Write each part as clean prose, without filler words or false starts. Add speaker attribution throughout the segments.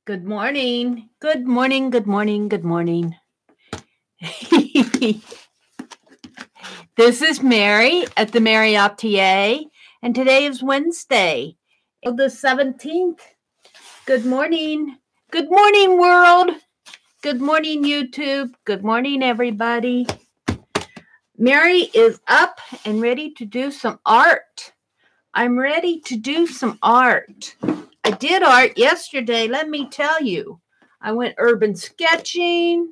Speaker 1: Good morning. Good morning. Good morning. Good morning. This is Meri at the.meri.atelier, and today is Wednesday, the 17th. Good morning. Good morning, world. Good morning, YouTube. Good morning, everybody. Meri is up and ready to do some art. I'm ready to do some art. I did art yesterday, let me tell you. I went urban sketching.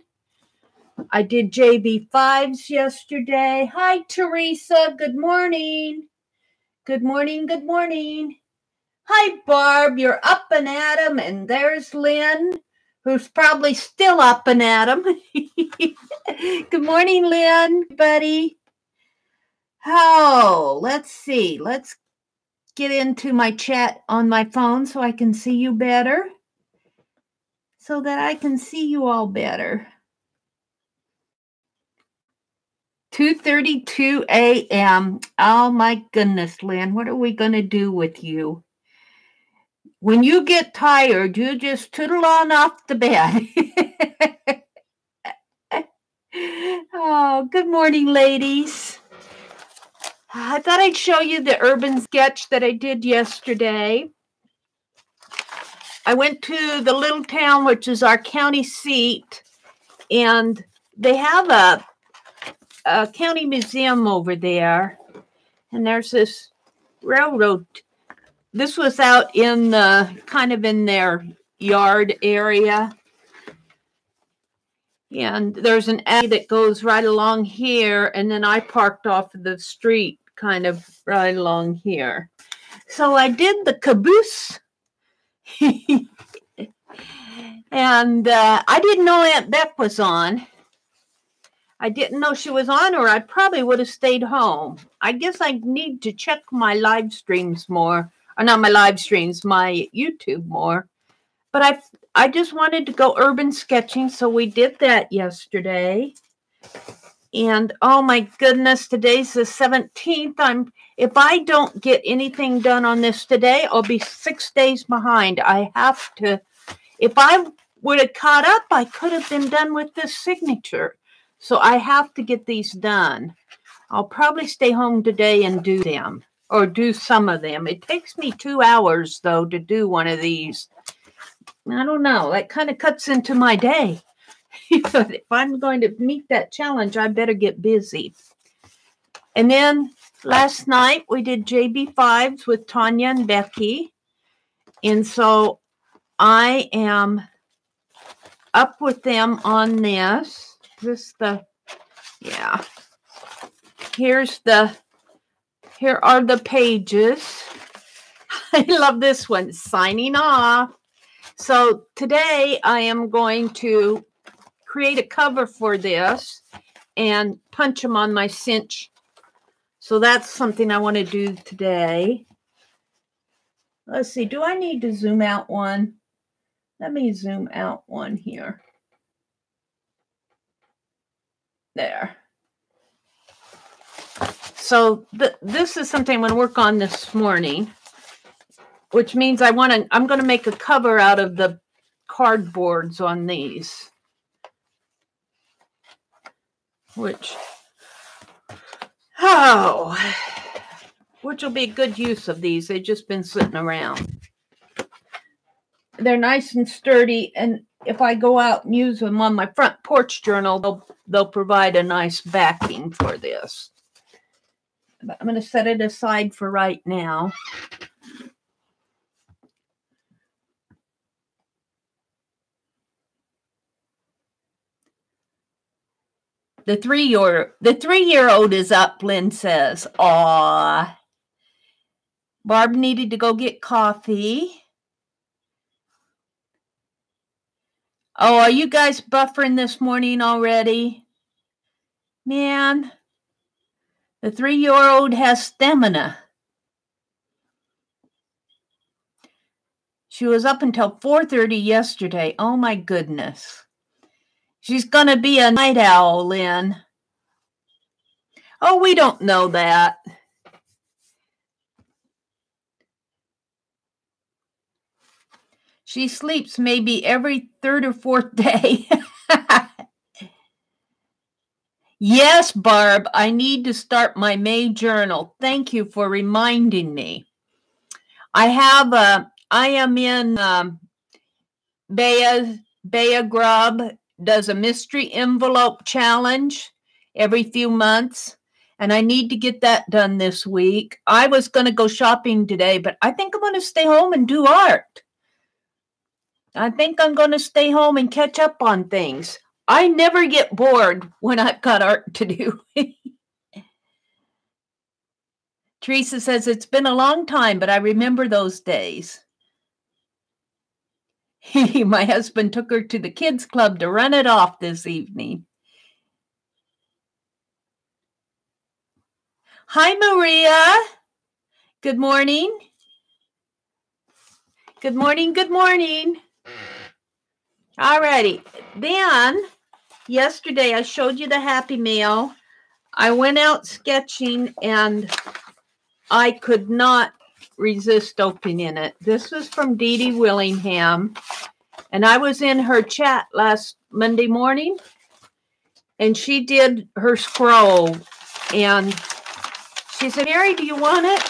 Speaker 1: I did JB5s yesterday. Hi, Teresa. Good morning. Good morning. Good morning. Hi, Barb. You're up and at 'em. And there's Lynn, who's probably still up and at 'em. Good morning, Lynn, buddy. Oh, let's see. Let's get into my chat on my phone so I can see you better. So that I can see you all better. 2:32 a.m. Oh my goodness, Lynn, what are we going to do with you? When you get tired, you just tootle on off the bed. Oh, good morning, ladies. I thought I'd show you the urban sketch that I did yesterday. I went to the little town, which is our county seat, and they have a county museum over there, and there's this railroad. This was out in kind of in their yard area, and there's an alley that goes right along here, and then I parked off of the street kind of right along here. So I did the caboose. And I didn't know Aunt Beck was on. I didn't know she was on, or I probably would have stayed home. I guess I need to check my live streams more. Or not my live streams, my YouTube more. But I just wanted to go urban sketching, so we did that yesterday. And oh my goodness, today's the 17th. If I don't get anything done on this today, I'll be 6 days behind. I have to, if I would have caught up, I could have been done with this signature. So I have to get these done. I'll probably stay home today and do them, or do some of them. It takes me 2 hours, though, to do one of these. I don't know. That kind of cuts into my day. But if I'm going to meet that challenge, I better get busy. And then last night, we did JB5s with Tanya and Becky. And so I am up with them on this. Here are the pages. I love this one, signing off. So today I am going to create a cover for this and punch them on my cinch. So that's something I want to do today. Let's see, do I need to zoom out one? Let me zoom out one here. There. So this is something I'm going to work on this morning, which means I'm going to make a cover out of the cardboards on these, which will be a good use of these. They've just been sitting around. They're nice and sturdy, and if I go out and use them on my front porch journal, they'll provide a nice backing for this. But I'm going to set it aside for right now. The three-year-old is up, Lynn says. Aw. Barb needed to go get coffee. Oh, are you guys buffering this morning already? Man, the 3-year-old has stamina. She was up until 4:30 yesterday. Oh, my goodness. She's going to be a night owl, Lynn. Oh, we don't know that. She sleeps maybe every third or fourth day. Yes, Barb, I need to start my May journal. Thank you for reminding me. I am in Bea Grub does a mystery envelope challenge every few months, and I need to get that done this week. I was going to go shopping today, but I think I'm going to stay home and do art. I think I'm going to stay home and catch up on things. I never get bored when I've got art to do. Teresa says, it's been a long time, but I remember those days. My husband took her to the kids' club to run it off this evening. Hi, Maria. Good morning. Good morning. Good morning. All righty. Then, yesterday, I showed you the Happy Mail. I went out sketching, and I could not resist opening it. This was from Dee Dee Willingham, and I was in her chat last Monday morning, and she did her scroll, and she said, Meri, do you want it?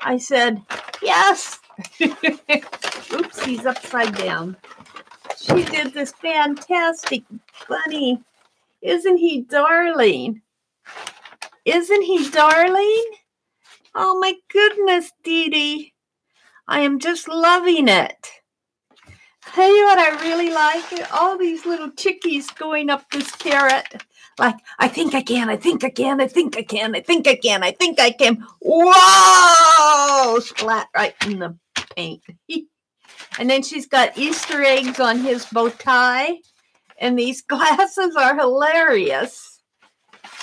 Speaker 1: I said, yes. Oops, he's upside down. She did this fantastic bunny. Isn't he darling? Isn't he darling? Oh my goodness, Dee Dee. I am just loving it. Tell you what I really like? All these little chickies going up this carrot. Like, I think I can, I think I can, I think I can, I think I can, I think I can. Whoa! Splat right in the paint. And then she's got Easter eggs on his bow tie. And these glasses are hilarious.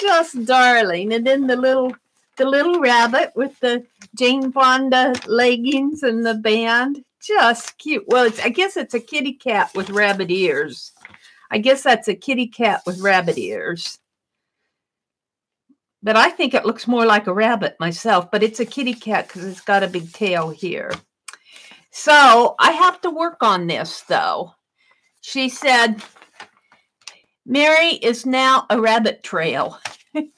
Speaker 1: Just darling. And then the little rabbit with the Jane Fonda leggings and the band. Just cute. Well, I guess it's a kitty cat with rabbit ears. I guess that's a kitty cat with rabbit ears. But I think it looks more like a rabbit myself. But it's a kitty cat because it's got a big tail here. So I have to work on this, though. She said, Meri is now a rabbit trail. And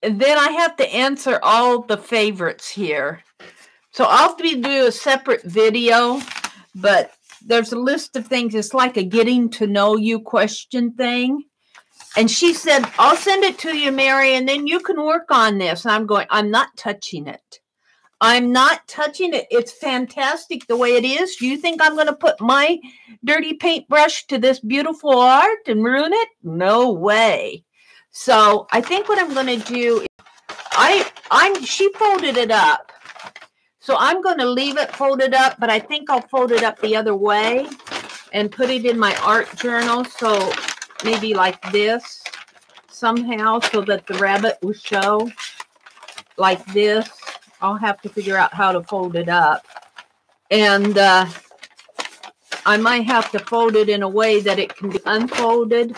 Speaker 1: then I have to answer all the favorites here. So I'll do a separate video, but there's a list of things. It's like a getting to know you question thing. And she said, I'll send it to you, Meri, and then you can work on this. And I'm going, I'm not touching it. I'm not touching it. It's fantastic the way it is. Do you think I'm going to put my dirty paintbrush to this beautiful art and ruin it? No way. So I think what I'm going to do is she folded it up. So I'm going to leave it folded up, but I think I'll fold it up the other way and put it in my art journal. So maybe like this somehow so that the rabbit will show like this. I'll have to figure out how to fold it up. And I might have to fold it in a way that it can be unfolded.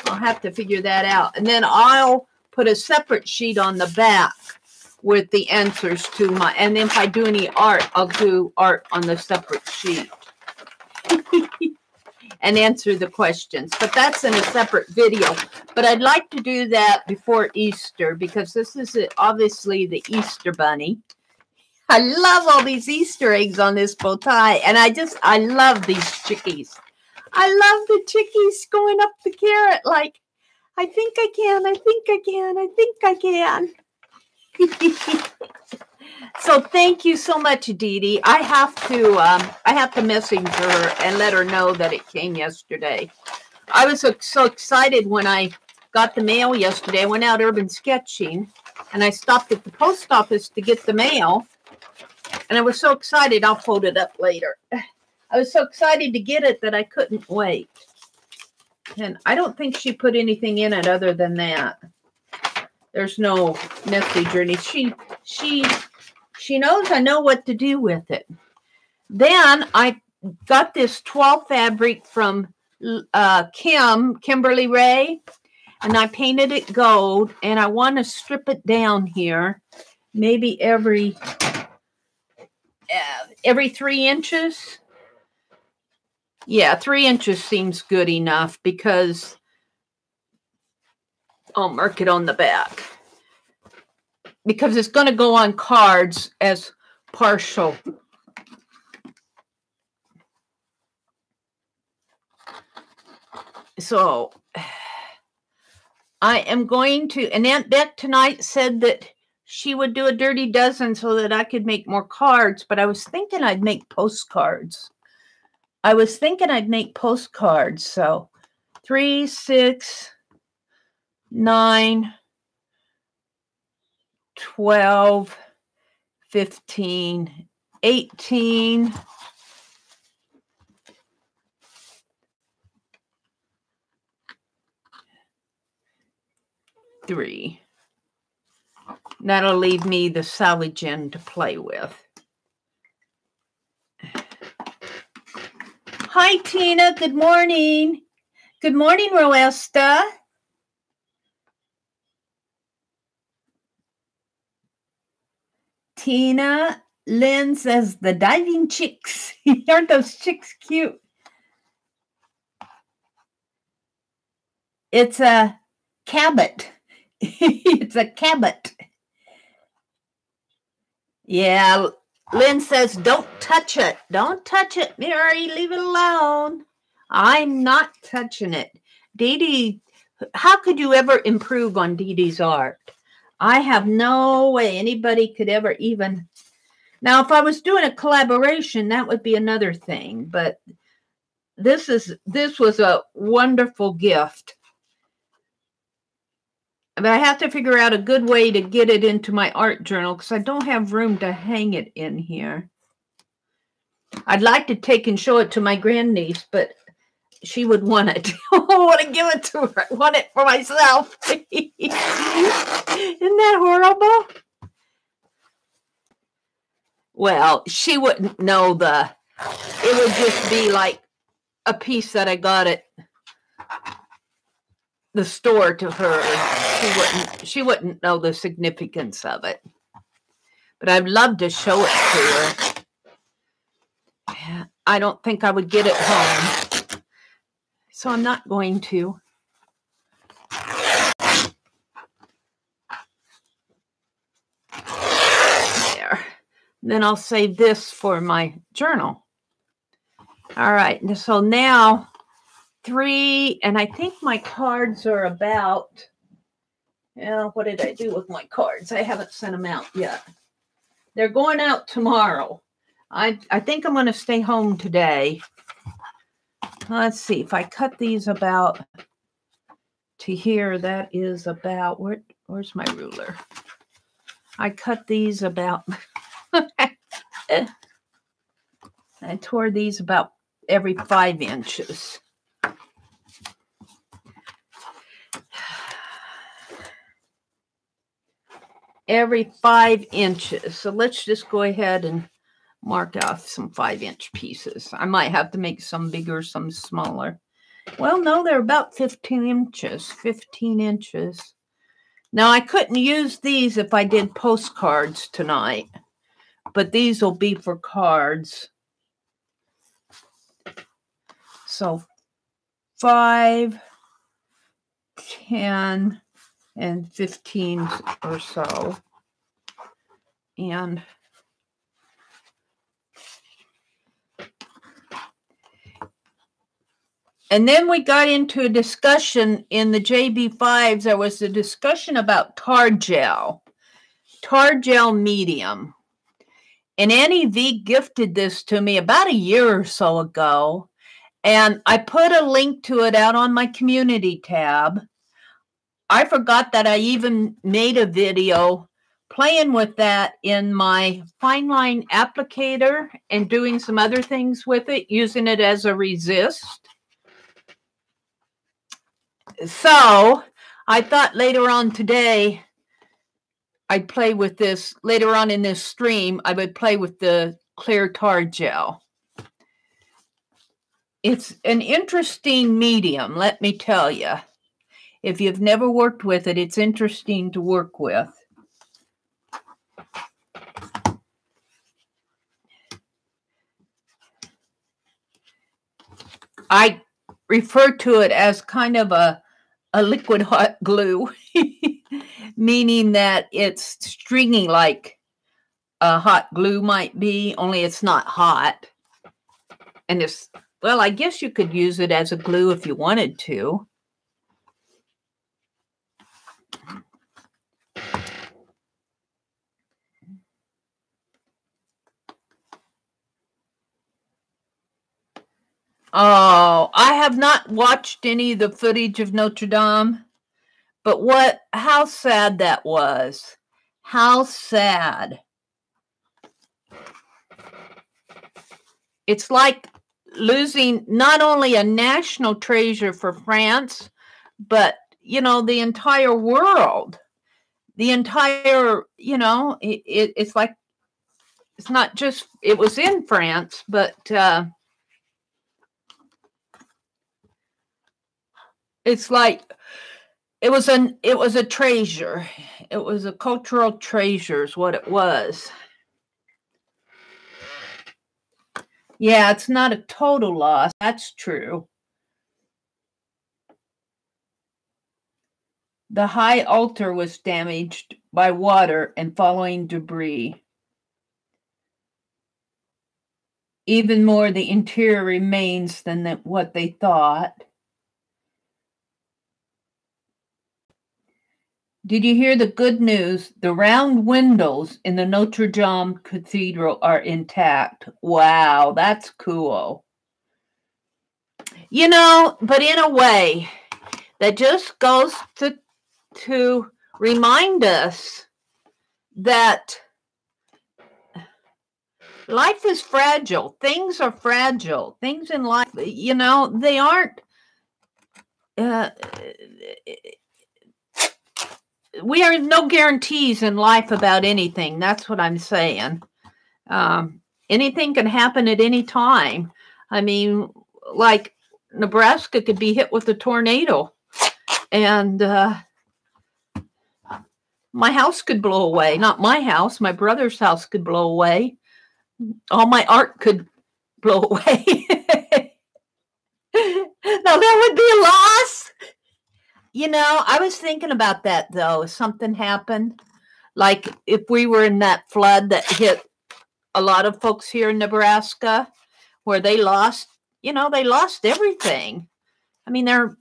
Speaker 1: I'll have to figure that out. And then I'll put a separate sheet on the back with the answers to my, and if I do any art, I'll do art on the separate sheet. And answer the questions. But that's in a separate video. But I'd like to do that before Easter because this is obviously the Easter bunny. I love all these Easter eggs on this bow tie. And I love these chickies. I love the chickies going up the carrot like, I think I can, I think I can, I think I can. So thank you so much, Dee Dee. I have to message her and let her know that it came yesterday. I was so excited when I got the mail yesterday. I went out urban sketching, and I stopped at the post office to get the mail. And I was so excited. I'll fold it up later. I was so excited to get it that I couldn't wait. And I don't think she put anything in it other than that. There's no message or anything. She knows I know what to do with it. Then I got this 12 fabric from Kimberly Ray. and I painted it gold, and I want to strip it down here, maybe every 3 inches. Yeah, 3 inches seems good enough because I'll mark it on the back because it's going to go on cards as partial. So I am going to, and Aunt Beck tonight said that she would do a dirty dozen so that I could make more cards, but I was thinking I'd make postcards. So 3, 6, 9, 12, 15, 18, 3. That'll leave me the salvage end to play with. Hi, Tina. Good morning. Good morning, Roesta. Tina, Lynn says the diving chicks. Aren't those chicks cute? It's a cabot. It's a cabot. Yeah, Lynn says, don't touch it. Don't touch it, Meri. Leave it alone. I'm not touching it. Dee Dee, how could you ever improve on Dee Dee's art? I have no way anybody could ever even. Now, if I was doing a collaboration, that would be another thing. But this was a wonderful gift. But I have to figure out a good way to get it into my art journal because I don't have room to hang it in here. I'd like to take and show it to my grandniece, but she would want it. I want to give it to her. I want it for myself. Isn't that horrible? Well, she wouldn't know it would just be like a piece that I got at the store to her. She wouldn't know the significance of it. But I'd love to show it to her. I don't think I would get it home. So I'm not going to. There. Then I'll save this for my journal. All right. So now 3, and I think my cards are about, what did I do with my cards? I haven't sent them out yet. They're going out tomorrow. I think I'm going to stay home today. Let's see. If I cut these about to here, that is about, where's my ruler? I cut these about, I tore these about every 5 inches. Every 5 inches. So let's just go ahead and mark off some 5-inch pieces. I might have to make some bigger, some smaller. Well, no, they're about 15 inches. 15 inches. Now, I couldn't use these if I did postcards tonight, but these will be for cards. So 5, 10, and 15 or so. And then we got into a discussion in the JB5s. There was a discussion about tar gel medium. And Annie V gifted this to me about a year or so ago. And I put a link to it out on my community tab. I forgot that I even made a video playing with that in my fine line applicator and doing some other things with it, using it as a resist. So I thought later on today, I'd play with this. Later on in this stream, I would play with the clear tar gel. It's an interesting medium, let me tell you. If you've never worked with it, it's interesting to work with. I refer to it as kind of a liquid hot glue, meaning that it's stringy like a hot glue might be, only it's not hot. And it's, well, I guess you could use it as a glue if you wanted to. Oh, I have not watched any of the footage of Notre Dame, but how sad that was. How sad. It's like losing not only a national treasure for France, but, you know, the entire world. The entire, you know, it's like, it's not just, it was in France, but it's like it was a treasure. It was a cultural treasure is what it was. Yeah, it's not a total loss. That's true. The high altar was damaged by water and falling debris. Even more, the interior remains than what they thought. Did you hear the good news? The round windows in the Notre Dame Cathedral are intact. Wow, that's cool. You know, but in a way, that just goes to remind us that life is fragile. Things are fragile. Things in life, you know, they aren't. We are no guarantees in life about anything. That's what I'm saying. Anything can happen at any time. I mean, like Nebraska could be hit with a tornado, and my house could blow away. Not my house. My brother's house could blow away. All my art could blow away. Now, that would be a loss. You know, I was thinking about that, though. If something happened, like if we were in that flood that hit a lot of folks here in Nebraska, where they lost, you know, they lost everything. I mean, there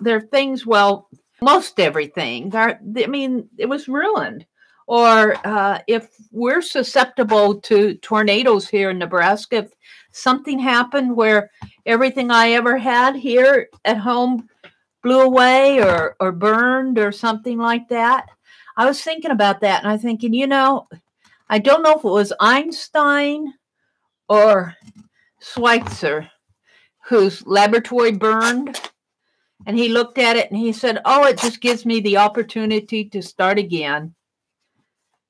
Speaker 1: are things, well, most everything. I mean, it was ruined. Or if we're susceptible to tornadoes here in Nebraska, if something happened where everything I ever had here at home blew away or burned or something like that. I was thinking about that, and I'm thinking, you know, I don't know if it was Einstein or Schweitzer whose laboratory burned, and he looked at it and he said, oh, it just gives me the opportunity to start again.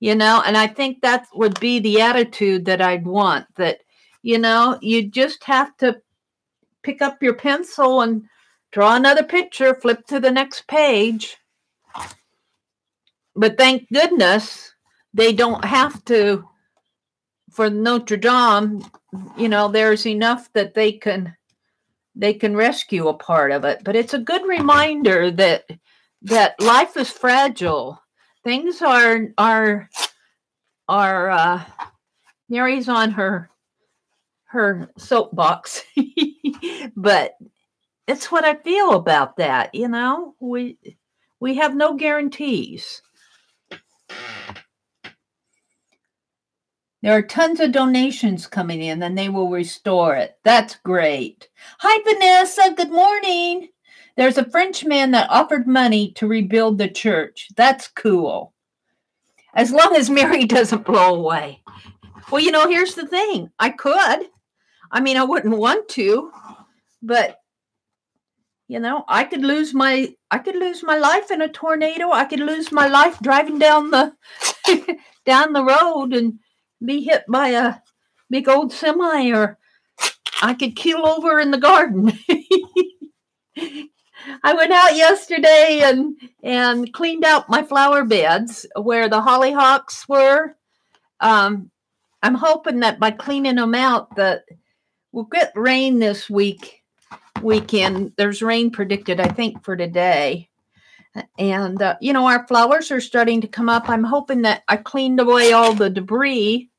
Speaker 1: You know, and I think that would be the attitude that I'd want, that, you know, you just have to pick up your pencil and draw another picture, flip to the next page. But thank goodness they don't have to. For Notre Dame, you know, there's enough that they can rescue a part of it. But it's a good reminder that life is fragile. Things are Meri's on her soapbox, but it's what I feel about that. You know, we have no guarantees. There are tons of donations coming in, and they will restore it. That's great. Hi, Vanessa. Good morning. There's a Frenchman that offered money to rebuild the church. That's cool. As long as Meri doesn't blow away. Well, you know, here's the thing. I could. I mean, I wouldn't want to, but you know, I could lose my life in a tornado. I could lose my life driving down the down the road and be hit by a big old semi, or I could keel over in the garden. I went out yesterday and cleaned out my flower beds where the hollyhocks were. I'm hoping that by cleaning them out that we'll get rain this weekend. There's rain predicted, I think, for today. And, you know, our flowers are starting to come up. I'm hoping that I cleaned away all the debris.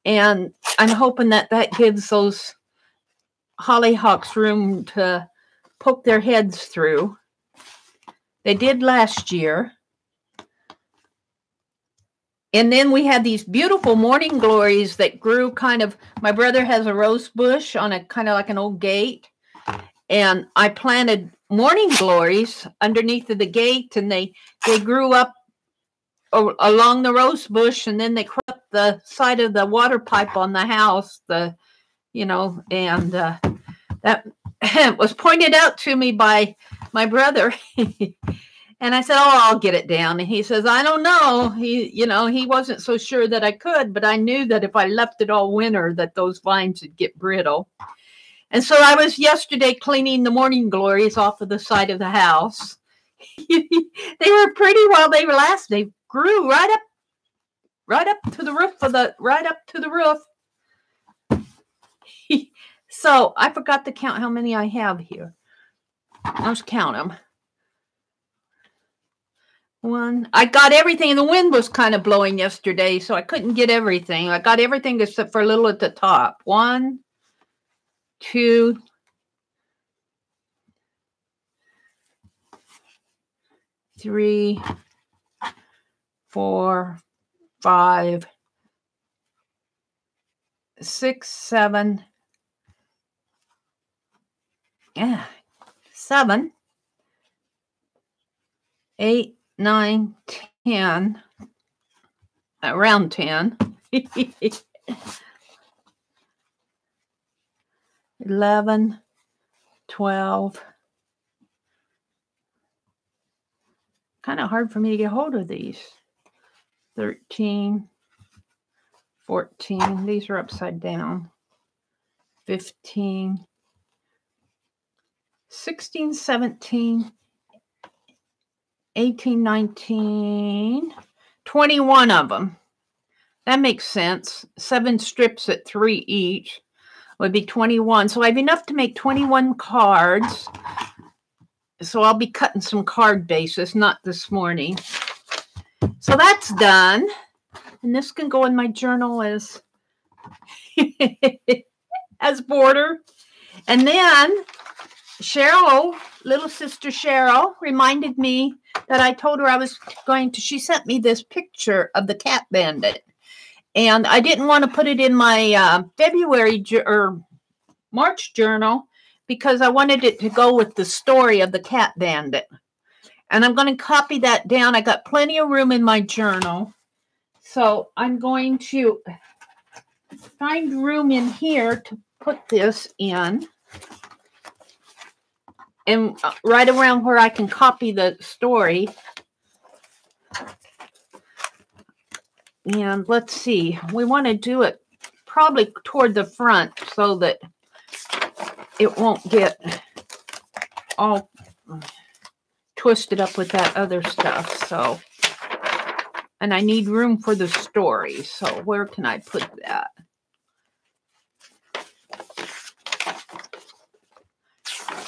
Speaker 1: And I'm hoping that that gives those hollyhocks room to poke their heads through. They did last year. And then we had these beautiful morning glories that grew kind of, my brother has a rose bush on a kind of like an old gate. And I planted morning glories underneath of the gate, and they grew up along the rose bush, and then they crept the side of the water pipe on the house, and that was pointed out to me by my brother. And I said, oh, I'll get it down. And he says, I don't know. He wasn't so sure that I could, but I knew that if I left it all winter, that those vines would get brittle. And so I was yesterday cleaning the morning glories off of the side of the house. They were pretty while they lasted. They grew right up to the roof. So I forgot to count how many I have here. Let's count them. One. I got everything, and the wind was kind of blowing yesterday, so I couldn't get everything. I got everything except for a little at the top. 1, 2, 3, 4, 5, 6, 7. 7, 8, 9, 10, around 10, 11, 12. Kind of hard for me to get hold of these. 13, 14. These are upside down. 15, 16, 17, 18, 19, 21 of them. That makes sense. 7 strips at 3 each would be 21. So I have enough to make 21 cards. So I'll be cutting some card bases, not this morning. So that's done. And this can go in my journal as, as border. And then Cheryl, little sister Cheryl, reminded me that I told her I was going to, she sent me this picture of the cat bandit. And I didn't want to put it in my February or March journal because I wanted it to go with the story of the cat bandit. And I'm going to copy that down. I got plenty of room in my journal. So I'm going to find room in here to put this in. And right around where I can copy the story. And let's see. We want to do it probably toward the front so that it won't get all twisted up with that other stuff. So, and I need room for the story. So where can I put that?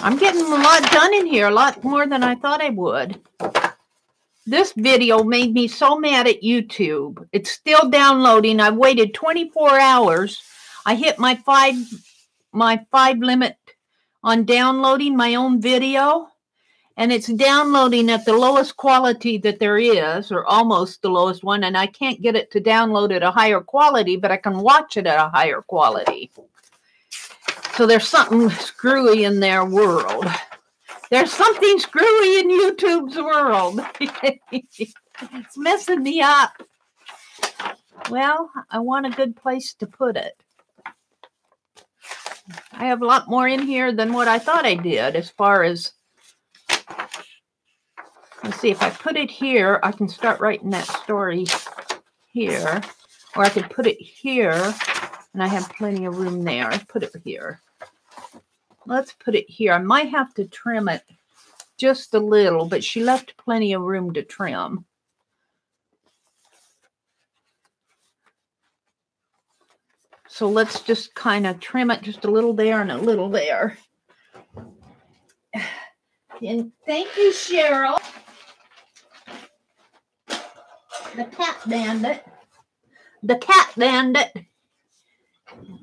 Speaker 1: I'm getting a lot done in here, a lot more than I thought I would. This video made me so mad at YouTube. It's still downloading. I waited 24 hours. I hit my five limit on downloading my own video, and it's downloading at the lowest quality that there is, or almost the lowest one, and I can't get it to download at a higher quality, but I can watch it at a higher quality. So there's something screwy in their world. There's something screwy in YouTube's world. It's messing me up. Well, I want a good place to put it. I have a lot more in here than what I thought I did as far as, let's see, if I put it here, I can start writing that story here. Or I could put it here, and I have plenty of room there. I put it here. Let's put it here. I might have to trim it just a little, but she left plenty of room to trim. So let's just kind of trim it just a little there and a little there. And thank you, Cheryl. The cat bandit. The cat bandit.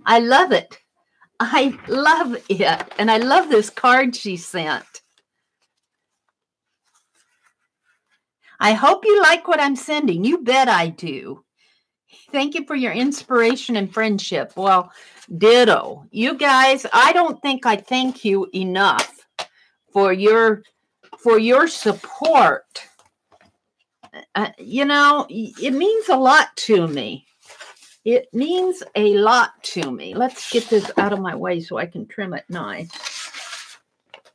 Speaker 1: I love it. I love it. And I love this card she sent. I hope you like what I'm sending. You bet I do. Thank you for your inspiration and friendship. Well, ditto. You guys, I don't think I thank you enough for your support. You know, it means a lot to me. It means a lot to me. Let's get this out of my way so I can trim it nice.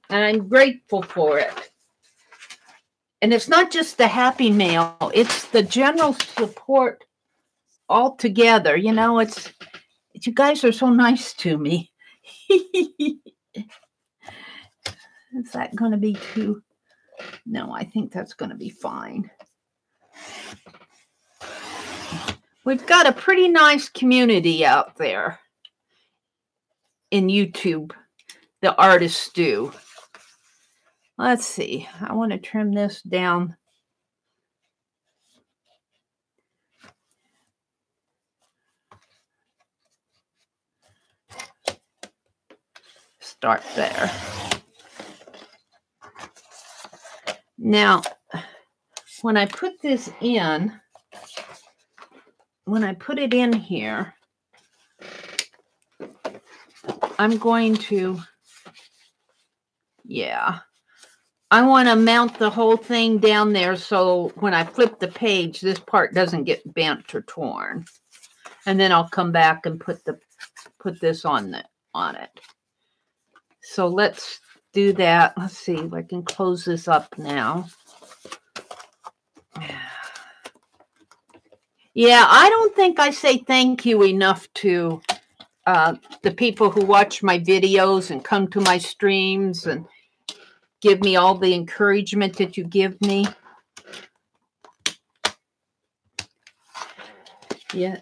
Speaker 1: And I'm grateful for it. And it's not just the happy mail. It's the general support altogether. You know, it's you guys are so nice to me. Is that going to be too? No, I think that's going to be fine. We've got a pretty nice community out there in YouTube. The artists do. Let's see. I want to trim this down. Start there. Now, when I put this in, when I put it in here, I'm going to, I want to mount the whole thing down there so when I flip the page, this part doesn't get bent or torn. And then I'll come back and put this on it. So let's do that. Let's see if I can close this up now. Yeah, I don't think I say thank you enough to the people who watch my videos and come to my streams and give me all the encouragement that you give me. Yeah.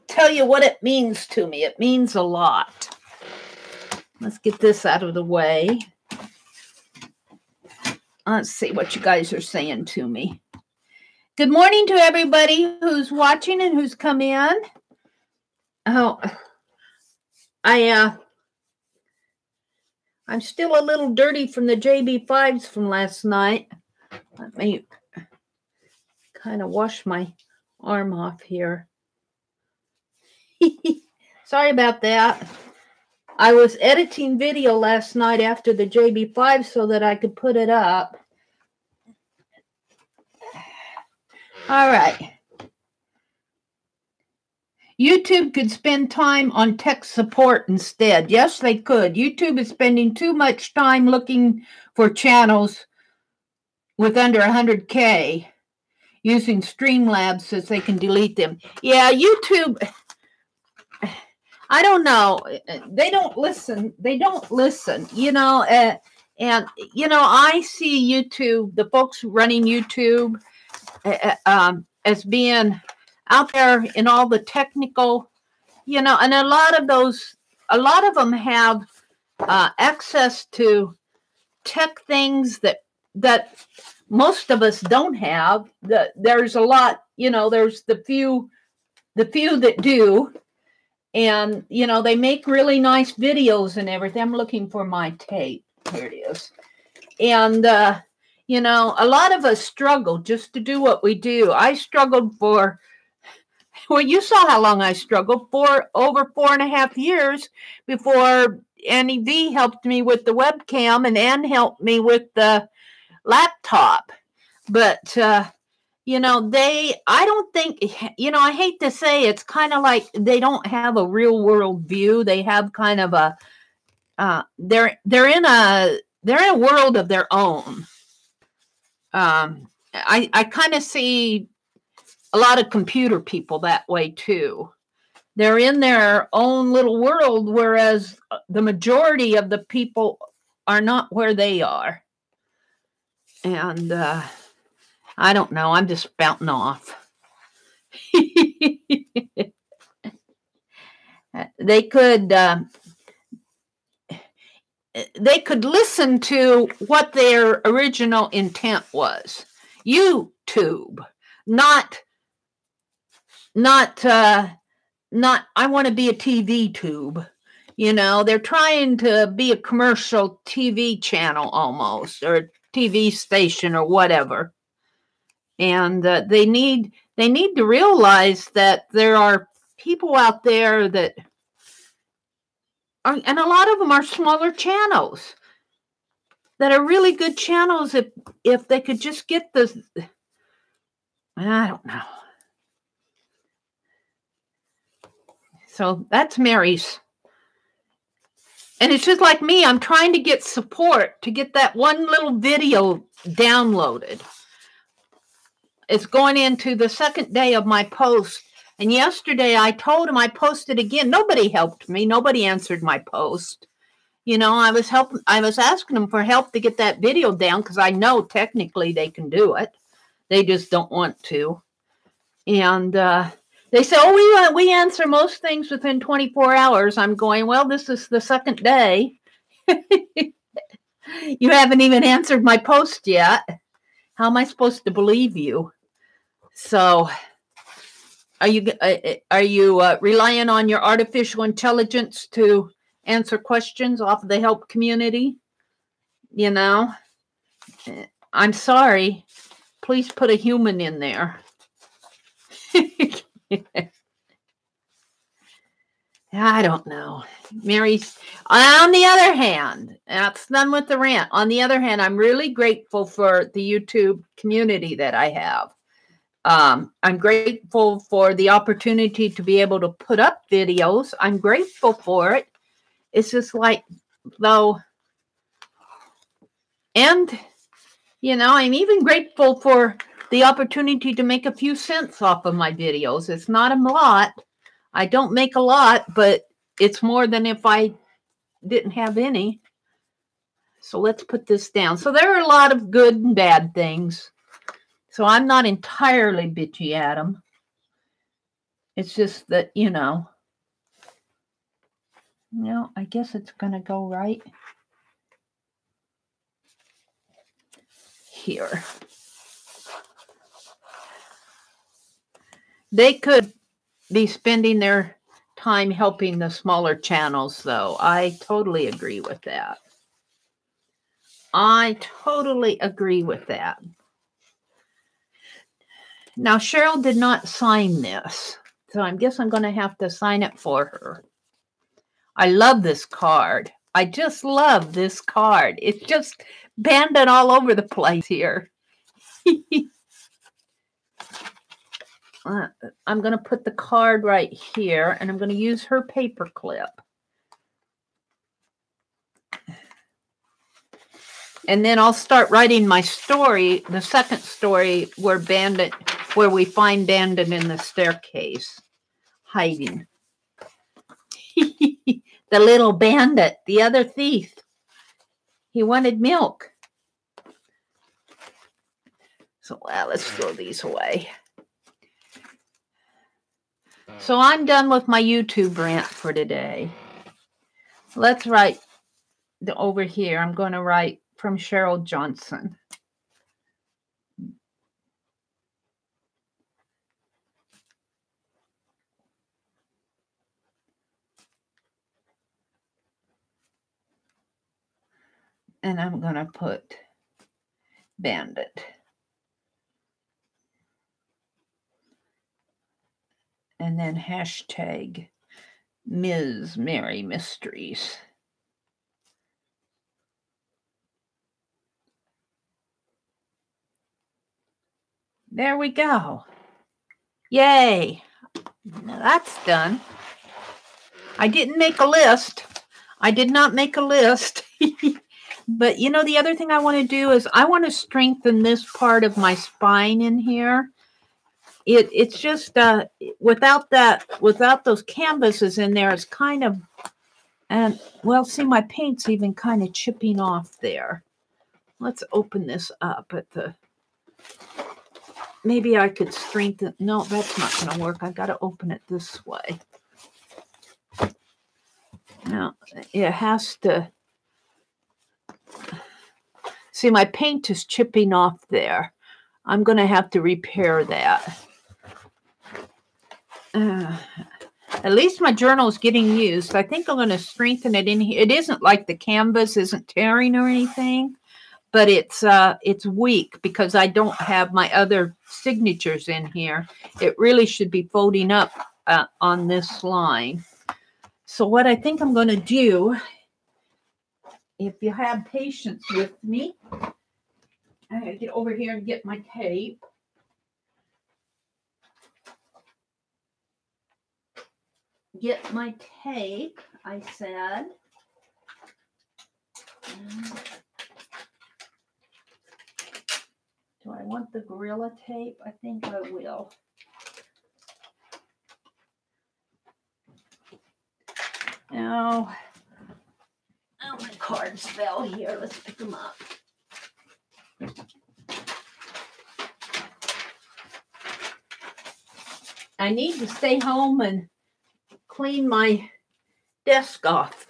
Speaker 1: Tell you what it means to me. It means a lot. Let's get this out of the way. Let's see what you guys are saying to me. Good morning to everybody who's watching and who's come in. Oh, I'm still a little dirty from the JB5s from last night. Let me kind of wash my arm off here. Sorry about that. I was editing video last night after the JB5 so that I could put it up. All right. YouTube could spend time on tech support instead. Yes, they could. YouTube is spending too much time looking for channels with under 100K using Streamlabs so they can delete them. Yeah, YouTube, I don't know. They don't listen. They don't listen, you know. And, you know, I see YouTube, the folks running YouTube, as being out there in all the technical, you know, and a lot of them have access to tech things that most of us don't have. There's a lot, you know, there's the few that do, and, you know, they make really nice videos and everything. I'm looking for my tape. Here it is. And, you know, a lot of us struggle just to do what we do. I struggled for, well, you saw how long I struggled for, over 4.5 years before Annie V helped me with the webcam and Ann helped me with the laptop. But, you know, I don't think, you know, I hate to say it's kind of like they don't have a real world view. They have kind of a, they're in a world of their own. I kind of see a lot of computer people that way too. They're in their own little world, whereas the majority of the people are not where they are. And I don't know. I'm just spouting off. They could listen to what their original intent was. YouTube, not I want to be a TV tube. You know, they're trying to be a commercial TV channel almost, or a TV station or whatever. And they need to realize that there are people out there that are, and a lot of them are smaller channels that are really good channels if they could just get the, I don't know. So that's Meri's. And it's just like me, I'm trying to get support to get that one little video downloaded. It's going into the second day of my post. And yesterday I told him I posted again. Nobody helped me. Nobody answered my post. You know, I was asking them for help to get that video down because I know technically they can do it. They just don't want to. And they say, oh, we answer most things within 24 hours. I'm going, well, this is the second day. You haven't even answered my post yet. How am I supposed to believe you? So are you relying on your artificial intelligence to answer questions off of the help community? You know, I'm sorry. Please put a human in there. I don't know. Meri's, on the other hand, that's done with the rant. On the other hand, I'm really grateful for the YouTube community that I have. I'm grateful for the opportunity to be able to put up videos. I'm grateful for it. It's just like, though, and, you know, I'm even grateful for the opportunity to make a few cents off of my videos. It's not a lot. I don't make a lot, but it's more than if I didn't have any. So let's put this down. So there are a lot of good and bad things. So I'm not entirely bitchy at them. It's just that, you know, I guess it's going to go right here. They could be spending their time helping the smaller channels, though. I totally agree with that. I totally agree with that. Now, Cheryl did not sign this, so I guess I'm going to have to sign it for her. I love this card. I just love this card. It's just banded all over the place here. I'm going to put the card right here, and I'm going to use her paper clip. And then I'll start writing my story, the second story where we find Bandit in the staircase, hiding. The little bandit, the other thief. He wanted milk. So, well, let's throw these away. So I'm done with my YouTube rant for today. Let's write over here. I'm going to write from Cheryl Johnson. And I'm going to put Bandit. And then hashtag Ms. Meri Mysteries. There we go. Yay. Now that's done. I didn't make a list. I did not make a list. But, you know, the other thing I want to do is I want to strengthen this part of my spine in here. It's just without those canvases in there, it's kind of, and well, see, my paint's even kind of chipping off there. Let's open this up at the, maybe I could strengthen, no, that's not going to work. I got to open it this way. Now, it has to, see, my paint is chipping off there. I'm going to have to repair that. At least my journal is getting used. I think I'm going to strengthen it in here. It isn't like the canvas isn't tearing or anything, but it's weak because I don't have my other signatures in here. It really should be folding up on this line. So what I think I'm going to do, if you have patience with me, I gotta get over here and get my tape. Get my tape, I said. Do I want the Gorilla tape? I think I will. Now, oh, my cards fell here. Let's pick them up. I need to stay home and clean my desk off.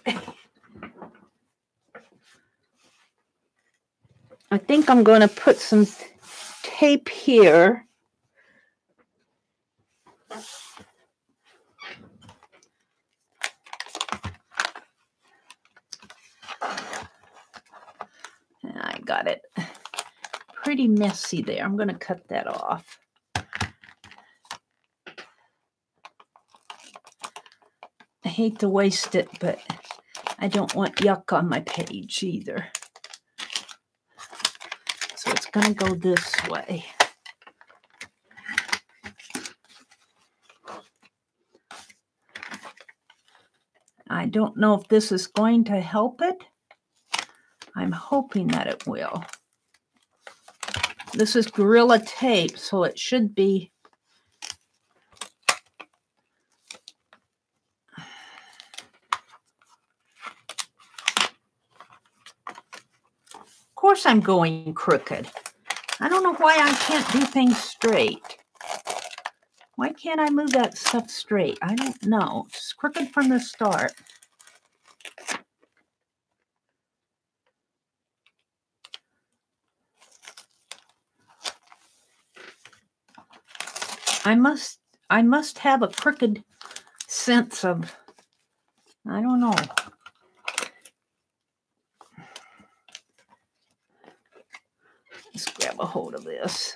Speaker 1: I think I'm going to put some tape here. I got it pretty messy there. I'm going to cut that off. I hate to waste it, but I don't want yuck on my page either. So it's going to go this way. I don't know if this is going to help it. I'm hoping that it will. This is Gorilla tape, so it should be. Of course I'm going crooked. I don't know why I can't do things straight. Why can't I move that stuff straight? I don't know. It's crooked from the start. I must have a crooked sense of, I don't know. Let's grab a hold of this.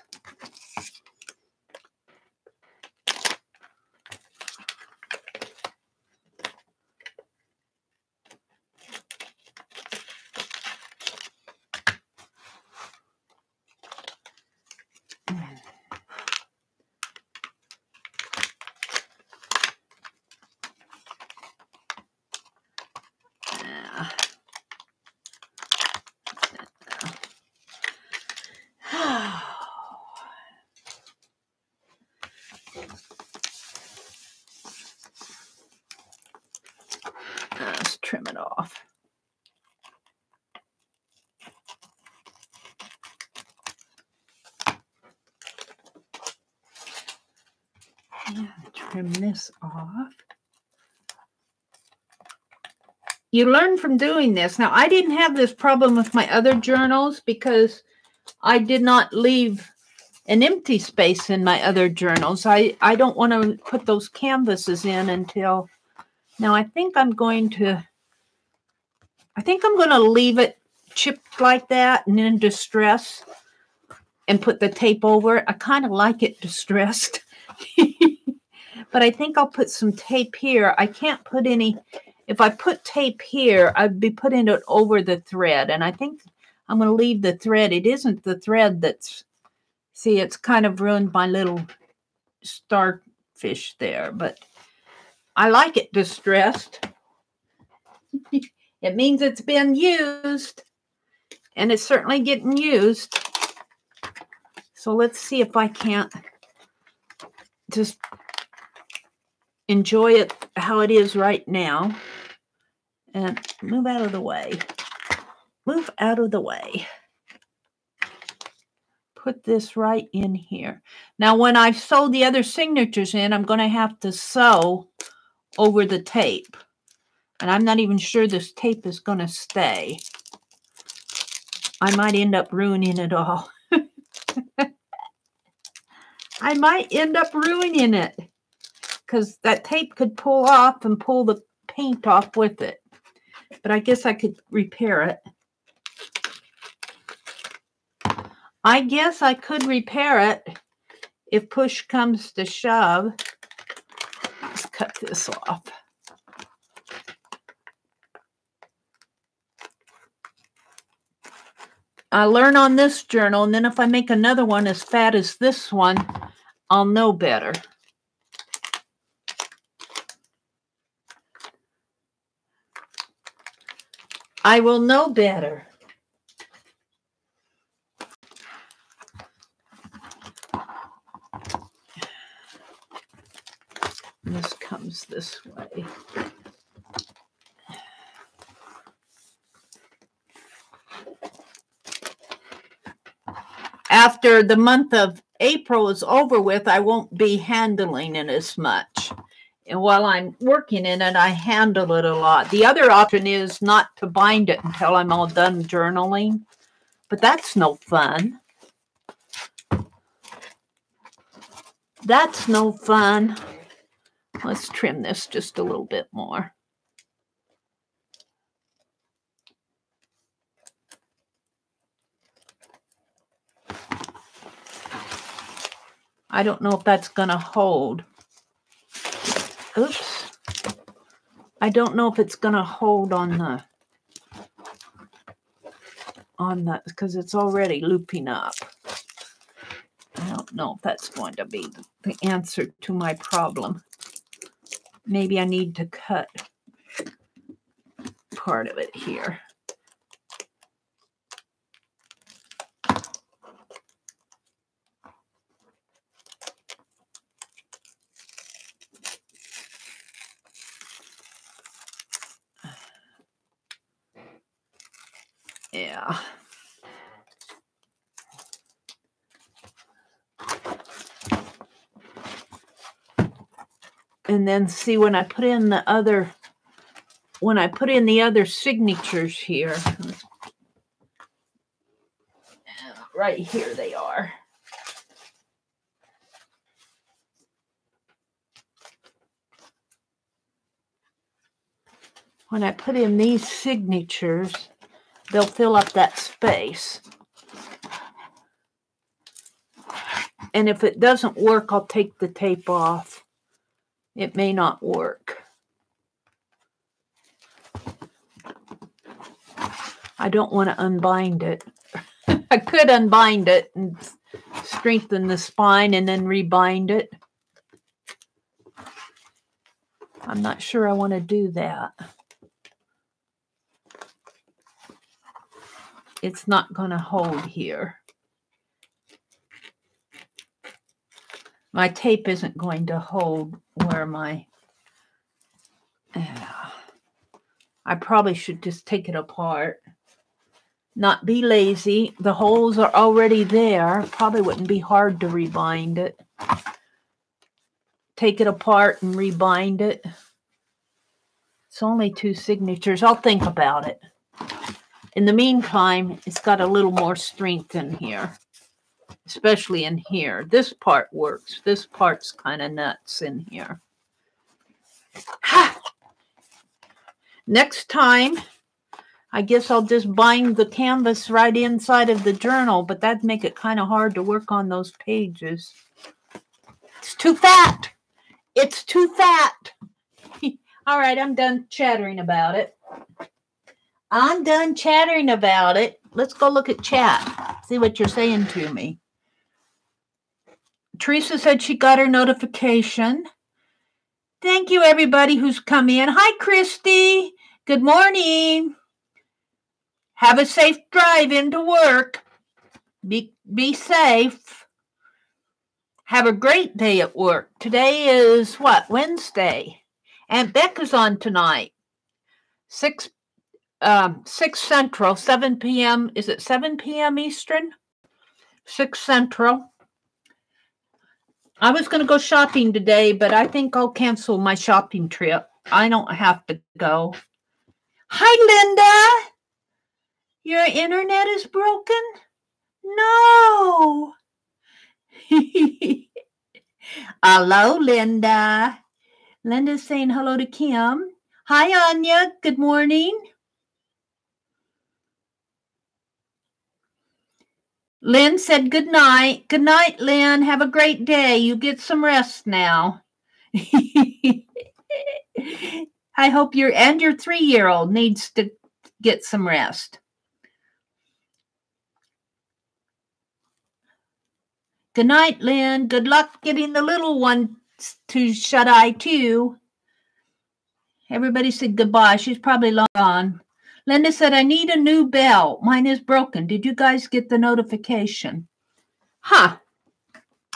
Speaker 1: Let's trim it off. Trim this off. You learn from doing this. Now, I didn't have this problem with my other journals because I did not leave an empty space in my other journals. I don't want to put those canvases in until now. I think I'm going to leave it chipped like that and in distress and put the tape over it. I kind of like it distressed. But I think I'll put some tape here. I can't put any. If I put tape here, I'd be putting it over the thread. And I think I'm going to leave the thread. It isn't the thread that's, see, it's kind of ruined my little starfish there. But I like it distressed. It means it's been used. And it's certainly getting used. So let's see if I can't just enjoy it how it is right now. And move out of the way. Move out of the way. put this right in here. Now, when I sew the other signatures in, I'm going to have to sew over the tape. And I'm not even sure this tape is going to stay. I might end up ruining it all. I might end up ruining it because that tape could pull off and pull the paint off with it. But I guess I could repair it. I guess I could repair it if push comes to shove. Let's cut this off. I learn on this journal, and then if I make another one as fat as this one, I'll know better. I will know better. This comes this way. After the month of April is over with, I won't be handling it as much. And while I'm working in it, I handle it a lot. The other option is not to bind it until I'm all done journaling. But that's no fun. That's no fun. Let's trim this just a little bit more. I don't know if that's going to hold. Oops. I don't know if it's going to hold on the, because it's already looping up. I don't know if that's going to be the answer to my problem. Maybe I need to cut part of it here. Yeah. And then see when I put in the other, signatures here, right here they are. When I put in these signatures, they'll fill up that space. And if it doesn't work, I'll take the tape off. It may not work. I don't want to unbind it. I could unbind it and strengthen the spine and then rebind it. I'm not sure I want to do that. It's not going to hold here. My tape isn't going to hold where my... I probably should just take it apart. Not be lazy. The holes are already there. Probably wouldn't be hard to rebind it. Take it apart and rebind it. It's only 2 signatures. I'll think about it. In the meantime, it's got a little more strength in here. Especially in here. This part works. This part's kind of nuts in here. Ha! Next time, I guess I'll just bind the canvas right inside of the journal, but that'd make it kind of hard to work on those pages. It's too fat. It's too fat. All right, I'm done chattering about it. I'm done chattering about it. Let's go look at chat. See what you're saying to me. Teresa said she got her notification. Thank you, everybody who's come in. Hi, Christy. Good morning. Have a safe drive into work. Be safe. Have a great day at work. Today is what? Wednesday. Aunt Becca's on tonight. 6 Central, 7 p.m. Is it 7 p.m. Eastern? 6 Central. I was going to go shopping today, but I think I'll cancel my shopping trip. I don't have to go. Hi, Linda. Your internet is broken? No. Hello, Linda. Linda's saying hello to Kim. Hi, Anya. Good morning. Lynn said good night. Good night, Lynn. Have a great day. You get some rest now. I hope your 3-year-old needs to get some rest. Good night, Lynn. Good luck getting the little one to shut eye too. Everybody said goodbye. She's probably long gone. Linda said, I need a new bell. Mine is broken. Did you guys get the notification? Huh.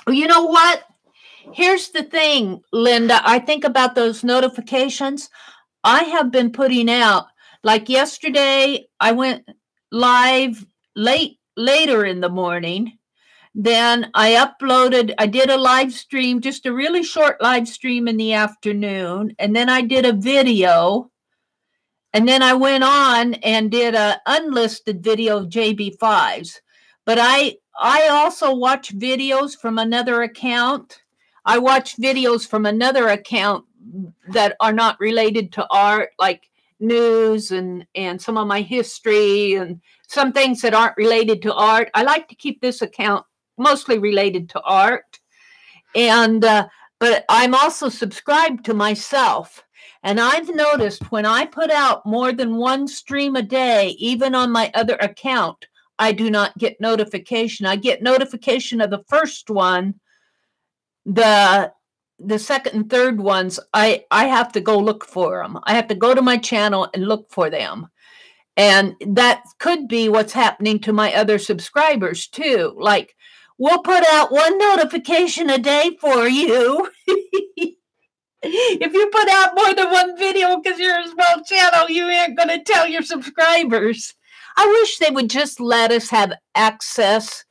Speaker 1: Well, you know what? Here's the thing, Linda. I think about those notifications. I have been putting out, like yesterday, I went live later in the morning. Then I did a live stream, just a really short live stream in the afternoon. And then I did a video. And then I went on and did an unlisted video of JB5s. But I also watch videos from another account. I watch videos from another account that are not related to art, like news and some of my history and some things that aren't related to art. I like to keep this account mostly related to art. And but I'm also subscribed to myself. And I've noticed when I put out more than one stream a day, even on my other account, I do not get notification. I get notification of the first one. The second and third ones, I have to go look for them. I have to go to my channel and look for them. And that could be what's happening to my other subscribers too. Like, we'll put out one notification a day for you. If you put out more than one video because you're a small channel, you ain't going to tell your subscribers. I wish they would just let us have access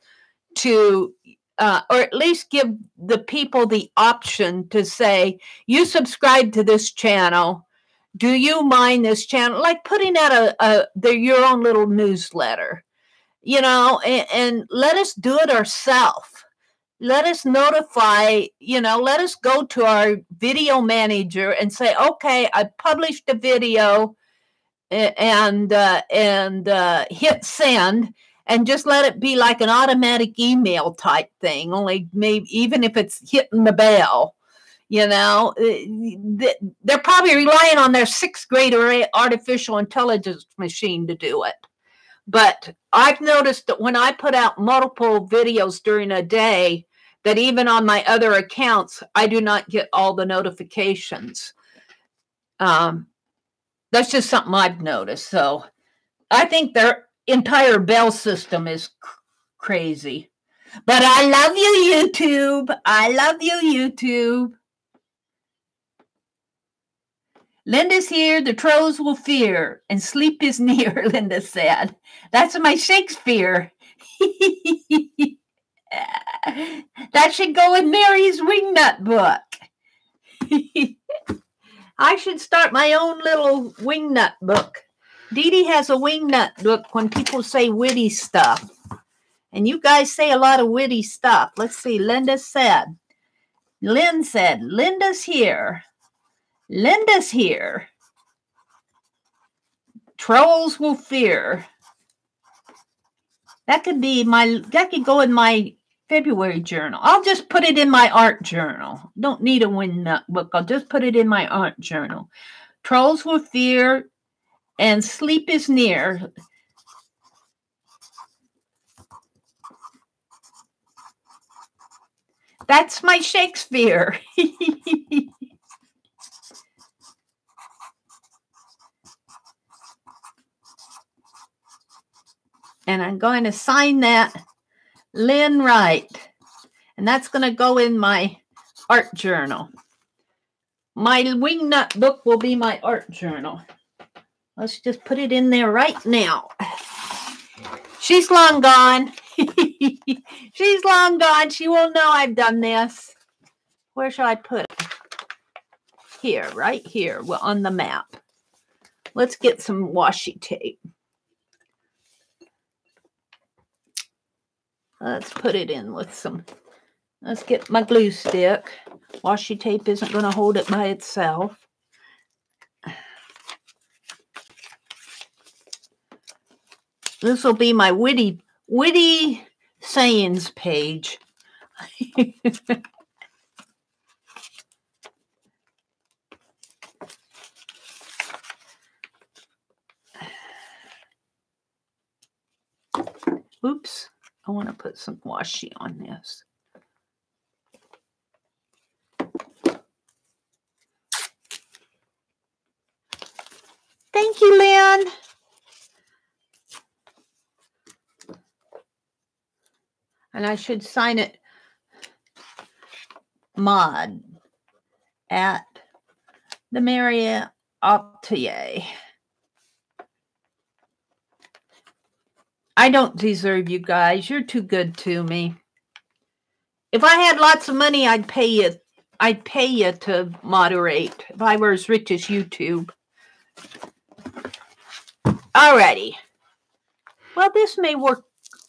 Speaker 1: to, or at least give the people the option to say, you subscribe to this channel. Do you mind this channel? Like putting out your own little newsletter, you know, and let us do it ourselves. Let us notify, let us go to our video manager and say, okay, I published a video and hit send, and just let it be like an automatic email type thing, only maybe even if it's hitting the bell, they're probably relying on their 6th grade artificial intelligence machine to do it. But I've noticed that when I put out multiple videos during a day, that even on my other accounts, I do not get all the notifications. That's just something I've noticed. So I think their entire bell system is crazy. But I love you, YouTube. I love you, YouTube. Linda's here, the trolls will fear, and sleep is near, Linda said. That's my Shakespeare. That should go in Mary's wingnut book. I should start my own little wingnut book. Dee Dee has a wingnut book when people say witty stuff. And you guys say a lot of witty stuff. Let's see, Lynn said, Linda's here. Linda's here. Trolls will fear. That could go in my February journal. I'll just put it in my art journal. Don't need a wingnut book. I'll just put it in my art journal. Trolls will fear and sleep is near. That's my Shakespeare. And I'm going to sign that Lynn Wright. And that's going to go in my art journal. My wingnut book will be my art journal. Let's just put it in there right now. She's long gone. She's long gone. She won't know I've done this. Where shall I put it? Here, right here, on the map. Let's get some washi tape. Let's put it in with some. Let's get my glue stick. Washi tape isn't going to hold it by itself. This will be my witty sayings page. Oops, I want to put some washi on this. Thank you, Lynn. And I should sign it mod at TheMeriAtelier. I don't deserve you guys. You're too good to me. If I had lots of money, I'd pay you. I'd pay you to moderate if I were as rich as YouTube. Alrighty. Well, this may work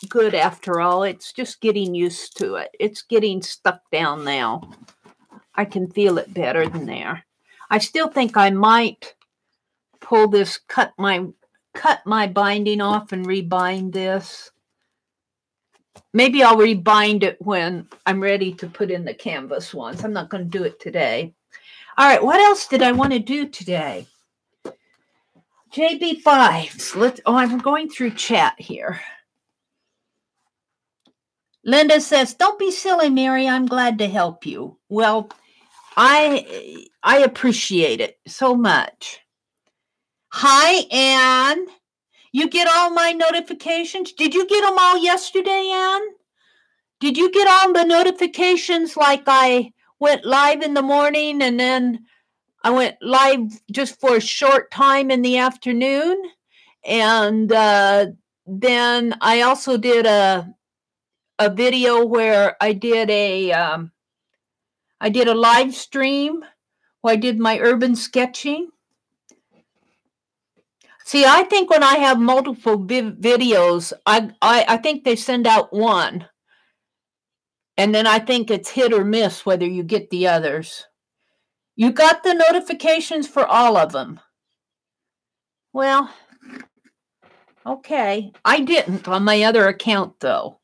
Speaker 1: good after all. It's just getting used to it. It's getting stuck down now. I can feel it better than there. I still think I might pull this, cut my binding off and rebind this. Maybe I'll rebind it when I'm ready to put in the canvas ones. I'm not going to do it today. All right, what else did I want to do today? JB5s. I'm going through chat here. Linda says, "Don't be silly, Meri. I'm glad to help you." Well, I appreciate it so much. Hi, Anne. You get all my notifications? Did you get them all yesterday, Anne? Did you get all the notifications like I went live in the morning and then I went live just for a short time in the afternoon? And then I also did a video where I did a live stream where I did my urban sketching. See, I think when I have multiple videos, I think they send out one. And then I think it's hit or miss whether you get the others. You got the notifications for all of them. Well, okay. I didn't on my other account, though.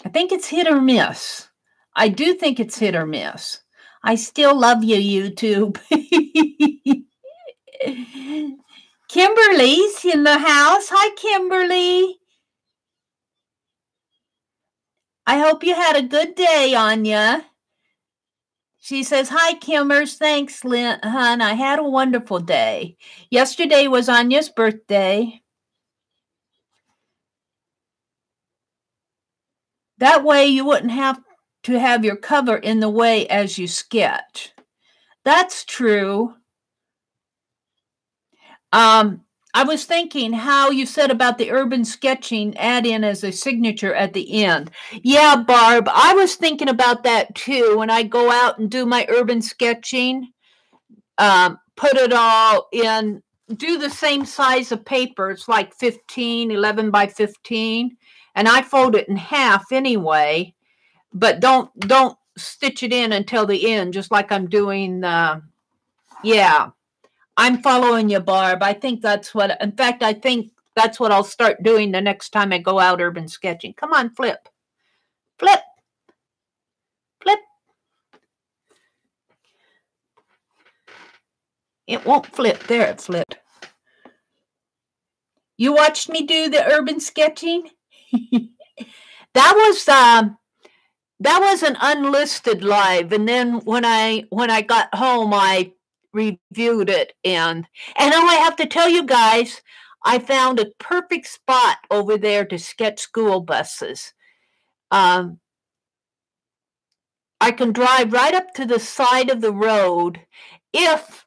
Speaker 1: I think it's hit or miss. I do think it's hit or miss. I still love you, YouTube. Kimberly's in the house. Hi, Kimberly. I hope you had a good day, Anya. She says, "Hi, Kimmers. Thanks, hon. I had a wonderful day. Yesterday was Anya's birthday. That way you wouldn't have to have your cover in the way as you sketch." That's true. I was thinking how you said about the urban sketching, add in as a signature at the end. Yeah, Barb, I was thinking about that too. When I go out and do my urban sketching, put it all in, do the same size of paper. It's like 11 by 15. And I fold it in half anyway, but don't stitch it in until the end, just like I'm doing, yeah. I'm following you, Barb. I think that's what, in fact, I think that's what I'll start doing the next time I go out urban sketching. Come on, flip. Flip. Flip. It won't flip. There, it flipped. You watched me do the urban sketching? That was an unlisted live, and then when I got home, I reviewed it, and I have to tell you guys, I found a perfect spot over there to sketch school buses. I can drive right up to the side of the road if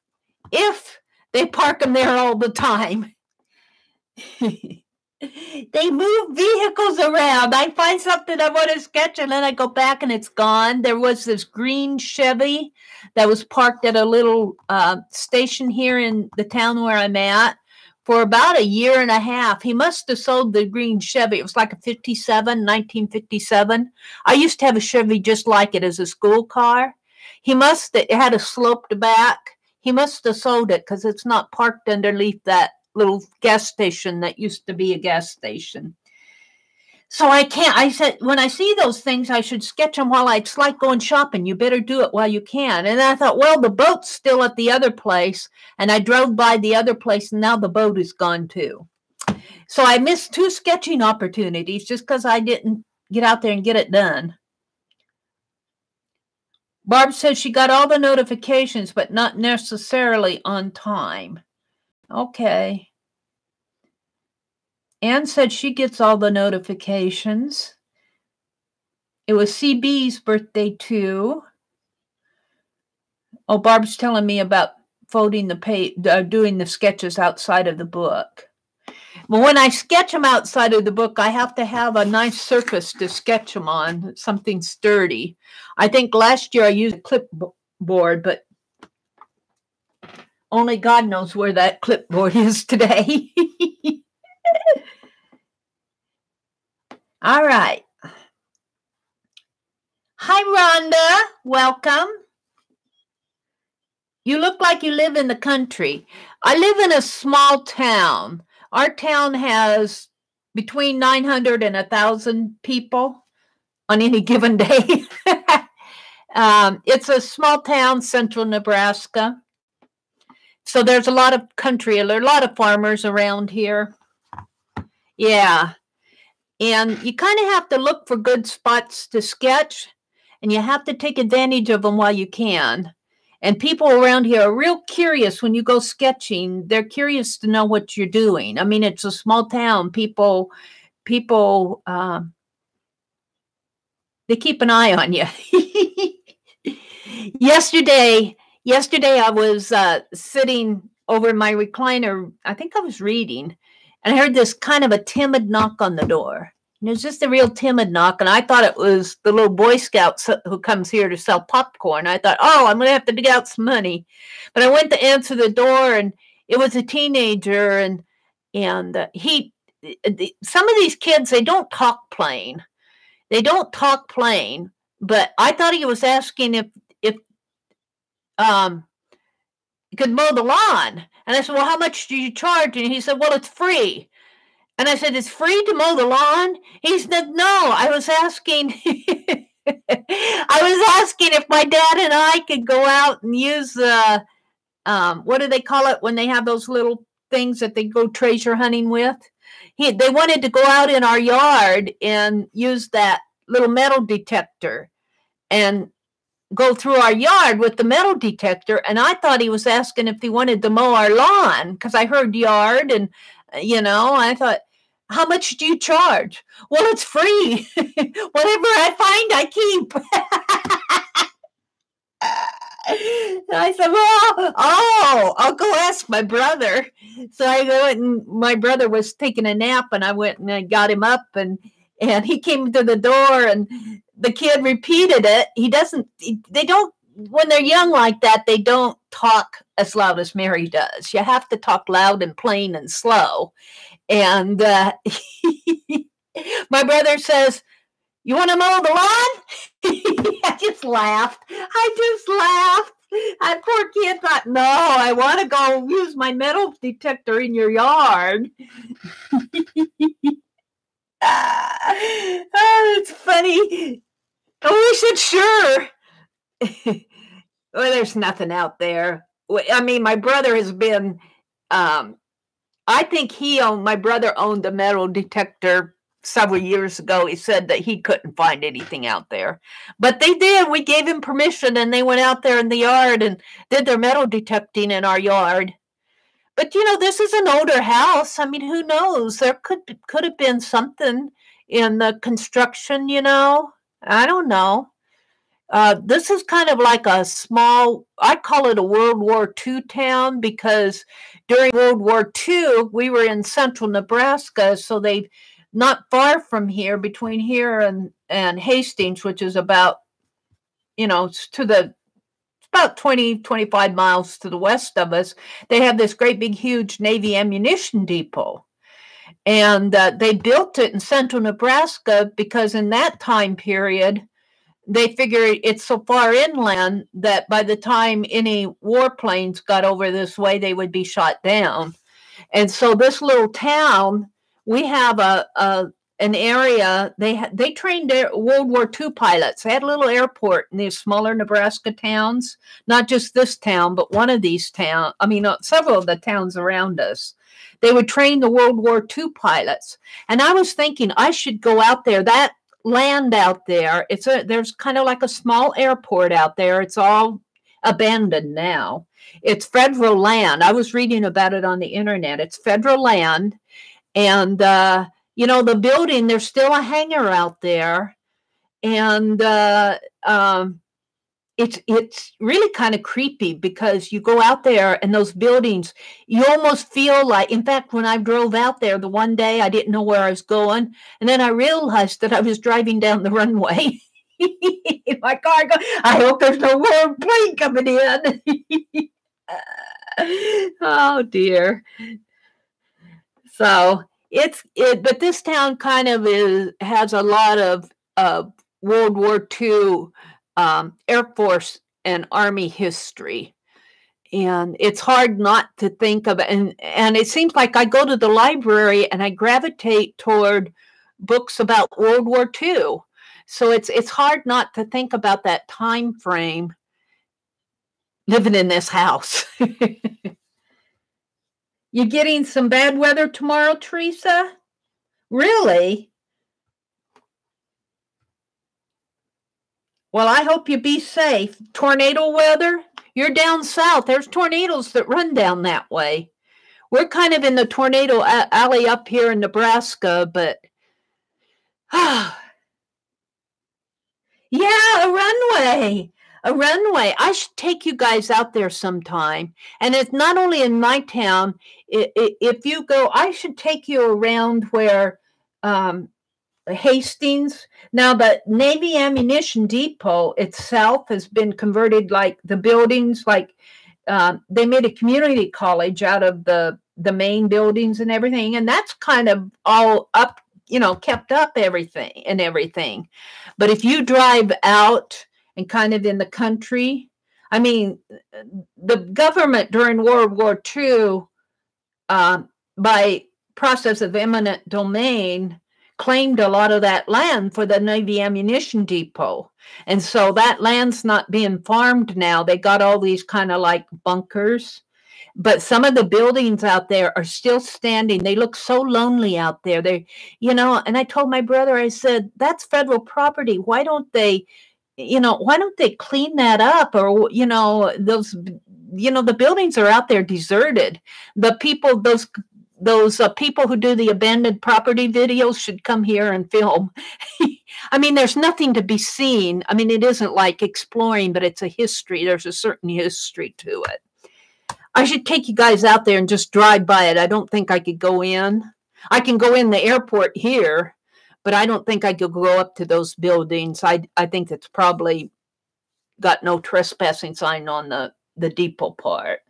Speaker 1: they park them there all the time. They move vehicles around. I find something I want to sketch, and then I go back and it's gone. There was this green Chevy that was parked at a little station here in the town where I'm at for about a year and a half. He must have sold the green Chevy. It was like a 1957. I used to have a Chevy just like it as a school car. It had a sloped back. He must have sold it because it's not parked underneath that little gas station that used to be a gas station. So I said, when I see those things, I should sketch them it's like going shopping. You better do it while you can. And I thought, well, the boat's still at the other place. And I drove by the other place, and now the boat is gone too. So I missed 2 sketching opportunities just because I didn't get out there and get it done. Barb says she got all the notifications, but not necessarily on time. Okay. Anne said she gets all the notifications. It was CB's birthday too. Oh, Barb's telling me about folding the page, doing the sketches outside of the book. Well, when I sketch them outside of the book, I have to have a nice surface to sketch them on, something sturdy. I think last year I used a clipboard, but only God knows where that clipboard is today. All right. Hi, Rhonda. Welcome. You look like you live in the country. I live in a small town. Our town has between 900 and 1,000 people on any given day. It's a small town, central Nebraska. So there's a lot of country, there are a lot of farmers around here. Yeah. And you kind of have to look for good spots to sketch, and you have to take advantage of them while you can. And people around here are real curious when you go sketching. They're curious to know what you're doing. I mean, it's a small town. People, they keep an eye on you. Yesterday I was sitting over my recliner. I think I was reading, and I heard this kind of a timid knock on the door. And it was just a real timid knock, and I thought it was the little Boy Scout who comes here to sell popcorn. I thought, oh, I'm going to have to dig out some money. But I went to answer the door, and it was a teenager, and some of these kids, they don't talk plain. They don't talk plain, but I thought he was asking if you could mow the lawn. And I said, well, how much do you charge? And he said, well, it's free. And I said, it's free to mow the lawn? He said, no, I was asking if my dad and I could go out and use what do they call it when they have those little things that they go treasure hunting with? They wanted to go out in our yard and use that little metal detector and go through our yard with the metal detector. And I thought he was asking if he wanted to mow our lawn, because I heard yard, and I thought, how much do you charge? Well, it's free. Whatever I find, I keep. I said, well, I'll go ask my brother. So I go, and my brother was taking a nap, and I went and I got him up, and he came to the door, and the kid repeated it. When they're young like that, they don't talk as loud as Meri does. You have to talk loud and plain and slow. And my brother says, you want to mow the lawn? I just laughed. That poor kid thought, no, I want to go use my metal detector in your yard. It's funny. Oh, we said, sure. Well, there's nothing out there. I mean, my brother has been, I think my brother owned a metal detector several years ago. He said that he couldn't find anything out there. But they did. We gave him permission, and they went out there in the yard and did their metal detecting in our yard. But, this is an older house. I mean, who knows? There could have been something in the construction, I don't know. This is kind of like a small, I call it a World War II town, because during World War II, we were in central Nebraska. So they, not far from here, between here and Hastings, which is about, to the, about 20, 25 miles to the west of us, they have this great big, huge Navy ammunition depot. And they built it in central Nebraska because in that time period, they figured it's so far inland that by the time any warplanes got over this way, they would be shot down. And so this little town, we have an area. They trained World War II pilots. They had a little airport in these smaller Nebraska towns, not just this town, but one of these towns. I mean, several of the towns around us. They would train the World War II pilots. And I was thinking I should go out there. That land out there, there's kind of like a small airport out there. It's all abandoned now. It's federal land. I was reading about it on the internet. It's federal land. And the building, there's still a hangar out there. And it's really kind of creepy because you go out there and those buildings, you almost feel like, in fact, when I drove out there the one day, I didn't know where I was going. And then I realized that I was driving down the runway in my car. I hope there's no more plane coming in. Oh dear. So but this town kind of has a lot of World War II Air Force and Army history. And it's hard not to think of it. And it seems like I go to the library and I gravitate toward books about World War II. So it's hard not to think about that time frame living in this house. You getting some bad weather tomorrow, Teresa? Really? Well, I hope you be safe. Tornado weather? You're down south. There's tornadoes that run down that way. We're kind of in the tornado alley up here in Nebraska, but yeah, a runway. A runway. I should take you guys out there sometime. And it's not only in my town. If you go, I should take you around where Hastings. Now, the Navy Ammunition Depot itself has been converted, like the buildings, like they made a community college out of the main buildings and everything. And that's kind of all up, kept up everything. But if you drive out and kind of in the country, I mean, the government during World War II, by process of eminent domain, claimed a lot of that land for the Navy Ammunition Depot. And so that land's not being farmed now. They got all these kind of like bunkers. But some of the buildings out there are still standing. They look so lonely out there. And I told my brother, I said, that's federal property. Why don't they clean that up? Or, those, the buildings are out there deserted. The people, those people who do the abandoned property videos should come here and film. I mean, there's nothing to be seen. I mean, it isn't like exploring, but it's a history. There's a certain history to it. I should take you guys out there and just drive by it. I don't think I could go in. I can go in the airport here, but I don't think I could go up to those buildings. I think it's probably got no trespassing sign on the depot part.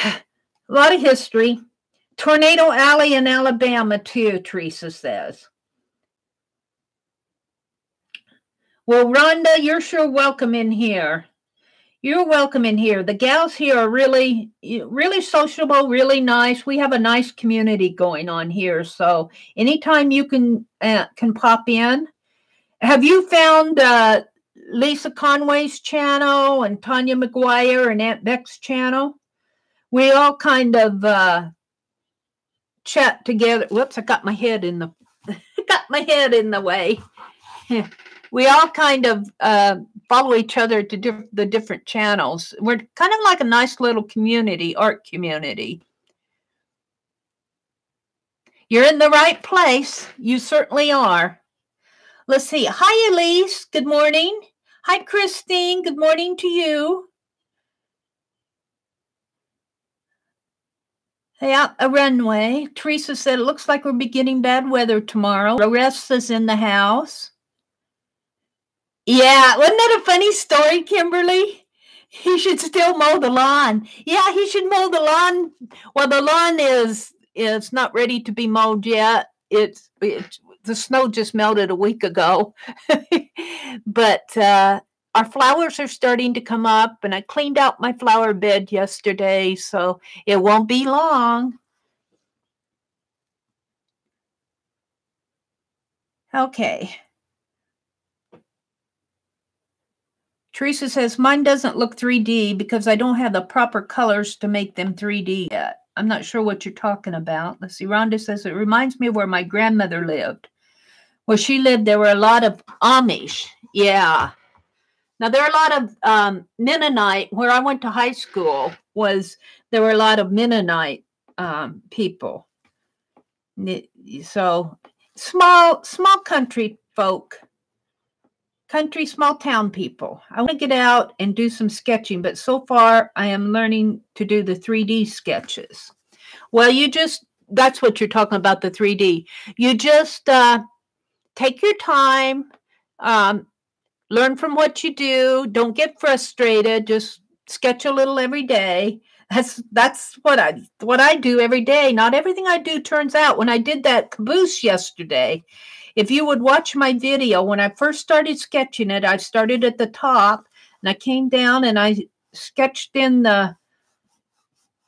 Speaker 1: A lot of history. Tornado Alley in Alabama, too, Teresa says. Well, Rhonda, you're sure welcome in here. You're welcome in here. The gals here are really, really sociable, really nice. We have a nice community going on here. So anytime you can pop in. Have you found Lisa Conway's channel and Tanya McGuire and Aunt Beck's channel? We all kind of chat together. Whoops, I got my head in the way. We all kind of follow each other to the different channels. We're kind of like a nice little community, art community. You're in the right place. You certainly are. Let's see. Hi, Elise. Good morning. Hi, Christine. Good morning to you. Yeah, a runway. Teresa said, it looks like we're beginning bad weather tomorrow. Aresa's in the house. Yeah, wasn't that a funny story, Kimberly? He should still mow the lawn. Yeah, he should mow the lawn. Well, the lawn is not ready to be mowed yet. It's the snow just melted a week ago. But our flowers are starting to come up, and I cleaned out my flower bed yesterday, so it won't be long. Okay. Teresa says, mine doesn't look 3D because I don't have the proper colors to make them 3D yet. I'm not sure what you're talking about. Let's see. Rhonda says, it reminds me of where my grandmother lived. Where she lived, there were a lot of Amish. Yeah. Now, there are a lot of Mennonite. Where I went to high school there were a lot of Mennonite people. So, small country folk. Country, small town people. I want to get out and do some sketching, but so far I am learning to do the 3D sketches. Well, that's what you're talking about, the 3D. You just take your time, learn from what you do. Don't get frustrated. Just sketch a little every day. That's what I do every day. Not everything I do turns out. When I did that caboose yesterday, if you would watch my video, when I first started sketching it, I started at the top and I came down and I sketched in the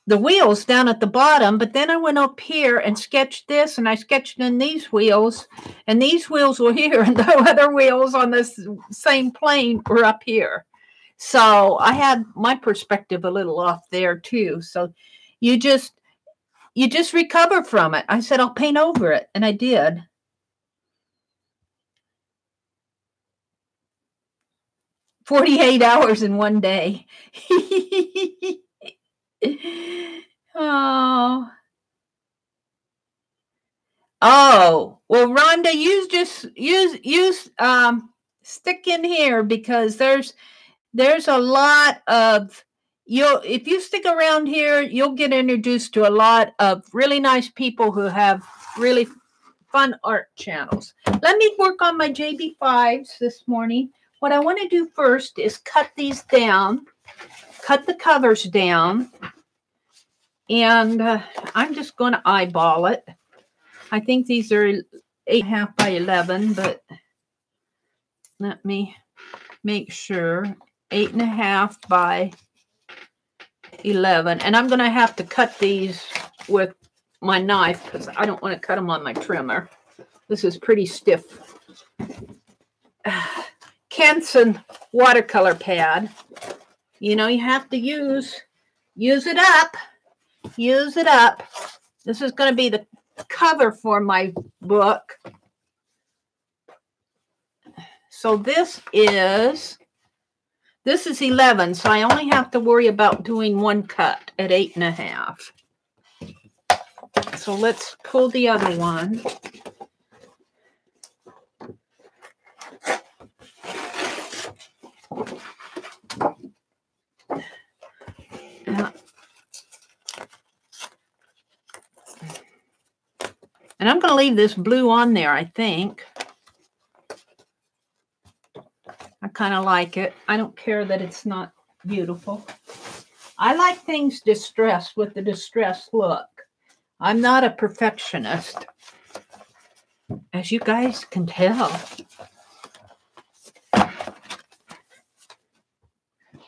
Speaker 1: wheels down at the bottom, but then I went up here and sketched this, and I sketched in these wheels, and these wheels were here, and the other wheels on this same plane were up here. So I had my perspective a little off there too. So you just recover from it. I said, I'll paint over it, and I did. "48 hours in one day." Oh. Oh, well, Rhonda, use stick in here because there's a lot of if you stick around here, you'll get introduced to a lot of really nice people who have really fun art channels. Let me work on my JB5s this morning. What I want to do first is cut these down, cut the covers down, and I'm just going to eyeball it. I think these are 8.5 by 11, but let me make sure. 8.5 by 11. And I'm going to have to cut these with my knife because I don't want to cut them on my trimmer. This is pretty stiff. Canson watercolor pad. You know, you have to use it up. Use it up. This is going to be the cover for my book. So this is 11, so I only have to worry about doing one cut at 8.5. So let's pull the other one. And I'm going to leave this blue on there, I think. I kind of like it. I don't care that it's not beautiful. I like things distressed with the distressed look. I'm not a perfectionist, as you guys can tell.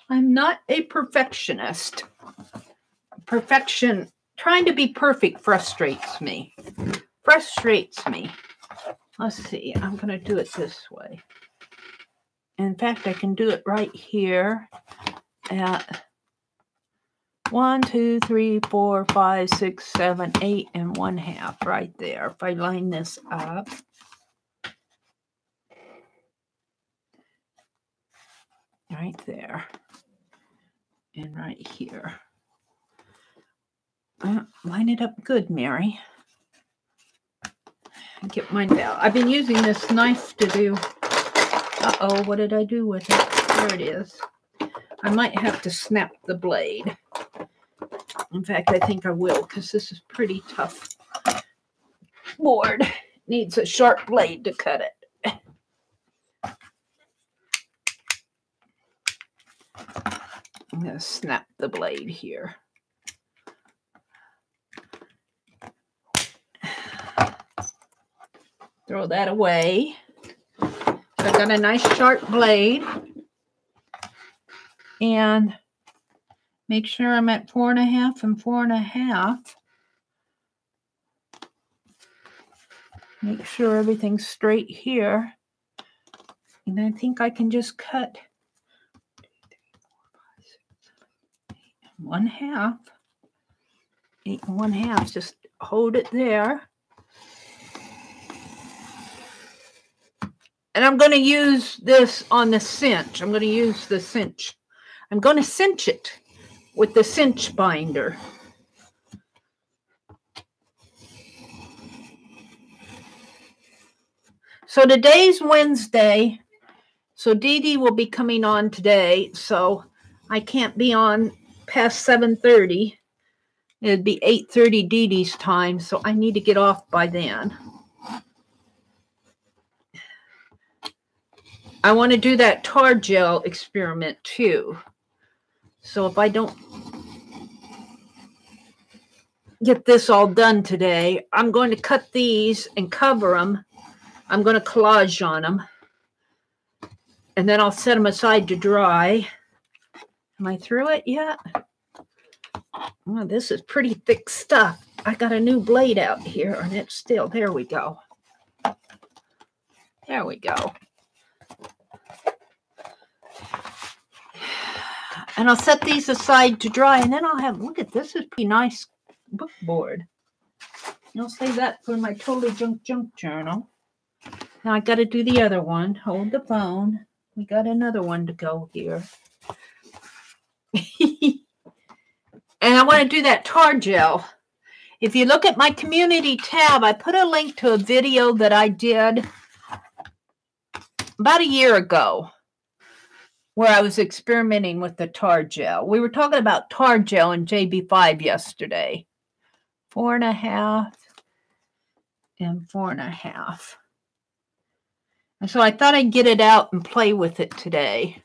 Speaker 1: I'm not a perfectionist. Trying to be perfect frustrates me. Let's see. I'm going to do it this way. In fact, I can do it right here at 1, 2, 3, 4, 5, 6, 7, 8 and 1/2 right there. If I line this up. Right there. And right here. Line it up good, Meri. Get mine out. I've been using this knife to do. Uh-oh, what did I do with it? There it is. I might have to snap the blade. In fact, I think I will, because this is pretty tough board. Needs a sharp blade to cut it. I'm going to snap the blade here. Throw that away. So I've got a nice sharp blade. And make sure I'm at 4.5 and 4.5. Make sure everything's straight here. And I think I can just cut 1/2. 8 1/2. Just hold it there. And I'm going to use this on the cinch. I'm going to use the cinch. I'm going to cinch it with the cinch binder. So today's Wednesday. So Dee Dee will be coming on today. So I can't be on past 7:30. It'd be 8:30 Dee Dee's time. So I need to get off by then. I want to do that tar gel experiment too. So if I don't get this all done today, I'm going to cut these and cover them. I'm going to collage on them. And then I'll set them aside to dry. Am I through it yet? Oh, this is pretty thick stuff. I got a new blade out here and it's still, there we go. There we go. And I'll set these aside to dry, and then I'll have, look at this, is pretty nice book board. I'll save that for my totally junk journal. Now I got to do the other one. Hold the phone. We got another one to go here. And I want to do that tar gel. If you look at my community tab, I put a link to a video that I did about a year ago, where I was experimenting with the tar gel. We were talking about tar gel in JB5 yesterday. 4.5 and 4.5. And so I thought I'd get it out and play with it today.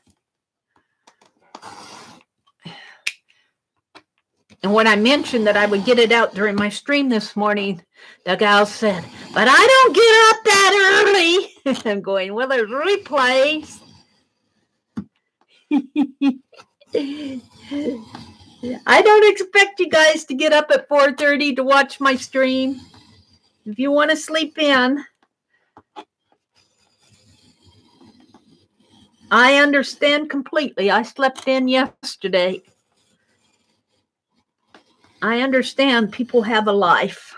Speaker 1: And when I mentioned that I would get it out during my stream this morning, the gal said, "But I don't get up that early." I'm going, well, there's replays. I don't expect you guys to get up at 4:30 to watch my stream. If you want to sleep in, I understand completely. I slept in yesterday. I understand people have a life.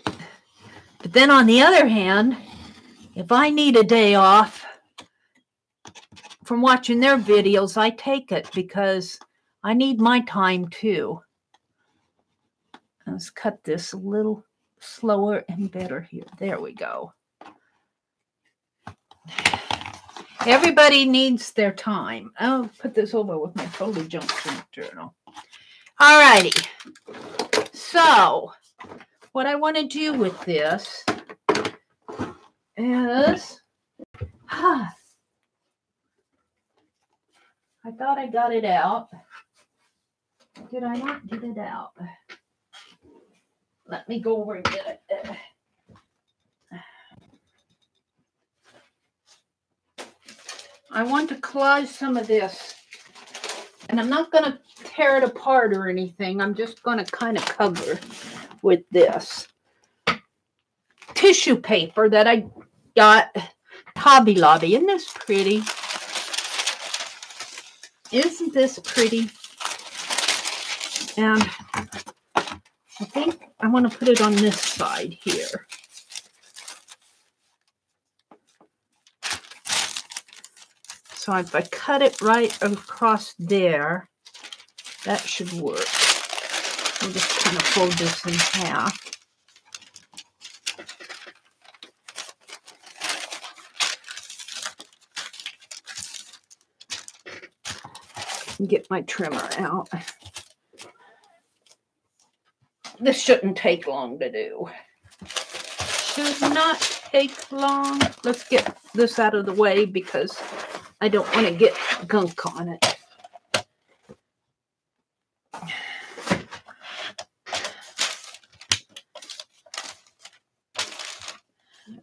Speaker 1: But then on the other hand, if I need a day off from watching their videos, I take it because I need my time too. Let's cut this a little slower and better here. There we go. Everybody needs their time. I'll put this over with my totally junk journal. All righty. So what I want to do with this is, I thought I got it out. Did I not get it out? Let me go over and get it. I want to collage some of this. And I'm not going to tear it apart or anything. I'm just going to kind of cover with this tissue paper that I got at Hobby Lobby. Isn't this pretty? Isn't this pretty? And I think I want to put it on this side here. So if I cut it right across there, that should work. We'll just kind of fold this in half. Get my trimmer out. This shouldn't take long to do. Should not take long. Let's get this out of the way because I don't want to get gunk on it.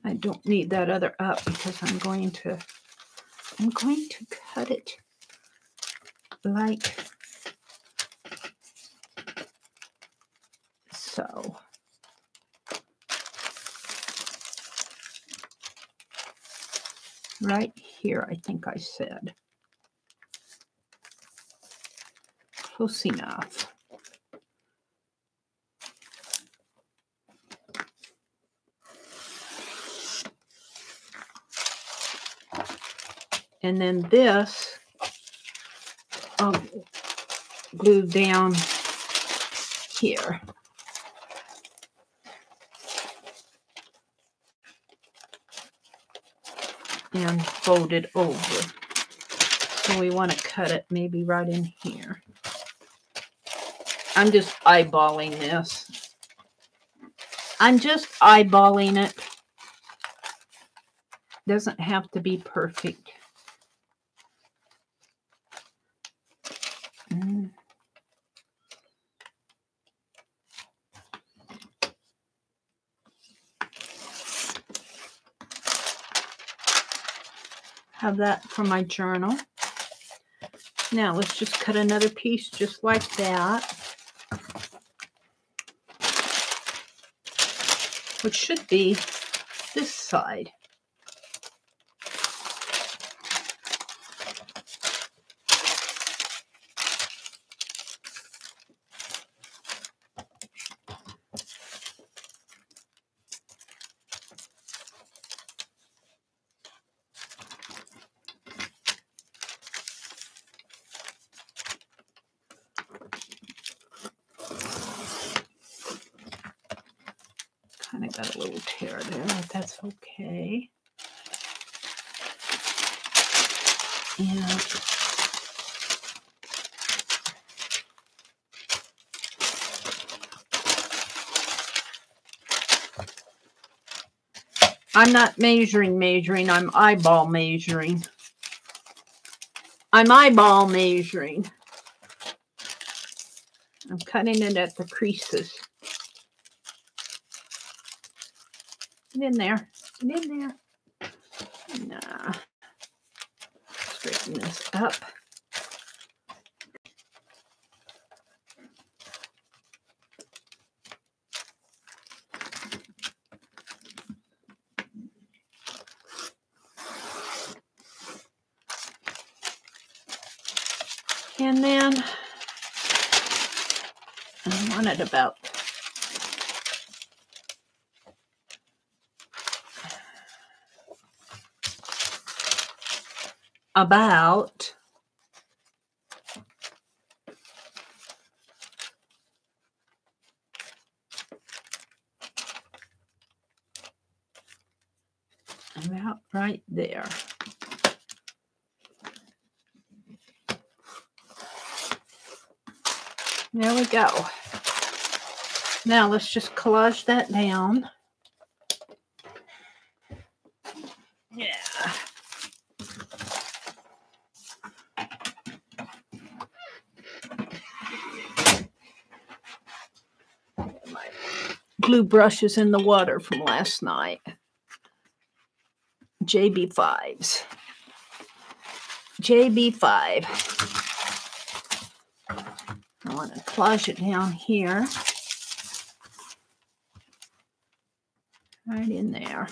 Speaker 1: I don't need that other up because I'm going to cut it like so. Right here, I think I said. Close enough. And then this, I'll glue down here. And fold it over. So we want to cut it maybe right in here. I'm just eyeballing this. I'm just eyeballing it. Doesn't have to be perfect. Have that for my journal. Now let's just cut another piece just like that, which should be this side. Kind of got a little tear there, but that's okay. And I'm not measuring, I'm eyeball measuring. I'm cutting it at the creases. Get in there. Get in there. Nah. Straighten this up. And then I want it about right there. There we go. Now let's just collage that down. Yeah. My glue brush is in the water from last night. JB5s. JB5. I want to collage it down here. Right in there.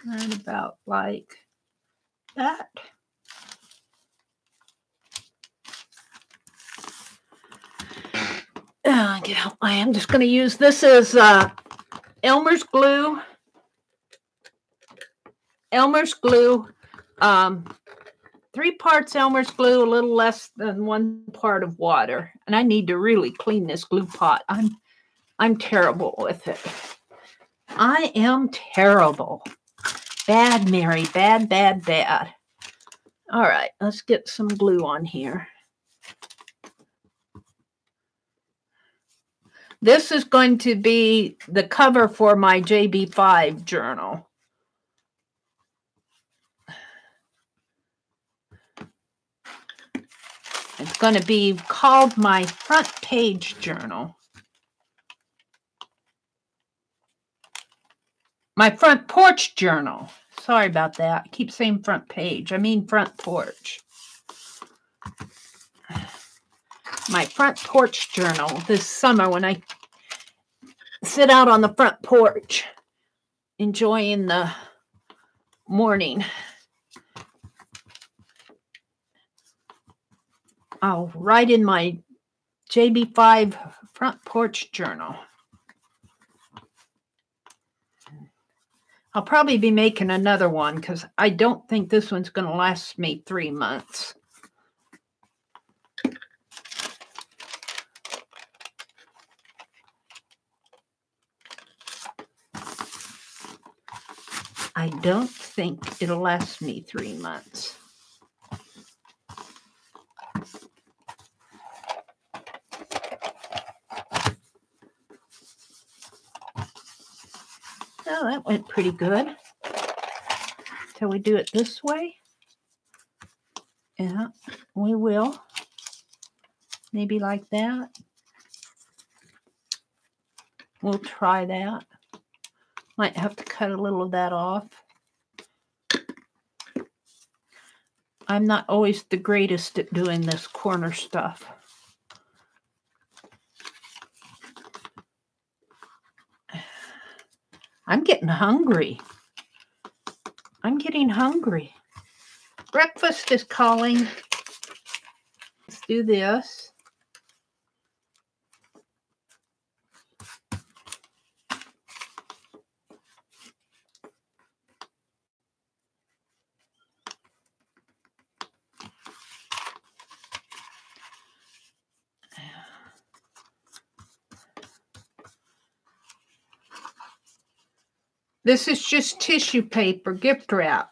Speaker 1: Right about like that. I am just going to use this as Elmer's glue. Elmer's glue. 3 parts Elmer's glue, a little less than 1 part of water. And I need to really clean this glue pot. I'm terrible with it. I am terrible. Bad, Meri. Bad, bad, bad. All right, let's get some glue on here. This is going to be the cover for my JB5 journal. It's going to be called my Front Page journal. My Front Porch journal. Sorry about that. I keep saying front page. I mean front porch. My Front Porch journal this summer when I sit out on the front porch enjoying the morning. I'll write in my JB5 Front Porch journal. I'll probably be making another one because I don't think this one's going to last me 3 months. I don't think it'll last me 3 months. Oh, that went pretty good. Shall we do it this way? Yeah, we will. Maybe like that. We'll try that. Might have to cut a little of that off. I'm not always the greatest at doing this corner stuff. I'm getting hungry. I'm getting hungry. Breakfast is calling. Let's do this. This is just tissue paper, gift wrap.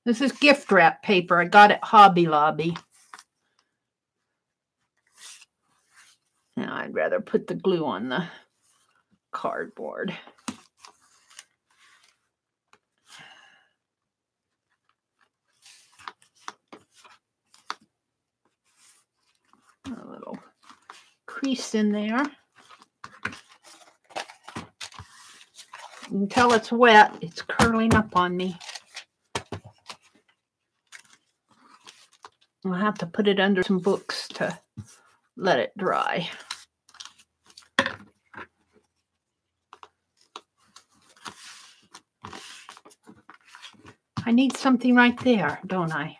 Speaker 1: This is gift wrap paper. I got it Hobby Lobby. Now I'd rather put the glue on the cardboard. A little crease in there. You can tell it's wet. It's curling up on me. I'll have to put it under some books to let it dry. I need something right there, don't I?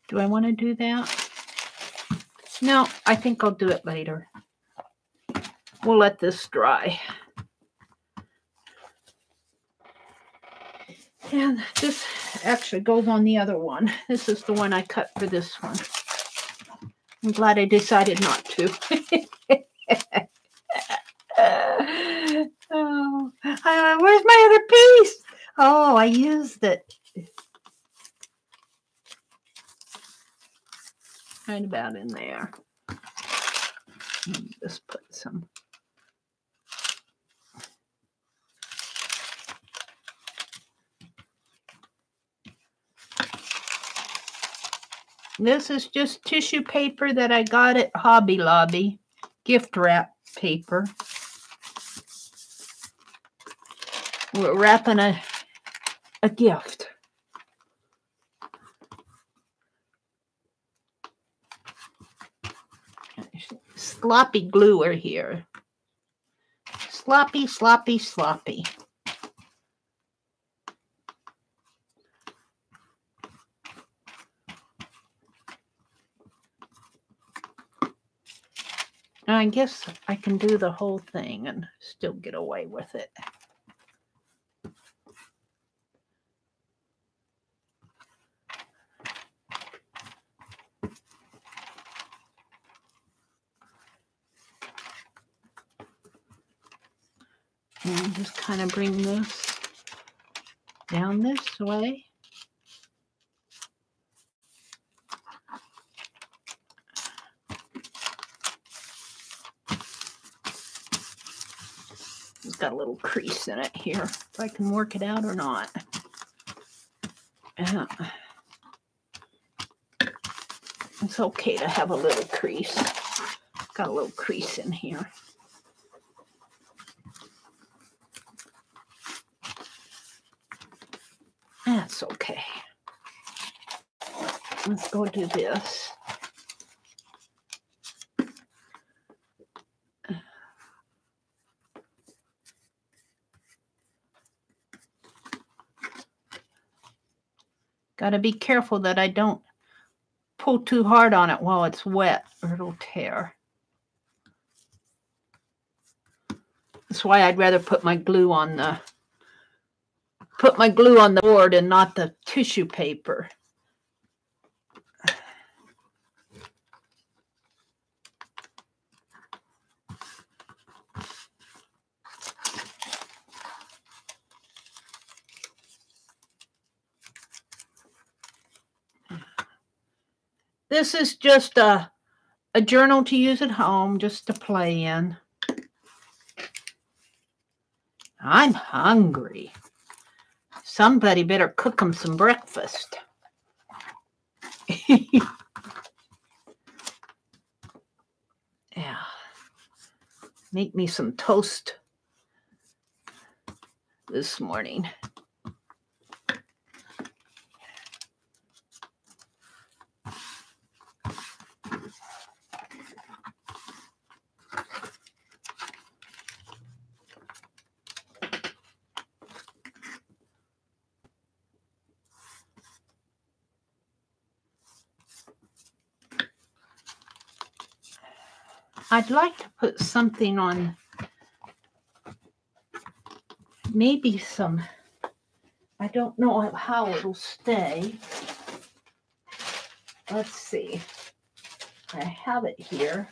Speaker 1: Do I want to do that? No, I think I'll do it later. We'll let this dry. And this actually goes on the other one. This is the one I cut for this one. I'm glad I decided not to. Oh, where's my other piece? Oh, I used it. Right about in there. Just put some. This is just tissue paper that I got at Hobby Lobby. Gift wrap paper. We're wrapping a gift. Sloppy gluer here. Sloppy, sloppy, sloppy. I guess I can do the whole thing and still get away with it. And just kind of bring this Down this way. It's got a little crease in it here. If I can work it out or not. It's okay to have a little crease. Got a little crease in here. That's okay. Let's go do this. Got to be careful that I don't pull too hard on it while it's wet or it'll tear. That's why I'd rather put my glue on the board and not the tissue paper. This is just a journal to use at home, just to play in. I'm hungry. Somebody better cook them some breakfast. Yeah. Make me some toast this morning. I'd like to put something on, maybe some, I don't know how it'll stay. Let's see. I have it here,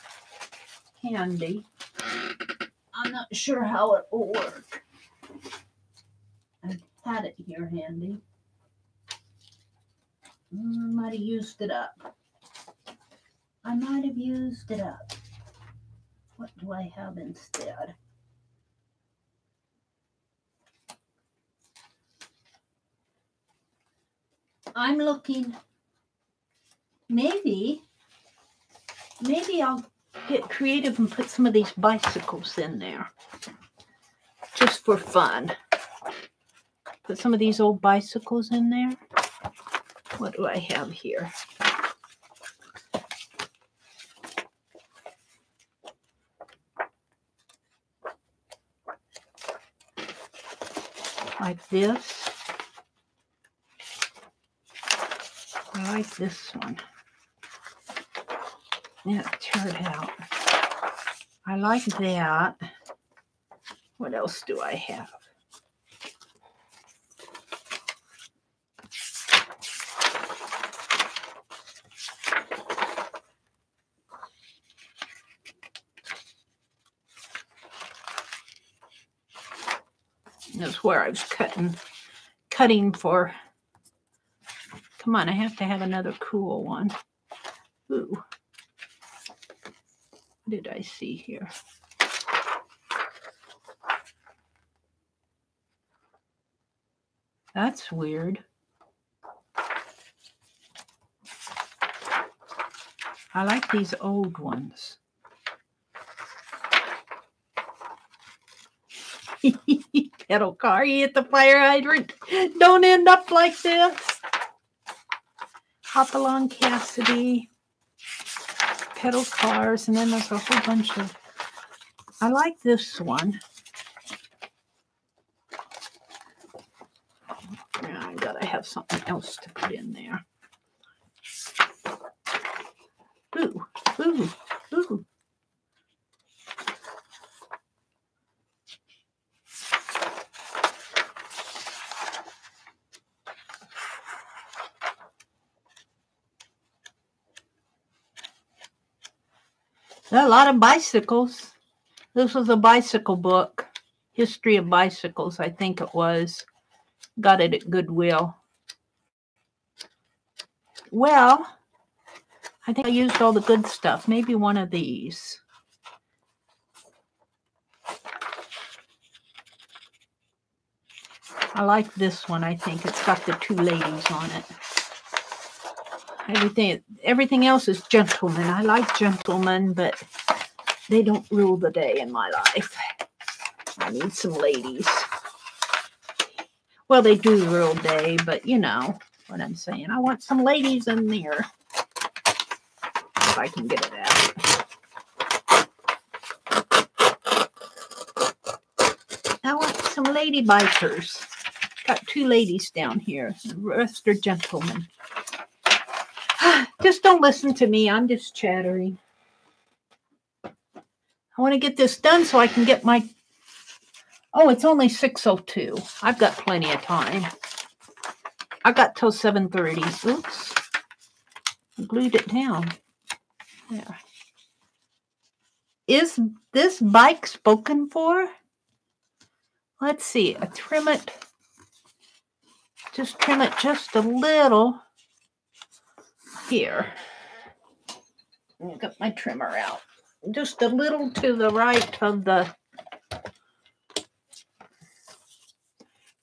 Speaker 1: handy. I'm not sure how it will work. I had it here handy. I might have used it up. What do I have instead? I'm looking, maybe I'll get creative and put some of these bicycles in there. Just for fun. Put some of these old bicycles in there. What do I have here? Like this. I like this one. Yeah, tear it out. I like that. What else do I have? That's where I was cutting for. Come on, I have to have another cool one. Ooh. What did I see here? That's weird. I like these old ones. Pedal car, you hit the fire hydrant. Don't end up like this. Hopalong Cassidy. Pedal cars, and then there's a whole bunch of. I like this one. Yeah, I gotta have something else to put in there. Ooh, ooh, ooh. There are a lot of bicycles. This was a bicycle book. History of bicycles, I think it was. Got it at Goodwill. Well, I think I used all the good stuff. Maybe one of these. I like this one, I think. It's got the two ladies on it. Everything else is gentlemen. I like gentlemen, but they don't rule the day in my life. I need some ladies. Well, they do rule day, but you know what I'm saying. I want some ladies in there. If I can get it out. I want some lady bikers. Got two ladies down here. The rest are gentlemen. Just don't listen to me. I'm just chattering. I want to get this done so I can get my... Oh, it's only 6:02. I've got plenty of time. I got till 7:30. Oops. I glued it down. There. Is this bike spoken for? Let's see. I trim it. Just trim it just a little here. Get my trimmer out. Just a little to the right of the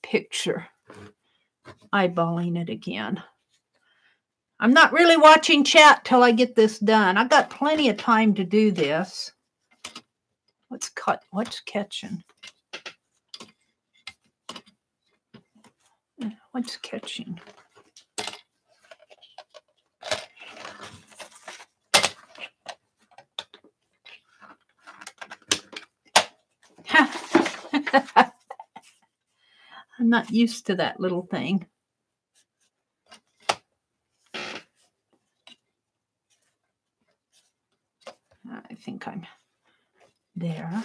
Speaker 1: picture. Eyeballing it again. I'm not really watching chat till I get this done. I've got plenty of time to do this. What's catching? What's catching? I'm not used to that little thing. I think I'm there.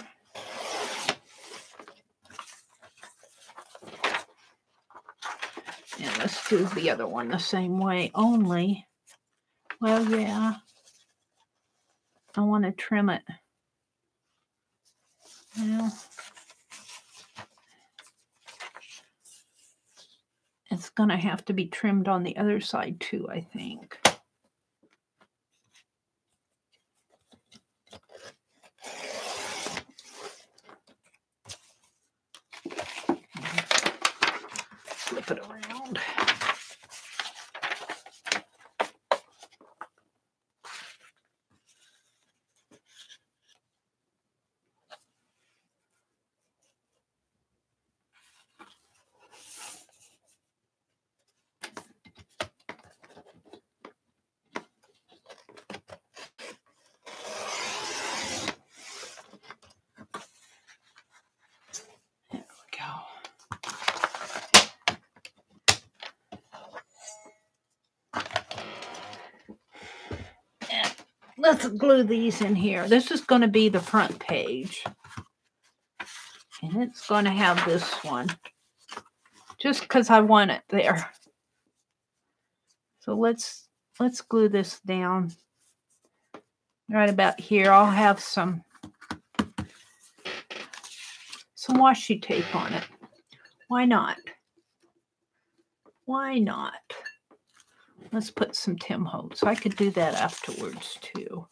Speaker 1: And let's do the other one the same way, only, well, yeah, I want to trim it. Well, it's going to have to be trimmed on the other side too, I think. Flip it around. Let's glue these in here. This is going to be the front page. And it's going to have this one. Just because I want it there. So let's glue this down. Right about here. I'll have some washi tape on it. Why not? Why not? Let's put some Tim Holtz. I could do that afterwards too.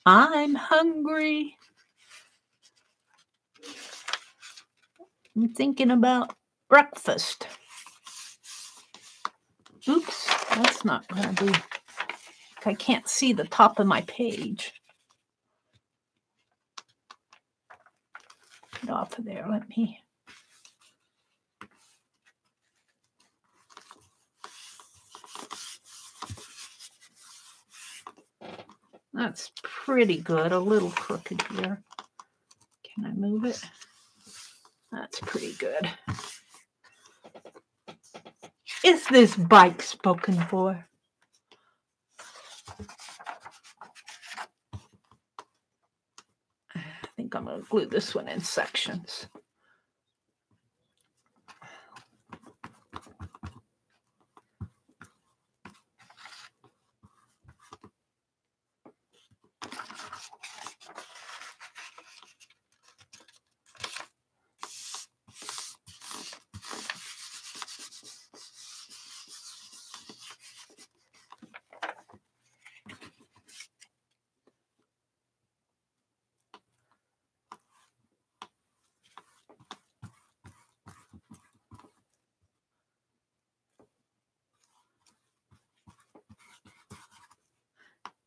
Speaker 1: I'm hungry. I'm thinking about breakfast. Oops, that's not going to be... I can't see the top of my page. Get off of there. Let me... That's pretty good. A little crooked here. Can I move it? That's pretty good. Is this bike spoken for? think I'm going to glue this one in sections.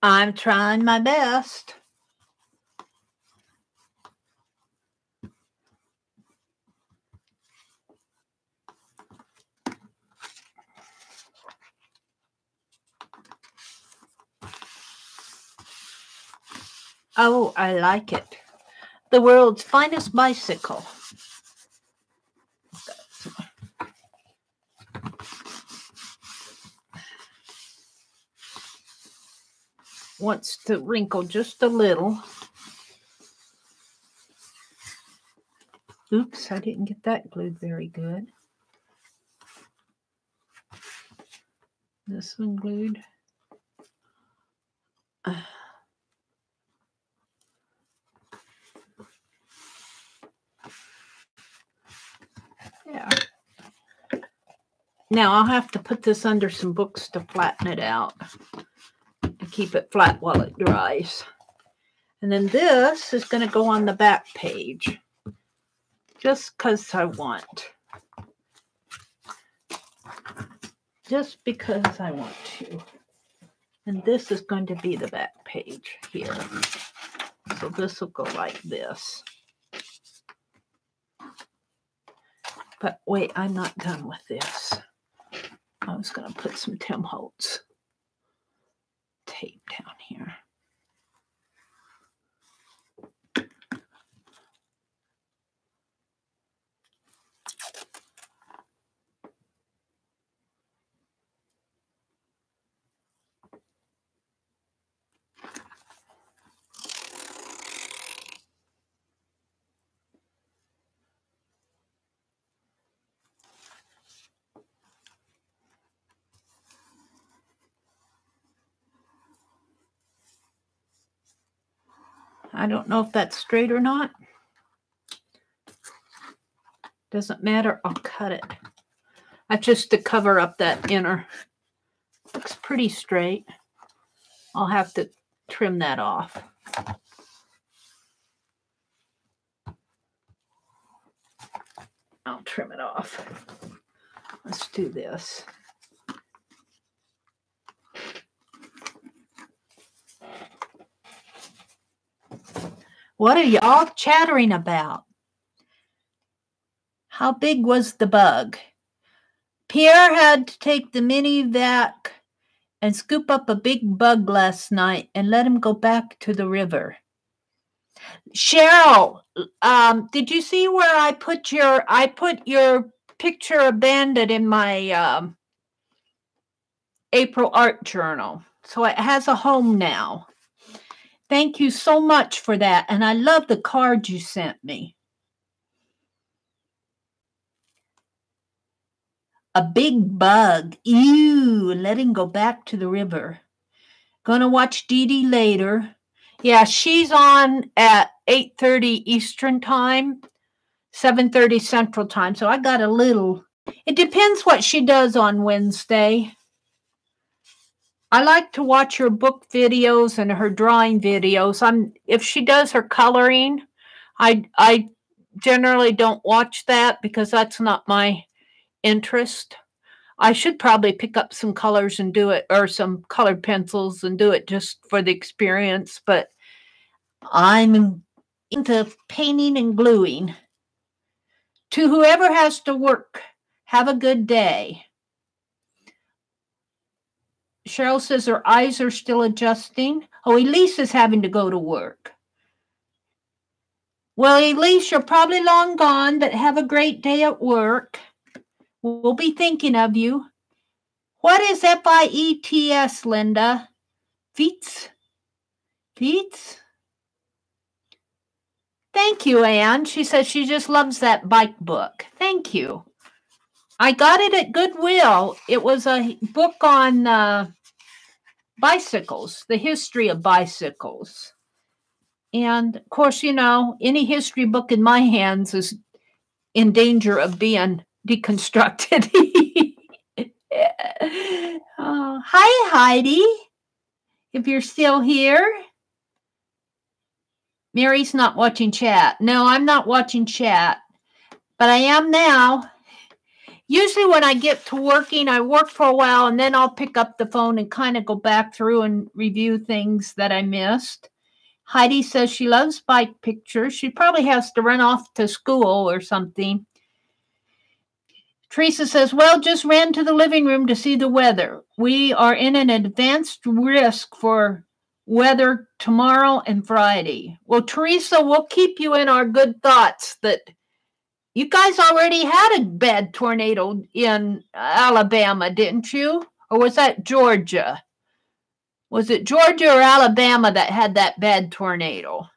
Speaker 1: I'm trying my best. Oh, I like it. The world's finest bicycle. Wants to wrinkle just a little. Oops, I didn't get that glued very good. This one glued. Yeah. Now I'll have to put this under some books to flatten it out and keep it flat while it dries. And then this is going to go on the back page just because I want. Just because I want to. And this is going to be the back page here. So this will go like this. But wait, I'm not done with this. I was going to put some Tim Holtz tape down here. I don't know if that's straight or not. Doesn't matter. I'll cut it. That's just to cover up that inner. Looks pretty straight. I'll have to trim that off. I'll trim it off. Let's do this. What are y'all chattering about? How big was the bug? Pierre had to take the mini vac and scoop up a big bug last night and let him go back to the river. Cheryl, did you see where I put your picture of Bandit in my April art journal? So it has a home now. Thank you so much for that. And I love the card you sent me. A big bug. Ew, let him go back to the river. Gonna watch Dee Dee later. Yeah, she's on at 8:30 Eastern time, 7:30 Central time. So I got a little. It depends what she does on Wednesday. I like to watch her book videos and her drawing videos. If she does her coloring, I generally don't watch that because that's not my interest. I should probably pick up some colors and do it, or some colored pencils and do it just for the experience, but I'm into painting and gluing. To whoever has to work, have a good day. Cheryl says her eyes are still adjusting. Oh, Elise is having to go to work. Well, Elise, you're probably long gone, but have a great day at work. We'll be thinking of you. What is FIETS, Linda? Feets? Feets? thank you, Anne. She says she just loves that bike book. Thank you. I got it at Goodwill. It was a book on bicycles, the history of bicycles. And, of course, you know, any history book in my hands is in danger of being deconstructed. Oh, hi, Heidi. If you're still here. Mary's not watching chat. No, I'm not watching chat, but I am now. Usually when I get to working, I work for a while, and then I'll pick up the phone and kind of go back through and review things that I missed. Heidi says she loves bike pictures. She probably has to run off to school or something. Teresa says, well, just ran to the living room to see the weather. We are in an advanced risk for weather tomorrow and Friday. Well, Teresa, we'll keep you in our good thoughts that you guys already had a bad tornado in Alabama, didn't you? Or was that Georgia? Was it Georgia or Alabama that had that bad tornado?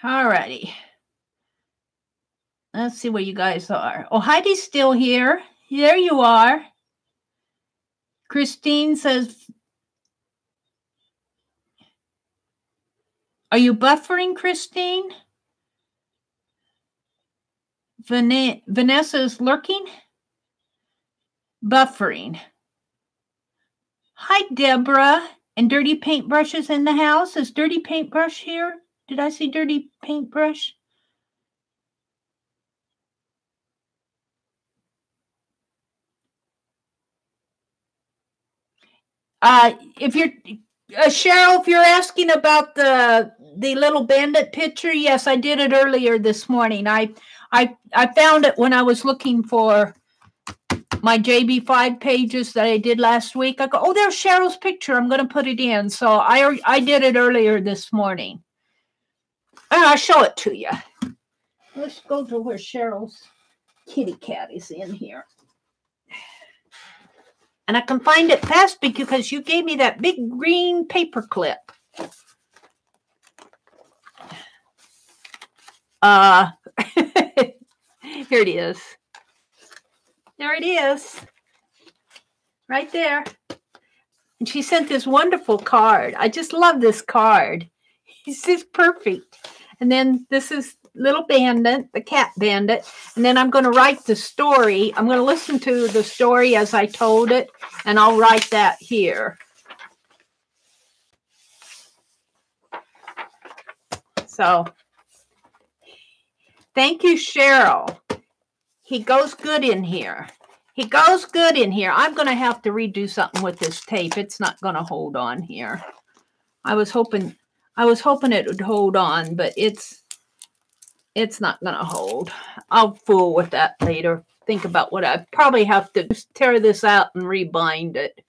Speaker 1: All righty. Let's see where you guys are. Oh, Heidi's still here. There you are. Christine says, are you buffering, Christine? Vanessa's lurking? Buffering. Hi, Deborah. And Dirty Paintbrushes in the house. Is Dirty Paintbrush here? Did I see Dirty Paintbrush? If you're Cheryl, if you're asking about the little bandit picture, yes, I did it earlier this morning. I found it when I was looking for my JB5 pages that I did last week. I go, oh, there's Cheryl's picture. I'm going to put it in. So I did it earlier this morning. And I'll show it to you. Let's go to where Cheryl's kitty cat is in here. And I can find it fast because you gave me that big green paper clip. Here it is. There it is. Right there. And she sent this wonderful card. I just love this card. It's just perfect. And then this is Little Bandit, the cat bandit. And then I'm going to write the story. I'm going to listen to the story as I told it, and I'll write that here. So, thank you, Cheryl. He goes good in here. He goes good in here. I'm going to have to redo something with this tape. It's not going to hold on here. I was hoping it would hold on, but it's not going to hold. I'll fool with that later. Think about what I probably have to tear this out and rebind it,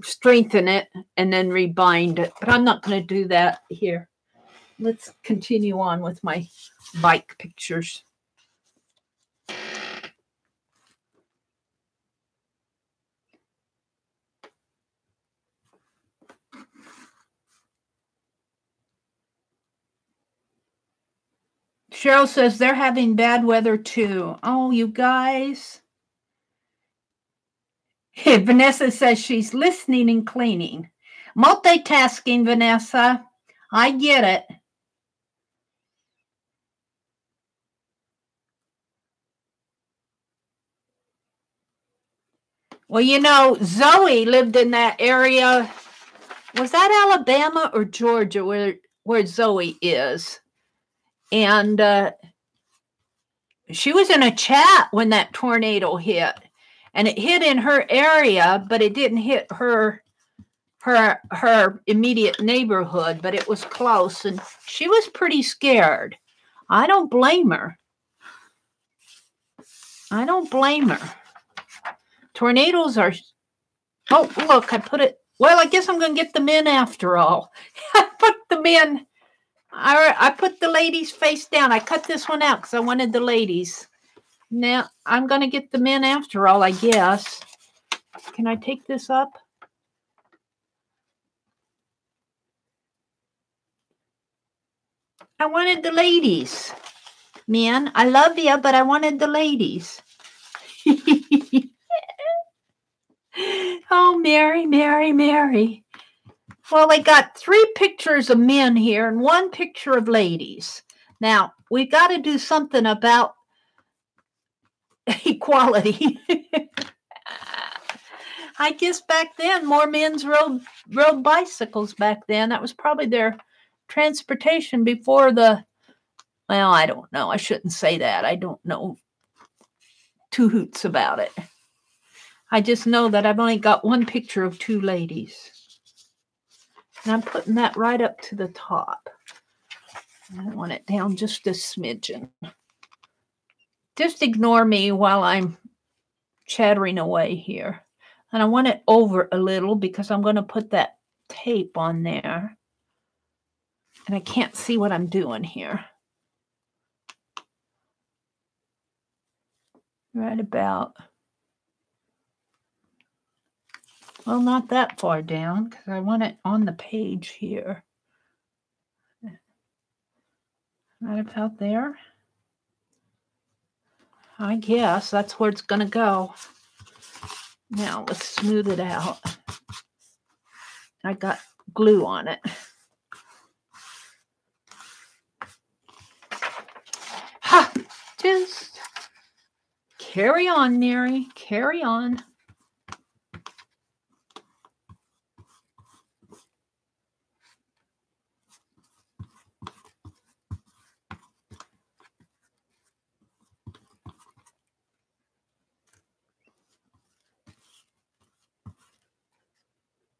Speaker 1: strengthen it, and then rebind it. But I'm not going to do that here. Let's continue on with my bike pictures. Cheryl says they're having bad weather too. Oh, you guys. Vanessa says she's listening and cleaning. Multitasking, Vanessa. I get it. Well, you know, Zoe lived in that area. Was that Alabama or Georgia where Zoe is? And she was in a chat when that tornado hit. And it hit in her area, but it didn't hit her immediate neighborhood, but it was close. And she was pretty scared. I don't blame her. I don't blame her. Tornadoes are... Oh, look, I put it Well, I guess I'm going to get the men after all. I put the men, I put the ladies face down. I cut this one out because I wanted the ladies. Now, I'm going to get the men after all, I guess. Can I take this up? I wanted the ladies. Men, I love you, but I wanted the ladies. Oh, Meri, Meri, Meri. Well, I got 3 pictures of men here and 1 picture of ladies. Now, we got to do something about equality. I guess back then, more men rode bicycles back then. That was probably their transportation before the, well, I don't know. I shouldn't say that. I don't know 2 hoots about it. I just know that I've only got 1 picture of 2 ladies. And I'm putting that right up to the top. I want it down just a smidgen. Just ignore me while I'm chattering away here. And I want it over a little because I'm going to put that tape on there. And I can't see what I'm doing here. Right about, well, not that far down because I want it on the page here. Right about there. I guess that's where it's going to go. Now let's smooth it out. I got glue on it. Ha! Just carry on, Meri. Carry on.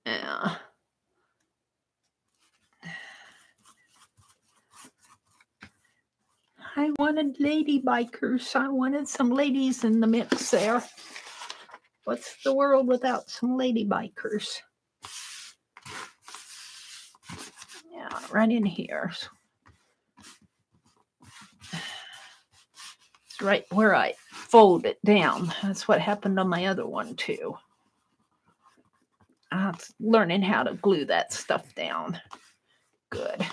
Speaker 1: Yeah. I wanted lady bikers. I wanted some ladies in the mix there. What's the world without some lady bikers? Yeah, right in here. It's right where I fold it down. That's what happened on my other one too. I'm learning how to glue that stuff down. Good.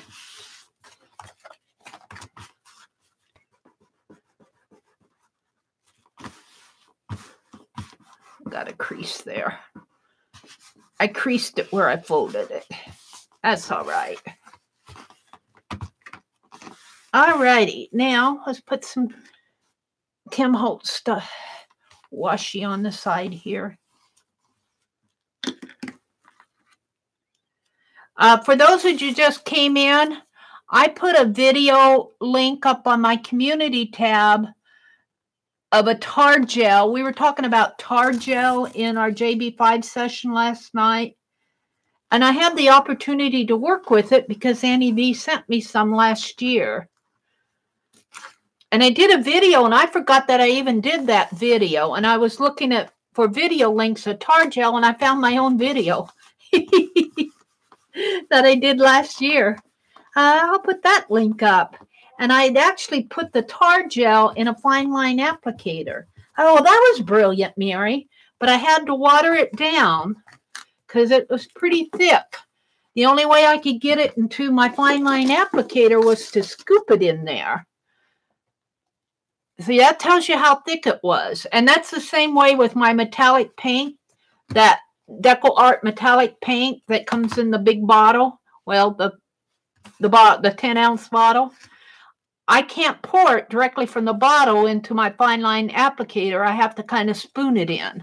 Speaker 1: Got a crease there. I creased it where I folded it. That's all right. All righty. Now let's put some Tim Holtz stuff washi on the side here. For those of you who just came in, I put a video link up on my community tab of a tar gel. We were talking about tar gel in our JB5 session last night. And I had the opportunity to work with it because Annie V sent me some last year. And I did a video, and I forgot that I even did that video. And I was looking for video links of tar gel, and I found my own video that I did last year. I'll put that link up. And I'd actually put the tar gel in a fine line applicator. Oh, that was brilliant, Meri. But I had to water it down because it was pretty thick. The only way I could get it into my fine line applicator was to scoop it in there. See, that tells you how thick it was. And that's the same way with my metallic paint, that Deco Art metallic paint that comes in the big bottle. Well, the 10-ounce bottle. I can't pour it directly from the bottle into my fine line applicator. I have to kind of spoon it in.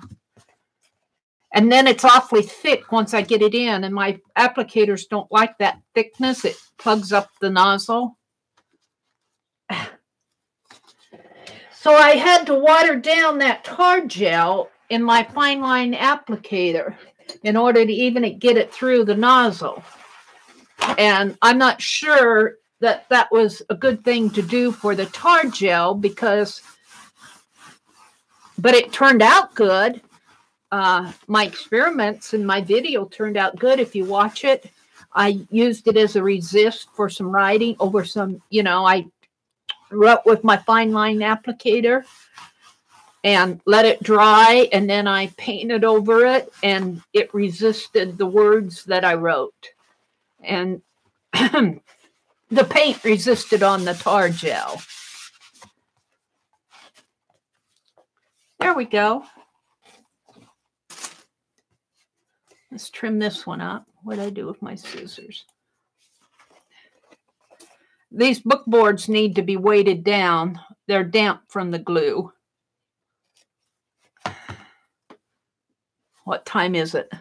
Speaker 1: And then it's awfully thick once I get it in. And my applicators don't like that thickness. It plugs up the nozzle. So I had to water down that tar gel in my fine line applicator in order to even get it through the nozzle. And I'm not sure that that was a good thing to do for the tar gel but it turned out good. my experiments and my video turned out good. If you watch it, I used it as a resist for some writing over some, I wrote with my fine line applicator and let it dry, and then I painted over it, and it resisted the words that I wrote. And the paint resisted on the tar gel. There we go. Let's trim this one up. What did I do with my scissors? These book boards need to be weighted down. They're damp from the glue. What time is it?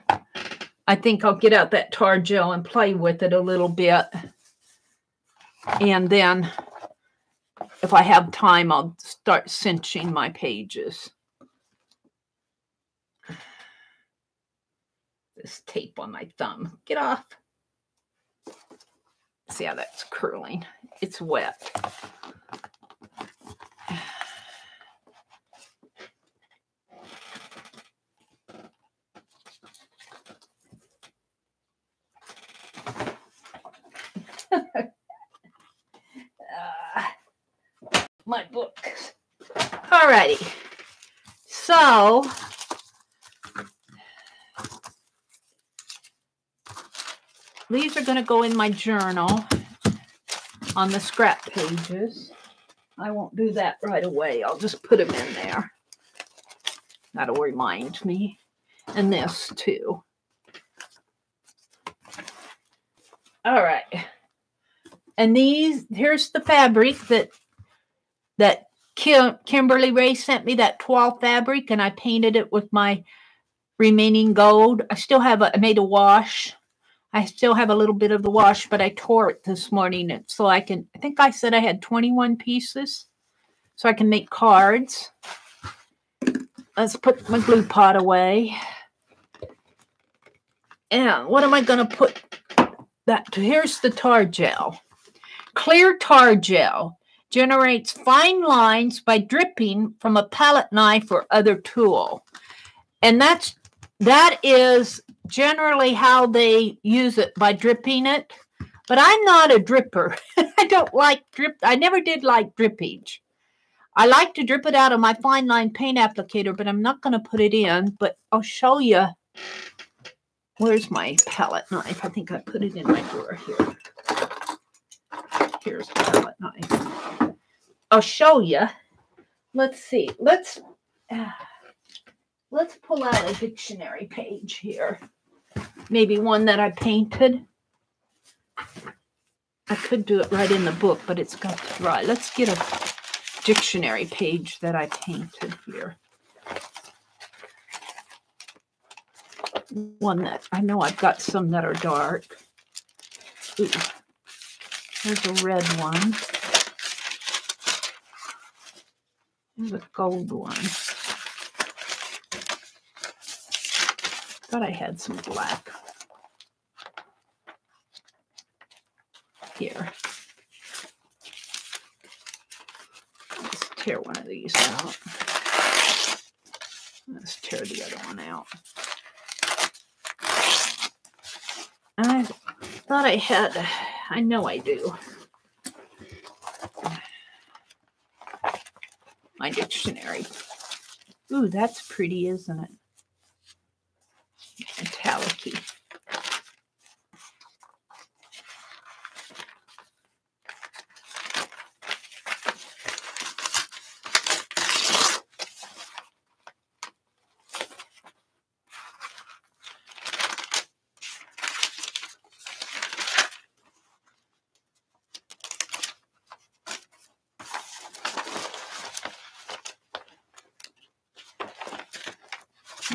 Speaker 1: I think I'll get out that tar gel and play with it a little bit. And then, if I have time, I'll start cinching my pages. This tape on my thumb. Get off. See how that's curling? It's wet. My books. Alrighty. So these are going to go in my journal on the scrap pages. I won't do that right away. I'll just put them in there. That'll remind me. And this too. All right. And here's the fabric that Kimberly Ray sent me, that toile fabric, and I painted it with my remaining gold. I still have I made a wash. I still have a little bit of the wash, but I tore it this morning so I think I said I had 21 pieces, so I can make cards. Let's put my glue pot away. And what am I going to put that to? Here's the tar gel. Clear tar gel generates fine lines by dripping from a palette knife or other tool. And that is generally how they use it, by dripping it. But I'm not a dripper. I don't like drip. I never did like drippage. I like to drip it out of my fine line paint applicator, but I'm not going to put it in. But I'll show you. Where's my palette knife? I think I put it in my drawer here. Here's the palette knife. I'll show you. Let's see. Let's pull out a dictionary page here. Maybe one that I painted. I could do it right in the book, but it's got to dry. Let's get a dictionary page that I painted here. One that I know I've got some that are dark. Ooh, there's a red one. There's a gold one. Thought I had some black. Here. Let's tear one of these out. Let's tear the other one out. I thought I had, I know I do. My dictionary. Ooh, that's pretty, isn't it? Metallic-y.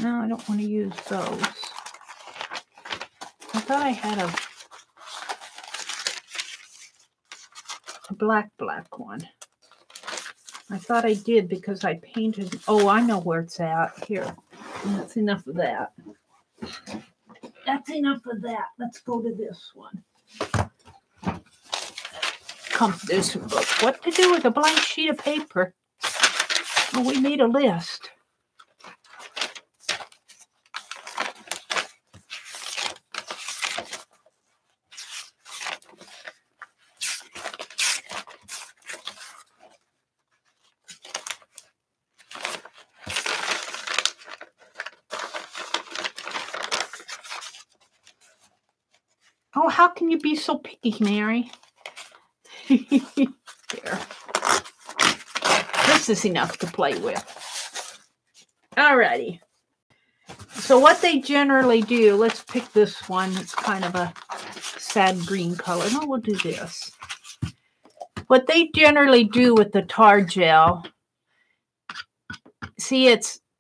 Speaker 1: No, I don't want to use those. I thought I had a black one. I thought I did because I painted. Oh, I know where it's at. Here. That's enough of that. That's enough of that. Let's go to this one. Composition book. What to do with a blank sheet of paper? Oh, we made a list. Oh, how can you be so picky, Meri? There. This is enough to play with. Alrighty. So what they generally do, let's pick this one. It's kind of a sad green color. No, we'll do this. What they generally do with the tar gel, see,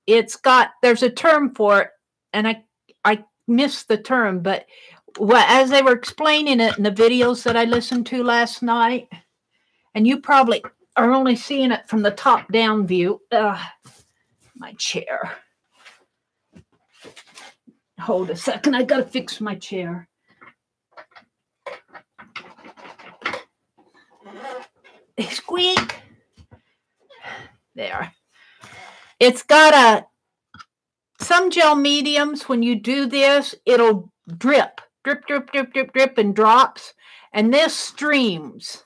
Speaker 1: there's a term for it, and I missed the term, but as they were explaining it in the videos that I listened to last night, and you probably are only seeing it from the top down view. My chair. Hold a second. I got to fix my chair. Squeak. There. It's got some gel mediums, when you do this, it'll drip, drip, drip, drip, drip, drip, and drops. And this streams.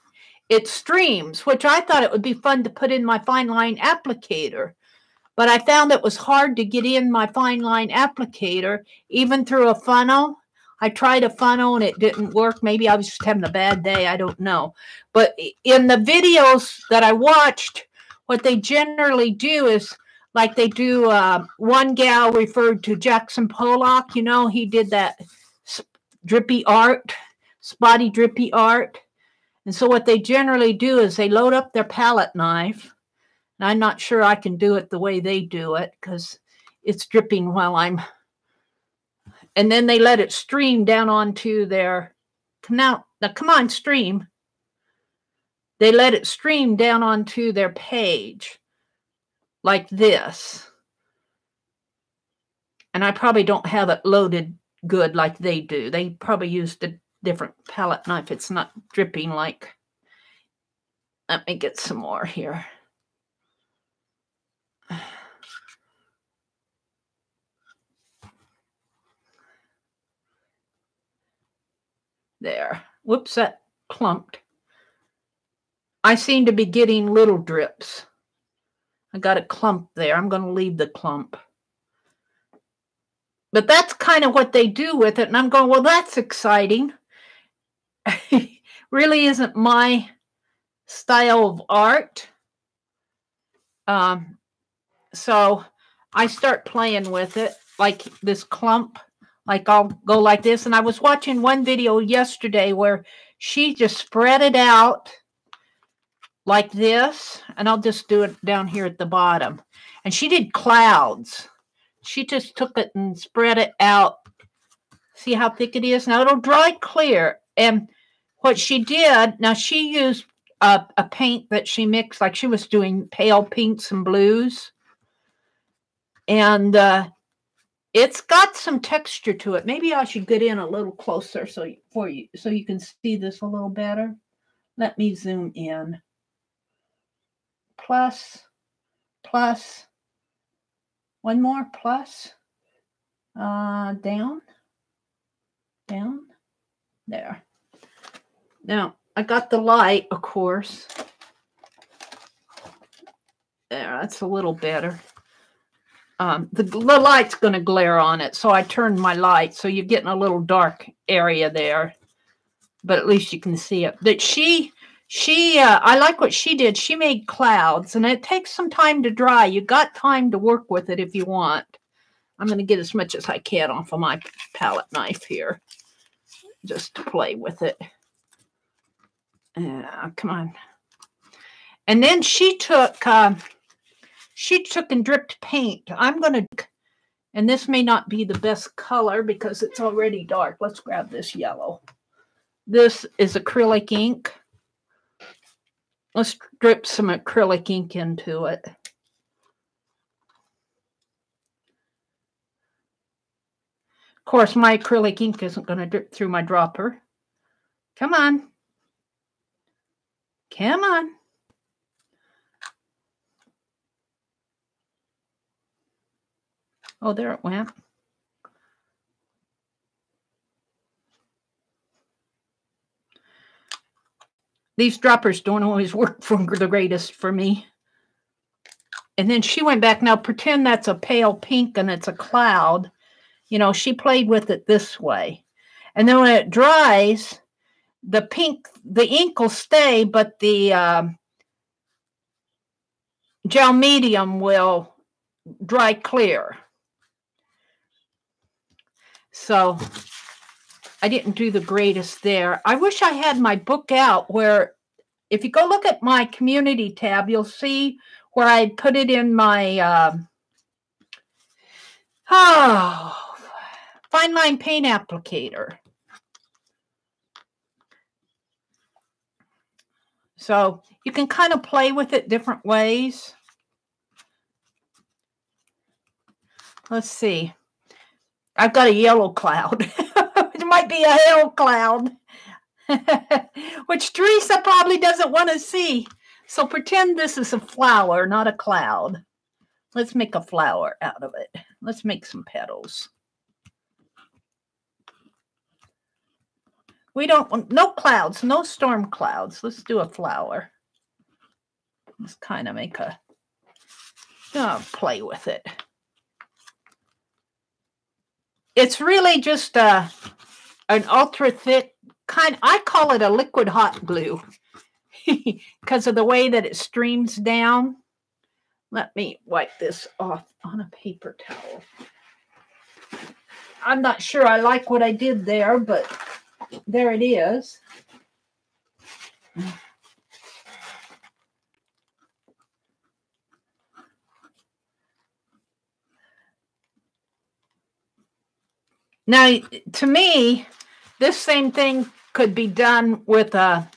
Speaker 1: It streams, which I thought it would be fun to put in my fine line applicator. But I found it was hard to get in my fine line applicator, even through a funnel. I tried a funnel and it didn't work. Maybe I was just having a bad day. I don't know. But in the videos that I watched, what they generally do is, like they do, one gal referred to Jackson Pollock. You know, he did that drippy art, spotty drippy art. And so what they generally do is they load up their palette knife. And I'm not sure I can do it the way they do it because it's dripping while I'm... And then they let it stream down onto their... Now, come on, stream. They let it stream down onto their page like this. And I probably don't have it loaded good like they do. They probably used a different palette knife. It's not dripping like... Let me get some more here. There. Whoops, that clumped. I seem to be getting little drips. I got a clump there. I'm going to leave the clump. But that's kind of what they do with it. And I'm going, well, that's exciting. Really isn't my style of art. So I start playing with it, like this clump. Like I'll go like this. And I was watching one video yesterday where she just spread it out like this. And I'll just do it down here at the bottom. And she did clouds. She just took it and spread it out. See how thick it is? Now it'll dry clear. And what she did, now she used a paint that she mixed, like she was doing pale pinks and blues. And it's got some texture to it. Maybe I should get in a little closer so you can see this a little better. Let me zoom in. Plus. One more plus. Down. There. Now, I got the light, of course. There, that's a little better. The light's going to glare on it, so I turned my light, so you're getting a little dark area there. But at least you can see it. But I like what she did. She made clouds, and it takes some time to dry. You got time to work with it if you want. I'm going to get as much as I can off of my palette knife here, just to play with it. Come on. And then she took and dripped paint. I'm going to, and this may not be the best color because it's already dark. Let's grab this yellow. This is acrylic ink. Let's drip some acrylic ink into it. Of course, my acrylic ink isn't going to drip through my dropper. Come on. Come on. Oh, there it went. These droppers don't always work for the greatest for me. And then she went back. Now pretend that's a pale pink and it's a cloud. You know, she played with it this way. And then when it dries, the ink will stay, but the gel medium will dry clear. So I didn't do the greatest there. I wish I had my book out where, if you go look at my community tab, you'll see where I put it in my fine line paint applicator. So you can kind of play with it different ways. Let's see. I've got a yellow cloud. It might be a hail cloud, which Teresa probably doesn't want to see. So pretend this is a flower, not a cloud. Let's make a flower out of it. Let's make some petals. We don't want no clouds, no storm clouds. Let's do a flower. Let's kind of make a, play with it. It's really just an ultra thick kind. I call it a liquid hot glue because of the way that it streams down. Let me wipe this off on a paper towel. I'm not sure I like what I did there, but there it is. Now, to me, this same thing could be done with a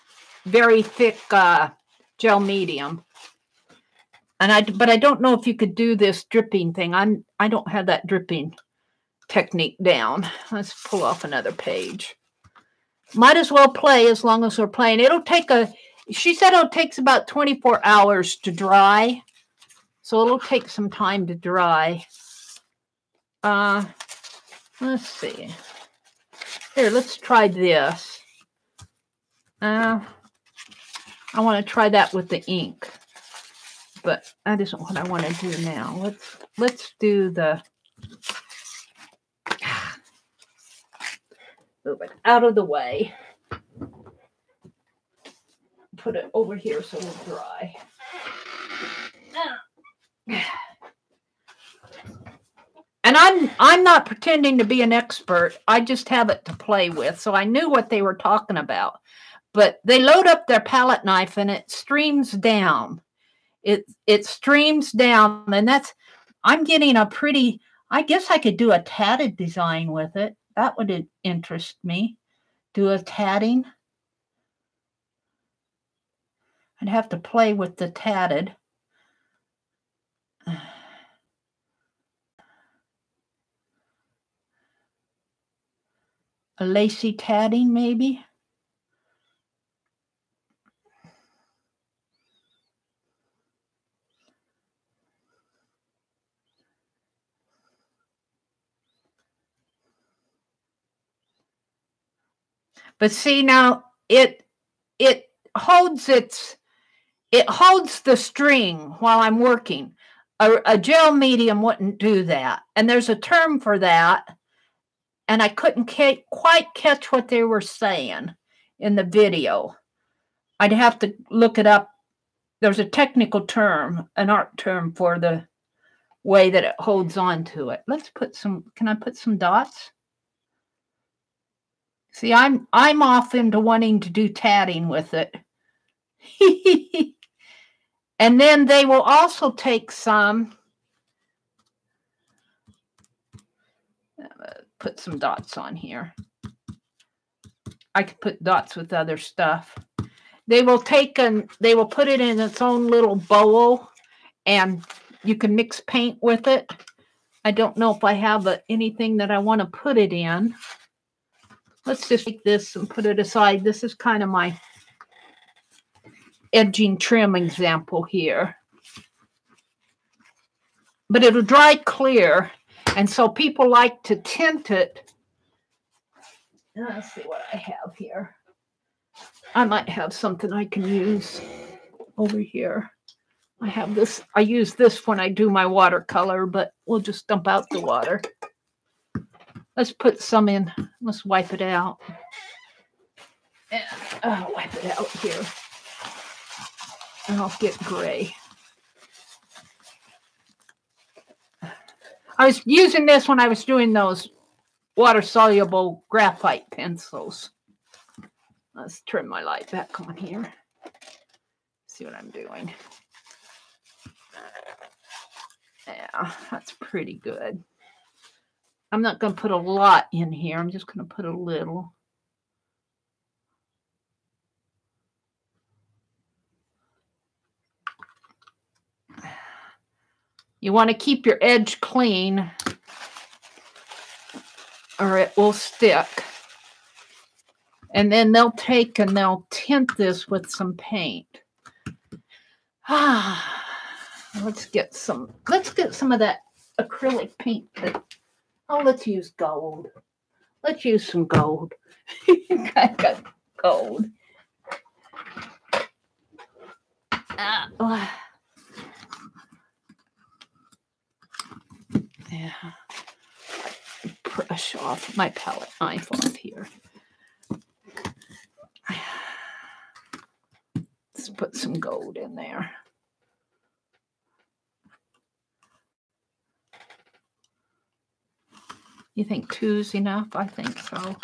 Speaker 1: very thick gel medium. But I don't know if you could do this dripping thing. I don't have that dripping technique down. Let's pull off another page. Might as well play as long as we're playing. It'll take she said it takes about 24 hours to dry. So it'll take some time to dry. Let's see. Here, let's try this. I want to try that with the ink, but that isn't what I want to do now. Let's do the. Move it out of the way. Put it over here so it'll dry. And I'm not pretending to be an expert. I just have it to play with. So I knew what they were talking about. But they load up their palette knife and it streams down. It streams down. And I'm getting a pretty, I guess I could do a tatted design with it. That would interest me. Do a tatting. I'd have to play with the tatted. A lacy tatting, maybe. But see, now it holds the string while I'm working. A gel medium wouldn't do that. And there's a term for that. And I couldn't quite catch what they were saying in the video. I'd have to look it up. There's a technical term, an art term for the way that it holds on to it. Let's put some, can I put some dots? See, I'm off into wanting to do tatting with it. And then they will also take some, put some dots on here. I could put dots with other stuff. They will take and they will put it in its own little bowl and you can mix paint with it. I don't know if I have anything that I want to put it in. Let's just take this and put it aside. This is kind of my edging trim example here. But it'll dry clear. And so people like to tint it. Let's see what I have here. I might have something I can use over here. I have this. I use this when I do my watercolor, but we'll just dump out the water. Let's put some in. Let's wipe it out. And I'll wipe it out here. And I'll get gray. I was using this when I was doing those water-soluble graphite pencils. Let's turn my light back on here. See what I'm doing. Yeah, that's pretty good. I'm not going to put a lot in here. I'm just going to put a little. You want to keep your edge clean or it will stick. And then they'll take and they'll tint this with some paint. Let's get some of that acrylic paint. Let's use gold. Let's use some gold. I got gold. Yeah. Brush off my palette knife off here. Let's put some gold in there. You think 2's enough? I think so.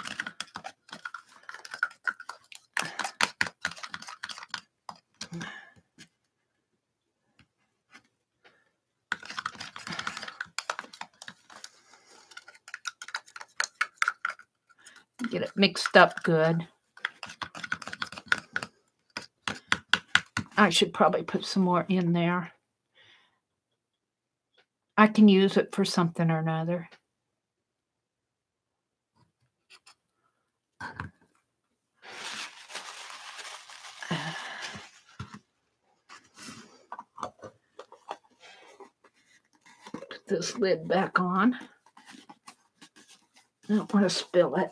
Speaker 1: Get it mixed up good. I should probably put some more in there. I can use it for something or another. Put this lid back on. I don't want to spill it.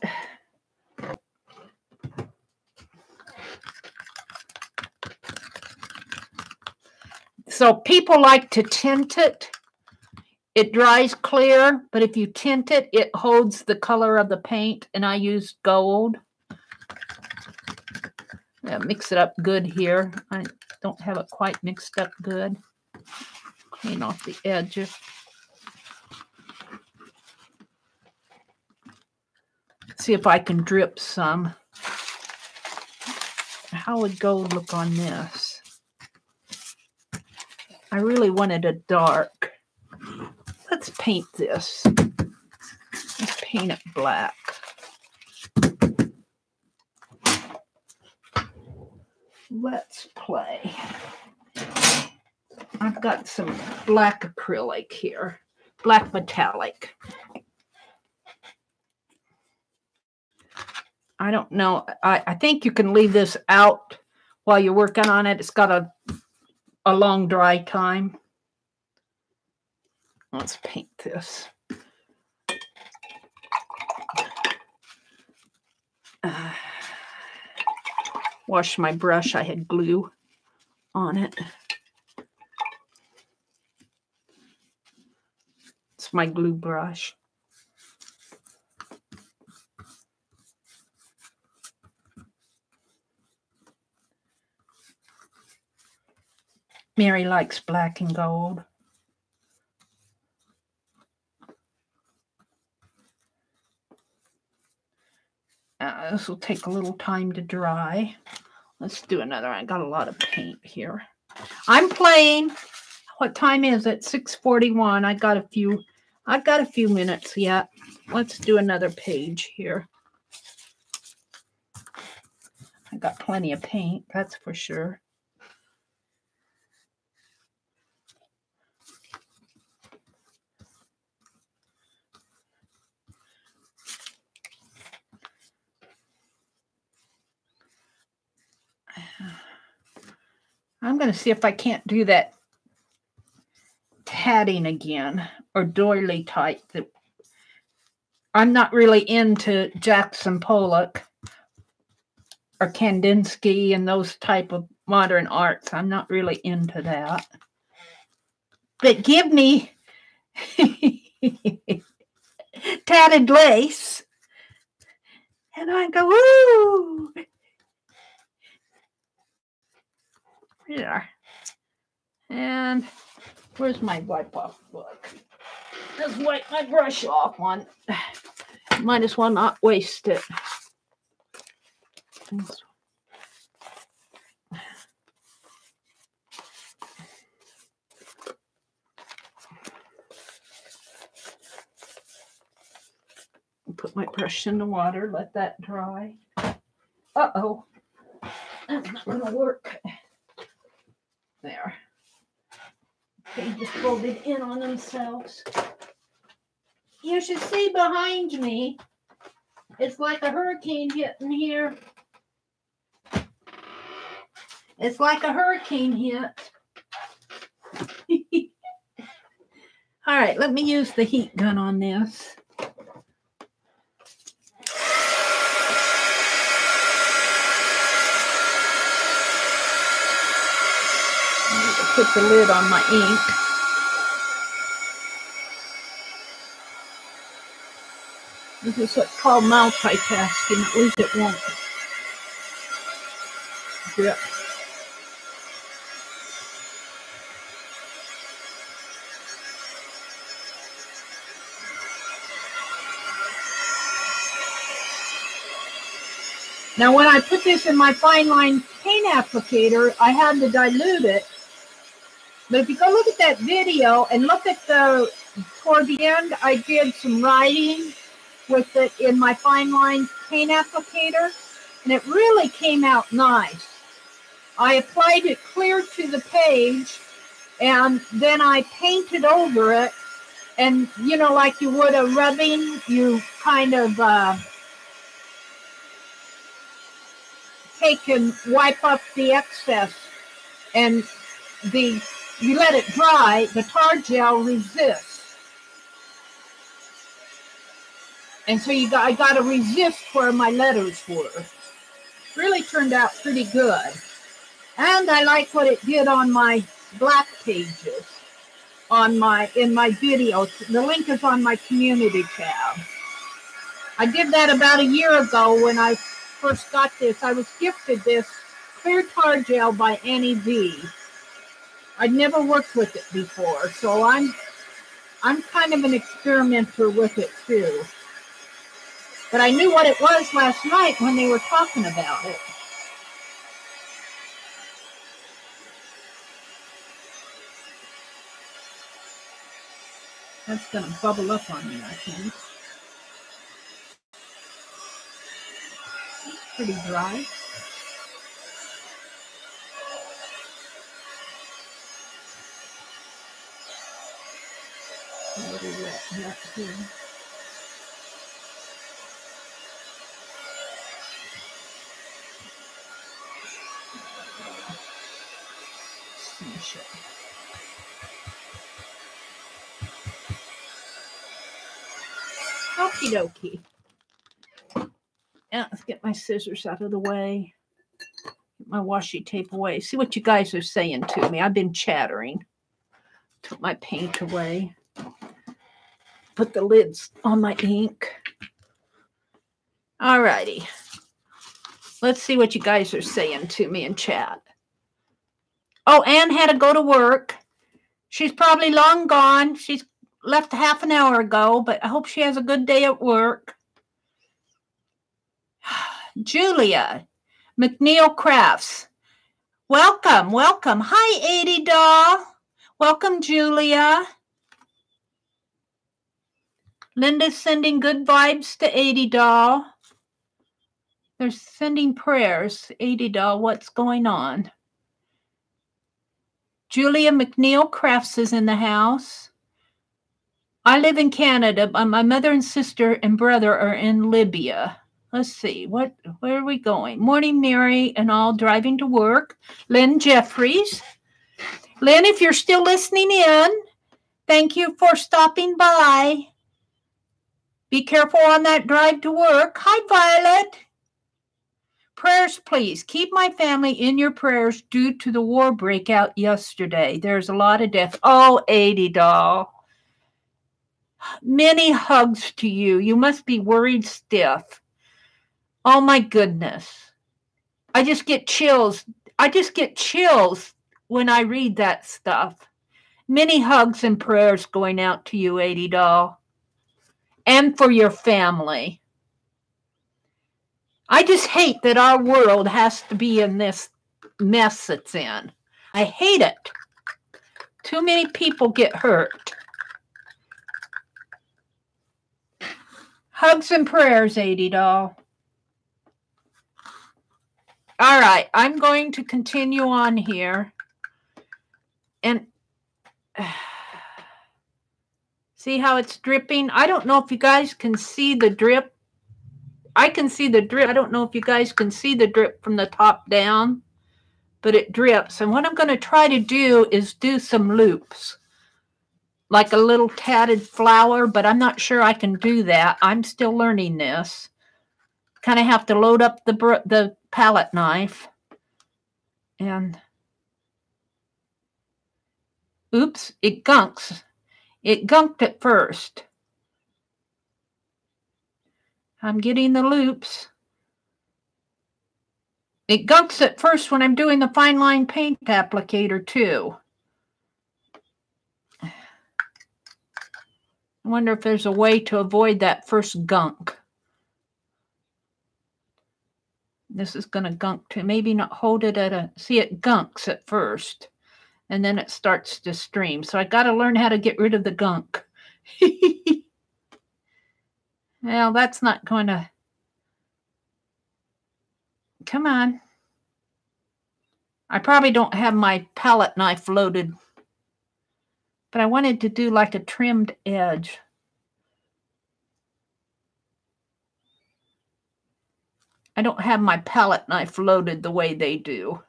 Speaker 1: So people like to tint it. It dries clear, but if you tint it, it holds the color of the paint, and I used gold. Yeah, mix it up good here. I don't have it quite mixed up good. Clean off the edges. See if I can drip some. How would gold look on this? I really wanted a dark. Let's paint this. Let's paint it black. Let's play. I've got some black acrylic here. Black metallic. I don't know. I think you can leave this out while you're working on it. It's got a long dry time. Let's paint this. Wash my brush. I had glue on it. It's my glue brush. Meri likes black and gold. This will take a little time to dry. Let's do another. I got a lot of paint here. I'm playing. What time is it? 6:41. I got a few minutes yet. Let's do another page here. I got plenty of paint, that's for sure. I'm going to see if I can't do that tatting again, or doily type. I'm not really into Jackson Pollock or Kandinsky and those type of modern arts. I'm not really into that. But give me tatted lace. And I go, ooh. There. And where's my wipe off book? Let's wipe my brush off one. Might as well not waste it. Put my brush in the water, let that dry. Uh-oh. That's not going to work. There. Pages folded in on themselves. You should see behind me. It's like a hurricane hitting here. It's like a hurricane hit. All right, let me use the heat gun on this. Put the lid on my ink. This is what's called multitasking. At least it won't drip. Now, when I put this in my fine line paint applicator, I had to dilute it. But if you go look at that video and look at toward the end, I did some writing with it in my fine line paint applicator, and it really came out nice. I applied it clear to the page, and then I painted over it, and you know, like you would a rubbing, you kind of take and wipe up the excess, and you let it dry, the tar gel resists. And so I got to resist where my letters were. Really turned out pretty good. And I like what it did on my black pages in my videos. The link is on my community tab. I did that about a year ago when I first got this. I was gifted this clear tar gel by Annie V. I'd never worked with it before, so I'm kind of an experimenter with it too. But I knew what it was last night when they were talking about it. That's going to bubble up on me, I think. It's pretty dry. A little wet here. Cinch it. Okie dokie. Yeah, let's get my scissors out of the way. Get my washi tape away. See what you guys are saying to me. I've been chattering. Took my paint away. Put the lids on my ink. All righty. Let's see what you guys are saying to me in chat. Oh, Anne had to go to work. She's probably long gone. She's left half an hour ago, but I hope she has a good day at work. Julia McNeil Crafts. Welcome, welcome. Hi, 80 Doll. Welcome, Julia. Linda's sending good vibes to 80 Doll. They're sending prayers. 80 Doll, what's going on? Julia McNeil Crafts is in the house. I live in Canada, but my mother and sister and brother are in Libya. Let's see, where are we going? Morning, Mary and all driving to work. Lynn Jeffries. Lynn, if you're still listening in, thank you for stopping by. Be careful on that drive to work. Hi, Violet. Prayers, please. Keep my family in your prayers due to the war breakout yesterday. There's a lot of death. Oh, 80 Doll. Many hugs to you. You must be worried stiff. Oh my goodness. I just get chills. I just get chills when I read that stuff. Many hugs and prayers going out to you, 80 doll. And for your family. I just hate that our world has to be in this mess it's in. I hate it. Too many people get hurt. Hugs and prayers, 80 doll. All right, I'm going to continue on here. And see how it's dripping? I don't know if you guys can see the drip. I can see the drip. I don't know if you guys can see the drip from the top down, but it drips. And what I'm going to try to do is do some loops, like a little tatted flower, but I'm not sure I can do that. I'm still learning this. Kind of have to load up the palette knife. And oops, it gunks. It gunked at first. I'm getting the loops. It gunks at first when I'm doing the fine line paint applicator too. I wonder if there's a way to avoid that first gunk. This is going to gunk to maybe not hold it at a, see, it gunks at first and then it starts to stream. So I got to learn how to get rid of the gunk. Well, that's not going to, come on. I probably don't have my palette knife loaded, but I wanted to do like a trimmed edge. I don't have my palette knife loaded the way they do.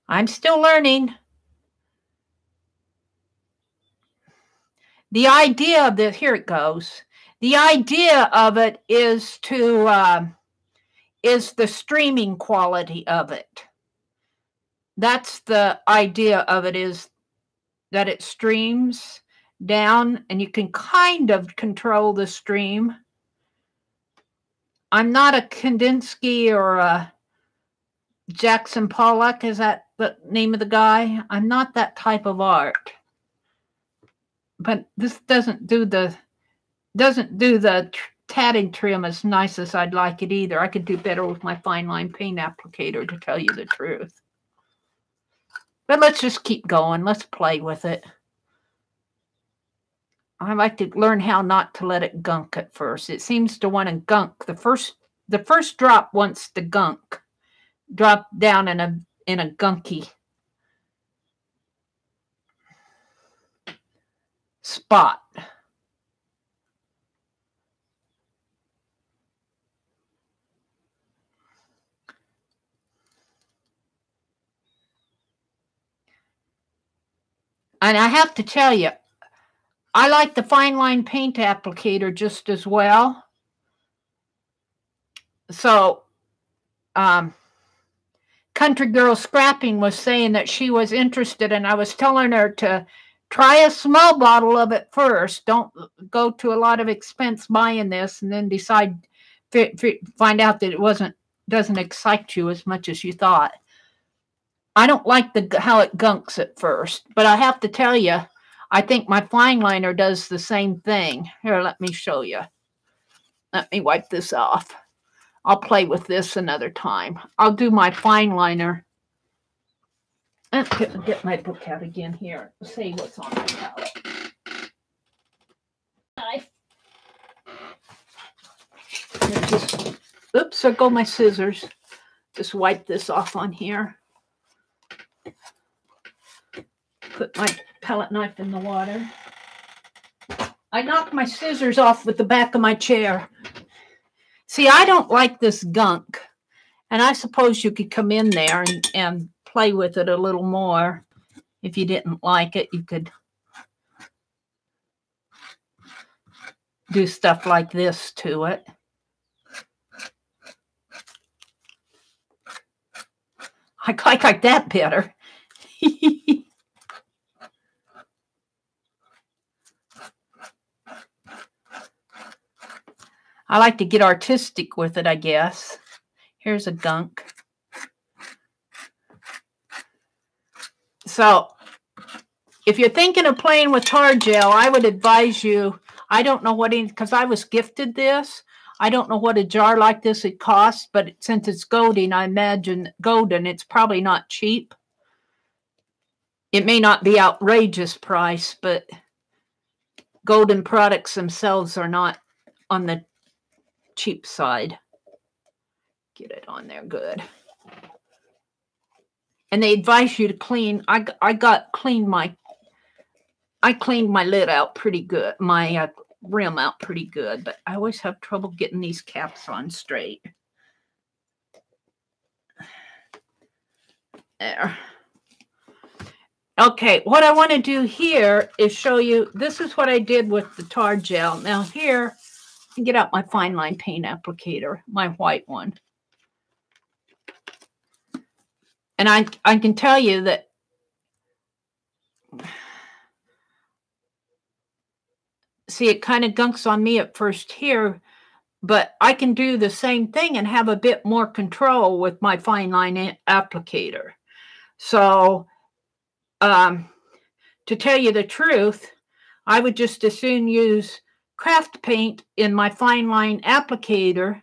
Speaker 1: I'm still learning. The idea of this, here it goes. The idea of it is to, is the streaming quality of it. That's the idea of it, is that it streams down and you can kind of control the stream. I'm not a Kandinsky or a Jackson Pollock, is that the name of the guy? I'm not that type of art. But this doesn't do the tatting trim as nice as I'd like it either. I could do better with my fine line paint applicator, to tell you the truth. But let's just keep going. Let's play with it. I like to learn how not to let it gunk at first. It seems to want to gunk. The first drop wants to gunk. Drop down in a gunky spot. And I have to tell you, I like the fine line paint applicator just as well. So, Country Girl Scrapping was saying that she was interested, and I was telling her to try a small bottle of it first. Don't go to a lot of expense buying this and then decide, find out that it doesn't excite you as much as you thought. I don't like how it gunks at first, but I have to tell you, I think my fine liner does the same thing. Here, let me show you. Let me wipe this off. I'll play with this another time. I'll do my fine liner. Let's get my book out again here. See what's on my palette. Oops, there go my scissors. Just wipe this off on here. Put my palette knife in the water. I knocked my scissors off with the back of my chair. See, I don't like this gunk. And I suppose you could come in there and play with it a little more. If you didn't like it, you could do stuff like this to it. I like that better. I like to get artistic with it, I guess. Here's a gunk. So if you're thinking of playing with tar gel, I would advise you, I don't know what, because I was gifted this. I don't know what a jar like this would cost, but since it's golden, I imagine golden, it's probably not cheap. It may not be outrageous price, but golden products themselves are not on the cheap side. Get it on there good. And they advise you to clean. I cleaned my lid out pretty good, my rim out pretty good, but I always have trouble getting these caps on straight. There. Okay, what I want to do here is show you, this is what I did with the tar gel. Now here, I can get out my fine line paint applicator, my white one. And I can tell you that see, it kind of gunks on me at first here, but I can do the same thing and have a bit more control with my fine line applicator. So, to tell you the truth, I would just as soon use craft paint in my fine line applicator.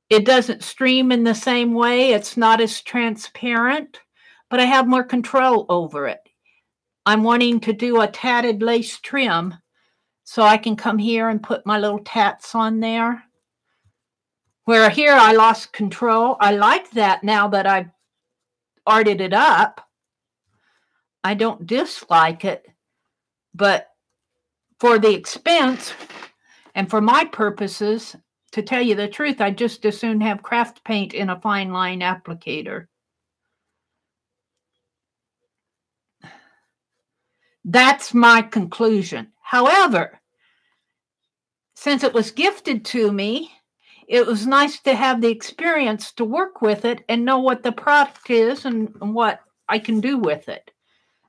Speaker 1: It doesn't stream in the same way. It's not as transparent, but I have more control over it. I'm wanting to do a tatted lace trim, so I can come here and put my little tats on there. Where here I lost control. I like that now that I've arted it up. I don't dislike it, but for the expense and for my purposes, to tell you the truth, I just as soon have craft paint in a fine line applicator. That's my conclusion. However, since it was gifted to me, it was nice to have the experience to work with it and know what the product is and what I can do with it.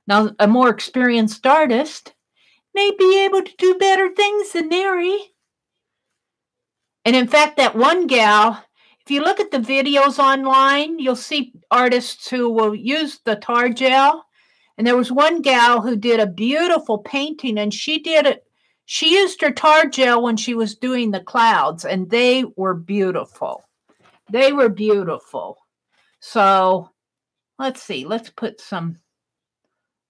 Speaker 1: Now, a more experienced artist may be able to do better things than Meri. And in fact, that one gal, if you look at the videos online, you'll see artists who will use the tar gel. And there was one gal who did a beautiful painting, and she did it. She used her tar gel when she was doing the clouds, and they were beautiful. They were beautiful. So let's see. Let's put some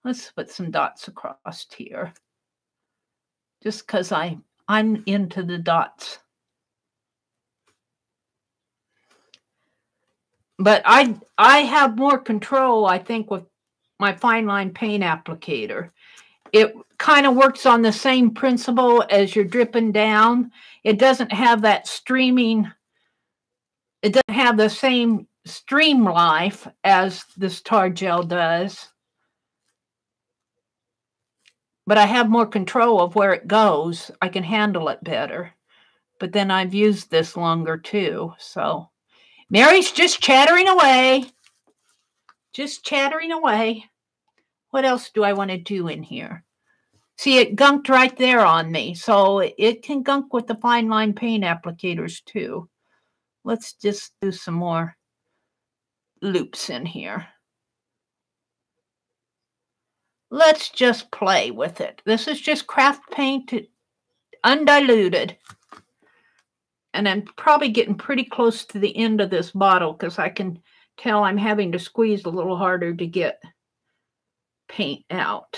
Speaker 1: dots across here. Just because I'm into the dots. But I have more control, I think, with my fine line paint applicator. It kind of works on the same principle as you're dripping down. It doesn't have that streaming. It doesn't have the same stream life as this tar gel does. But I have more control of where it goes. I can handle it better. But then I've used this longer too, so. Meri's just chattering away. Just chattering away. What else do I want to do in here? See, it gunked right there on me. So it can gunk with the fine line paint applicators too. Let's just do some more loops in here. Let's just play with it. This is just craft paint, undiluted. And I'm probably getting pretty close to the end of this bottle because I can tell I'm having to squeeze a little harder to get paint out.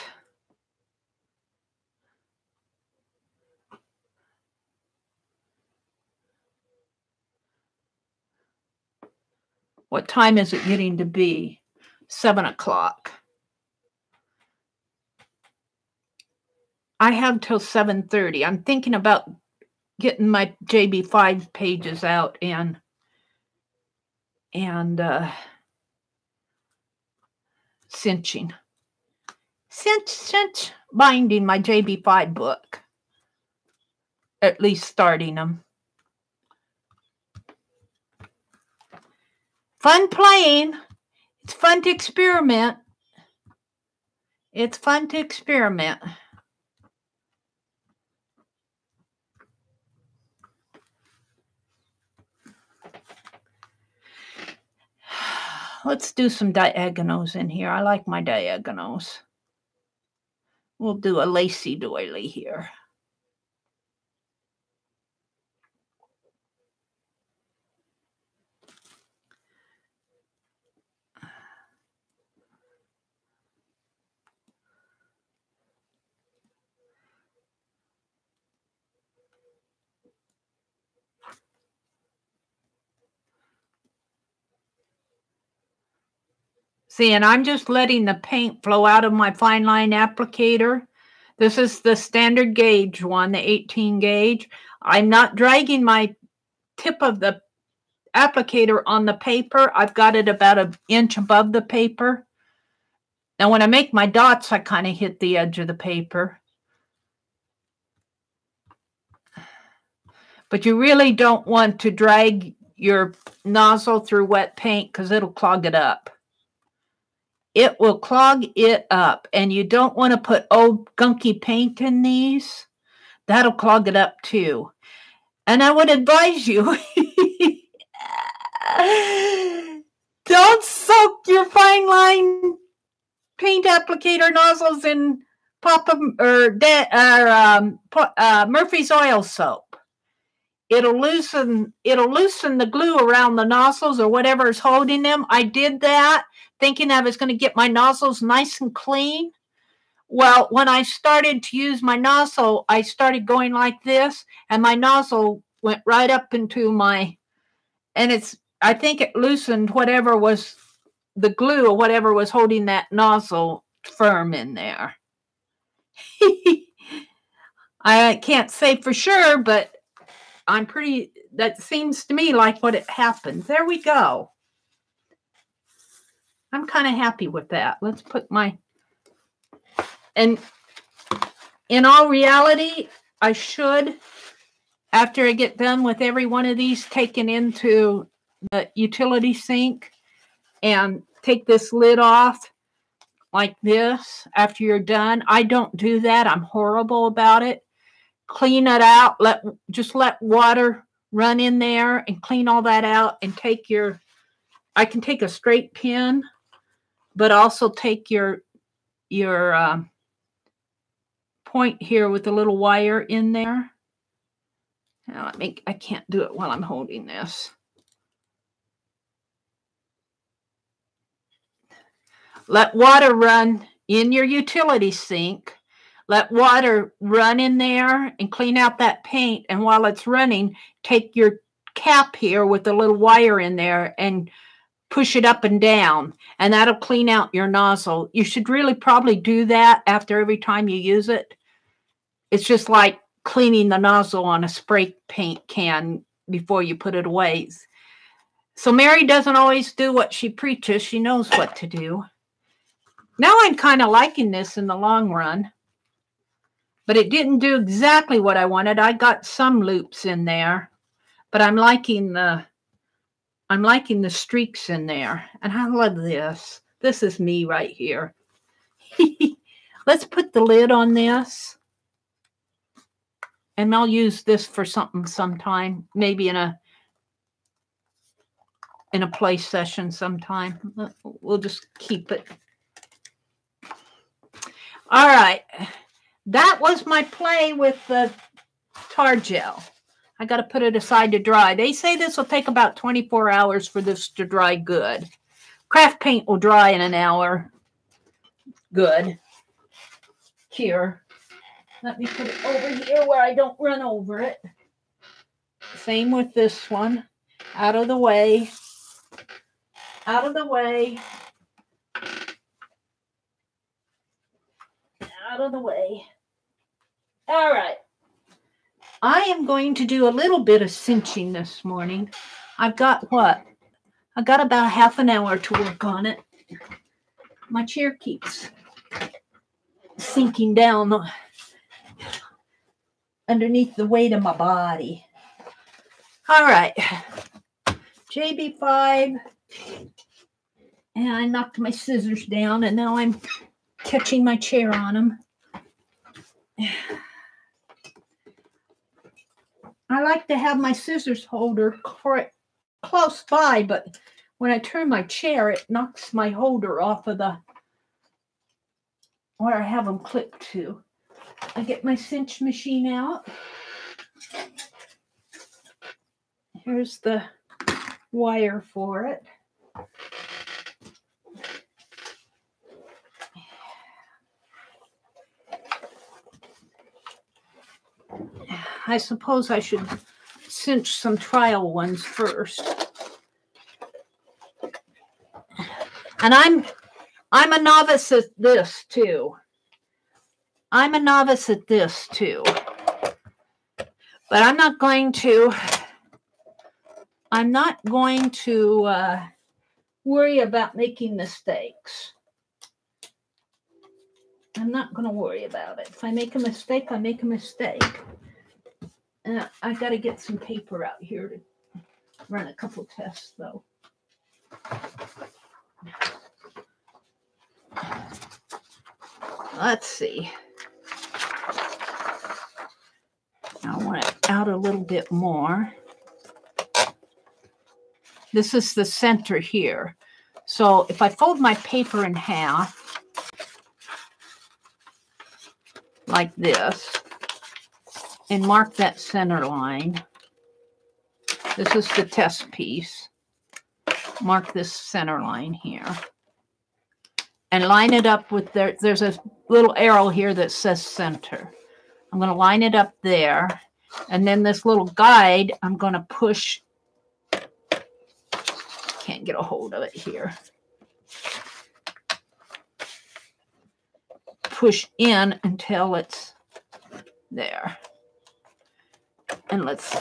Speaker 1: What time is it getting to be? 7 o'clock. I have till 7:30. I'm thinking about getting my JB5 pages out and cinching. Cinch binding my JB5 book. At least starting them. Fun playing. It's fun to experiment. It's fun to experiment. Let's do some diagonals in here. I like my diagonals. We'll do a lacy doily here. See, and I'm just letting the paint flow out of my fine line applicator. This is the standard gauge one, the 18 gauge. I'm not dragging my tip of the applicator on the paper. I've got it about an inch above the paper. Now, when I make my dots, I kind of hit the edge of the paper. But you really don't want to drag your nozzle through wet paint because it'll clog it up. It will clog it up, and you don't want to put old gunky paint in these. That'll clog it up too. And I would advise you, don't soak your fine line paint applicator nozzles in Murphy's oil soap. It'll loosen the glue around the nozzles or whatever is holding them. I did that thinking I was going to get my nozzles nice and clean. Well, when I started to use my nozzle, I started going like this, and my nozzle went right up into my, and I think it loosened whatever was the glue or whatever was holding that nozzle firm in there. I can't say for sure, but that seems to me like what it happened. There we go. I'm kind of happy with that. Let's put and in all reality, I should, after I get done with every one of these taken into the utility sink and take this lid off like this after you're done. I don't do that. I'm horrible about it. Clean it out. Just let water run in there and clean all that out and I can take a straight pin, but also take your point here with a little wire in there. Now I can't do it while I'm holding this. Let water run in your utility sink. Let water run in there and clean out that paint. And while it's running, take your cap here with a little wire in there and push it up and down, and that'll clean out your nozzle. You should really probably do that after every time you use it. It's just like cleaning the nozzle on a spray paint can before you put it away. So Meri doesn't always do what she preaches. She knows what to do. Now I'm kind of liking this in the long run, but it didn't do exactly what I wanted. I got some loops in there, but I'm liking the streaks in there, and I love this. This is me right here. Let's put the lid on this, and I'll use this for something sometime, maybe in a play session sometime. We'll just keep it. All right, that was my play with the tar gel. I got to put it aside to dry. They say this will take about 24 hours for this to dry good. Craft paint will dry in an hour. Good. Here. Let me put it over here where I don't run over it. Same with this one. Out of the way. Out of the way. Out of the way. All right. I am going to do a little bit of cinching this morning. I've got what? I've got about half an hour to work on it. My chair keeps sinking down underneath the weight of my body. All right. JB5 And I knocked my scissors down, and now I'm catching my chair on them. I like to have my scissors holder close by, but when I turn my chair, it knocks my holder off of the where I have them clipped to. I get my cinch machine out. Here's the wire for it. I suppose I should cinch some trial ones first. And I'm a novice at this too. I'm a novice at this too. But I'm not going to worry about making mistakes. I'm not going to worry about it. If I make a mistake, I make a mistake. And I got to get some paper out here to run a couple tests, though. Let's see. I want it out a little bit more. This is the center here. So if I fold my paper in half, like this, and mark that center line. This is the test piece. Mark this center line here. And line it up with there's a little arrow here that says center. I'm going to line it up there. And then this little guide, I'm going to push. Can't get a hold of it here. Push in until it's there. And let's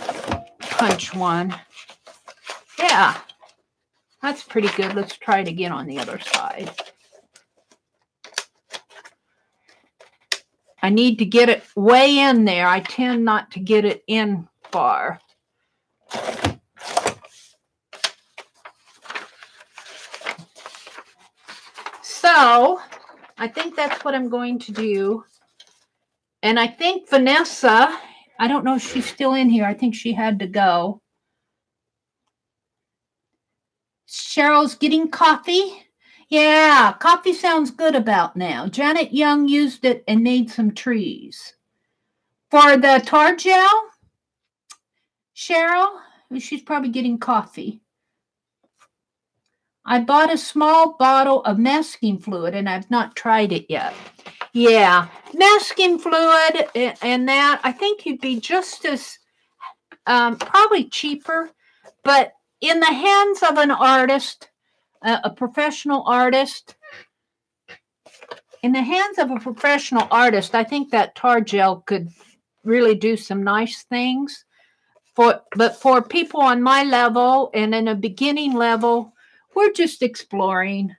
Speaker 1: punch one. Yeah, that's pretty good. Let's try it again on the other side. I need to get it way in there. I tend not to get it in far. So I think that's what I'm going to do. And I think Vanessa, I don't know if she's still in here. I think she had to go. Cheryl's getting coffee. Yeah, coffee sounds good about now. Janet Young used it and made some trees. For the tar gel, Cheryl, she's probably getting coffee. I bought a small bottle of masking fluid and I've not tried it yet. Yeah, masking fluid and that, I think you'd be just as, probably cheaper, but in the hands of an artist, a professional artist, in the hands of a professional artist, I think that tar gel could really do some nice things. But for people on my level and in a beginning level, we're just exploring.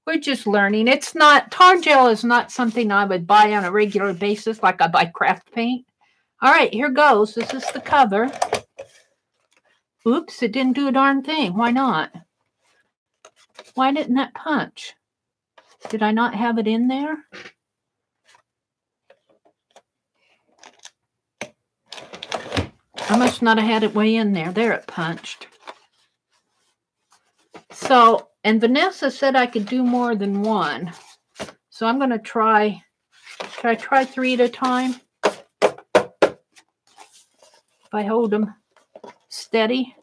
Speaker 1: We're just learning. It's not, tar gel is not something I would buy on a regular basis like I buy craft paint. All right, here goes. This is the cover. Oops, it didn't do a darn thing. Why not? Why didn't that punch? Did I not have it in there? I must not have had it way in there. There it punched. So, and Vanessa said I could do more than one. So I'm going to try, should I try 3 at a time? If I hold them steady.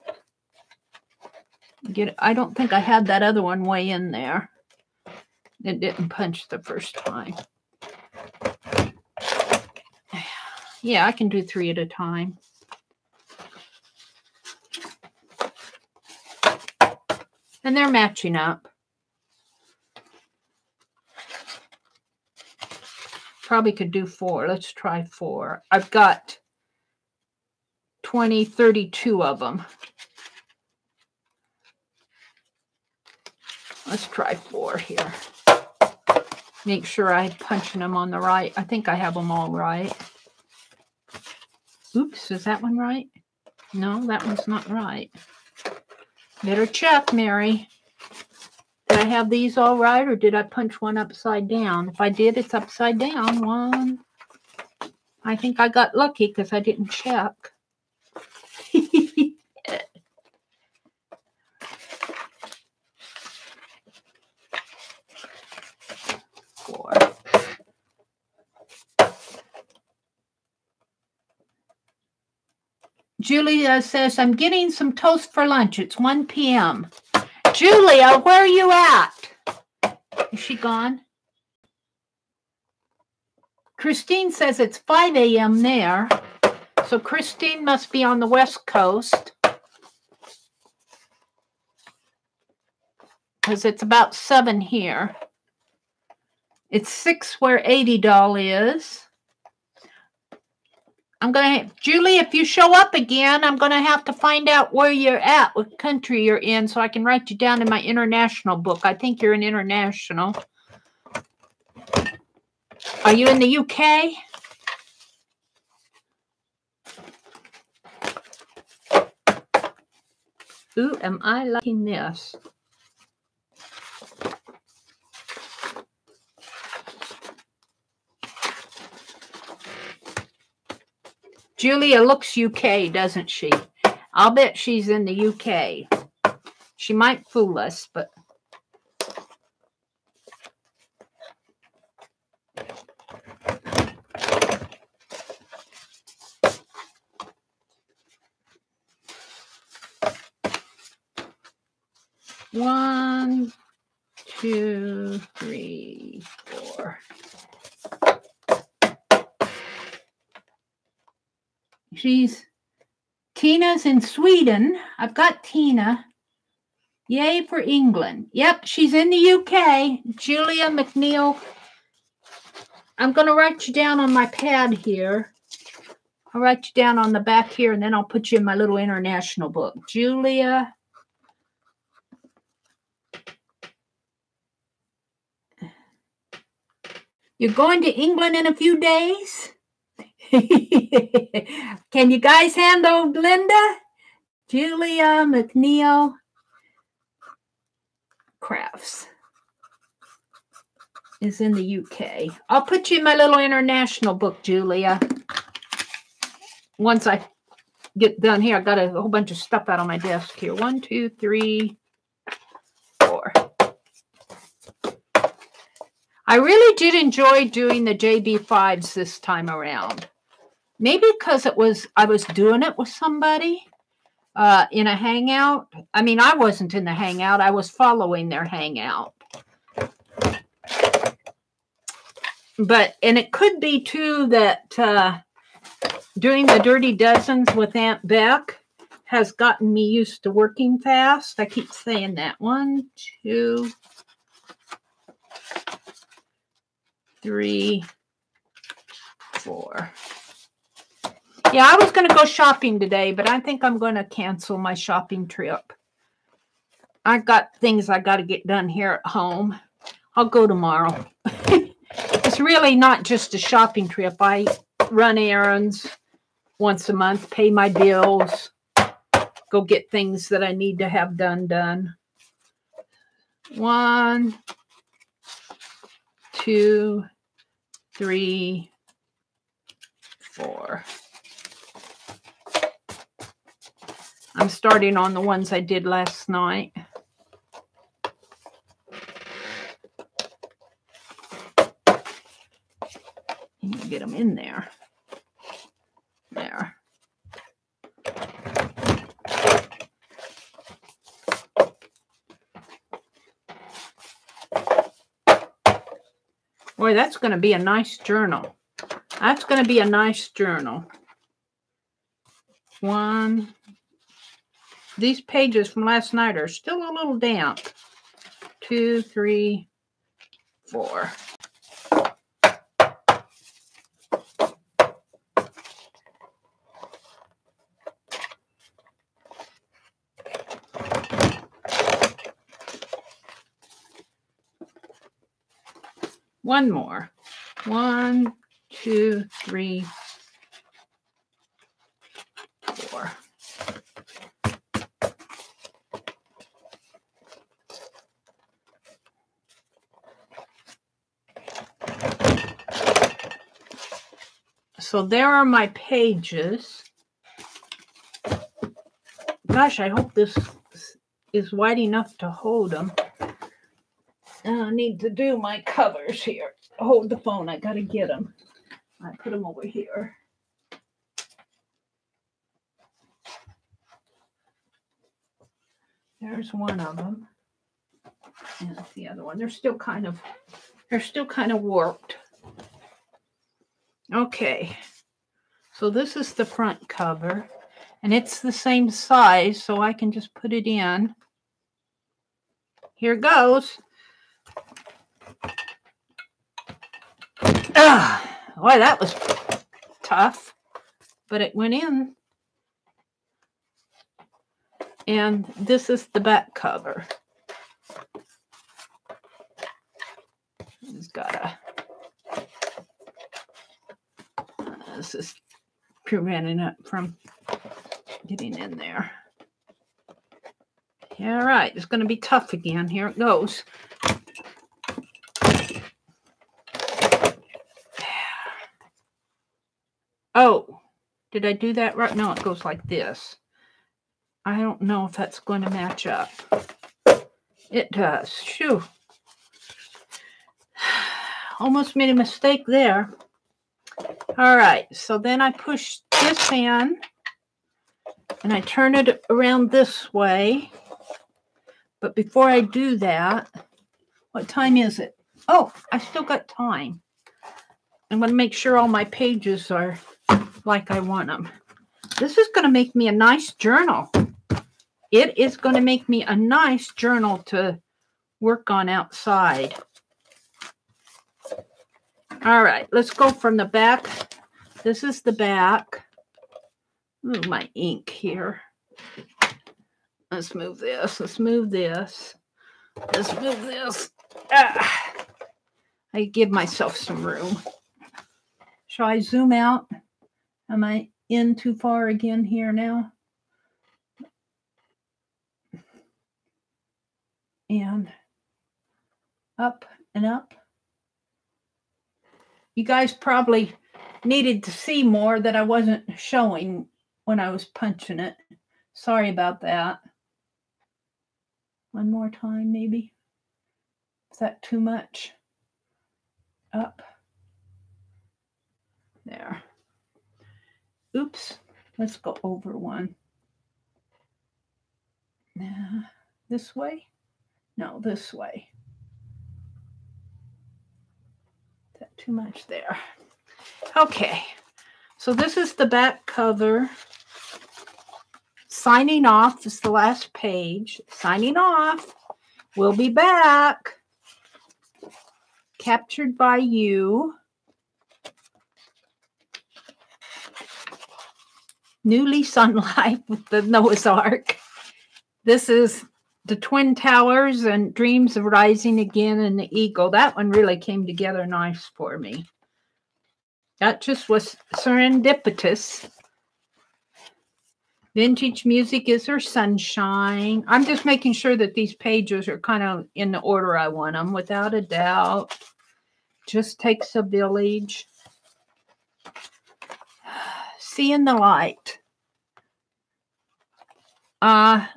Speaker 1: Get it. I don't think I had that other one way in there. It didn't punch the first time. Yeah, I can do 3 at a time. And they're matching up. Probably could do 4. Let's try 4. I've got 32 of them. Let's try 4 here. Make sure I'm punching them on the right. I think I have them all right. Oops, is that one right? No, that one's not right. Better check, Meri. Did I have these all right, or did I punch one upside down? If I did, it's upside down. One. I think I got lucky because I didn't check. 4. Julia says, I'm getting some toast for lunch. It's 1 p.m. Julia, where are you at? Is she gone? Christine says it's 5 a.m. there. So Christine must be on the West Coast. Because it's about 7 here. It's 6 where 80 doll is. Julie, if you show up again, I'm going to have to find out where you're at, what country you're in, so I can write you down in my international book. I think you're an international. Are you in the UK? Ooh, am I liking this? Julia looks UK, doesn't she? I'll bet she's in the UK. She might fool us, but... One, 2, 3, 4. Tina's in Sweden. I've got Tina. Yay for England. Yep, she's in the UK. Julia McNeil. I'm going to write you down on my pad here. I'll write you down on the back here, and then I'll put you in my little international book. Julia. You're going to England in a few days? Can you guys handle Linda? Julia McNeil Crafts is in the UK. I'll put you in my little international book, Julia. Once I get done here, I've got a whole bunch of stuff out on my desk here. 1, 2, 3, 4. I really did enjoy doing the JB5s this time around. Maybe because I was doing it with somebody in a hangout. I mean, I wasn't in the hangout. I was following their hangout. And it could be, too, that doing the Dirty Dozens with Aunt Beck has gotten me used to working fast. I keep saying that. 1, 2, 3, 4. Yeah, I was going to go shopping today, but I think I'm going to cancel my shopping trip. I've got things I got to get done here at home. I'll go tomorrow. It's really not just a shopping trip. I run errands once a month, pay my bills, go get things that I need to have done. 1, 2, 3, 4. I'm starting on the ones I did last night. Get them in there. There. Boy, that's going to be a nice journal. That's going to be a nice journal. 1. These pages from last night are still a little damp. 2, 3, 4. One more. 1, 2, 3, 4. so there are my pages. Gosh, I hope this is wide enough to hold them. I need to do my covers here. Hold the phone. I got to get them. I put them over here. There's one of them. And the other one. They're still kind of warped. Okay. So this is the front cover. And it's the same size, so I can just put it in. Here goes. Boy, that was tough, but it went in. And this is the back cover. It's got a. This is preventing it from getting in there. Yeah, all right. It's going to be tough again. Here it goes. Oh, did I do that right? No, it goes like this. I don't know if that's going to match up. It does. Shoo. Almost made a mistake there. All right, so then I push this in and I turn it around this way. But before I do that, what time is it? Oh, I still got time. I'm going to make sure all my pages are like I want them. This is going to make me a nice journal. It is going to make me a nice journal to work on outside. All right, let's go from the back. This is the back. Move my ink here. Let's move this. Let's move this. Let's move this. I give myself some room. Shall I zoom out? Am I in too far again here now? And up and up. You guys probably needed to see more that I wasn't showing when I was punching it. Sorry about that. One more time, maybe. Is that too much? Up. There. Oops. Let's go over one. This way? No, this way. Is that too much there? Okay. So this is the back cover. Signing off is the last page. Signing off. We'll be back. Captured by you. New lease on life with the Noah's Ark. This is the Twin Towers and Dreams of Rising Again and the Eagle. That one really came together nice for me. That just was serendipitous. Vintage Music is her sunshine. I'm just making sure that these pages are kind of in the order I want them, without a doubt. Just takes a village. Seeing the light. I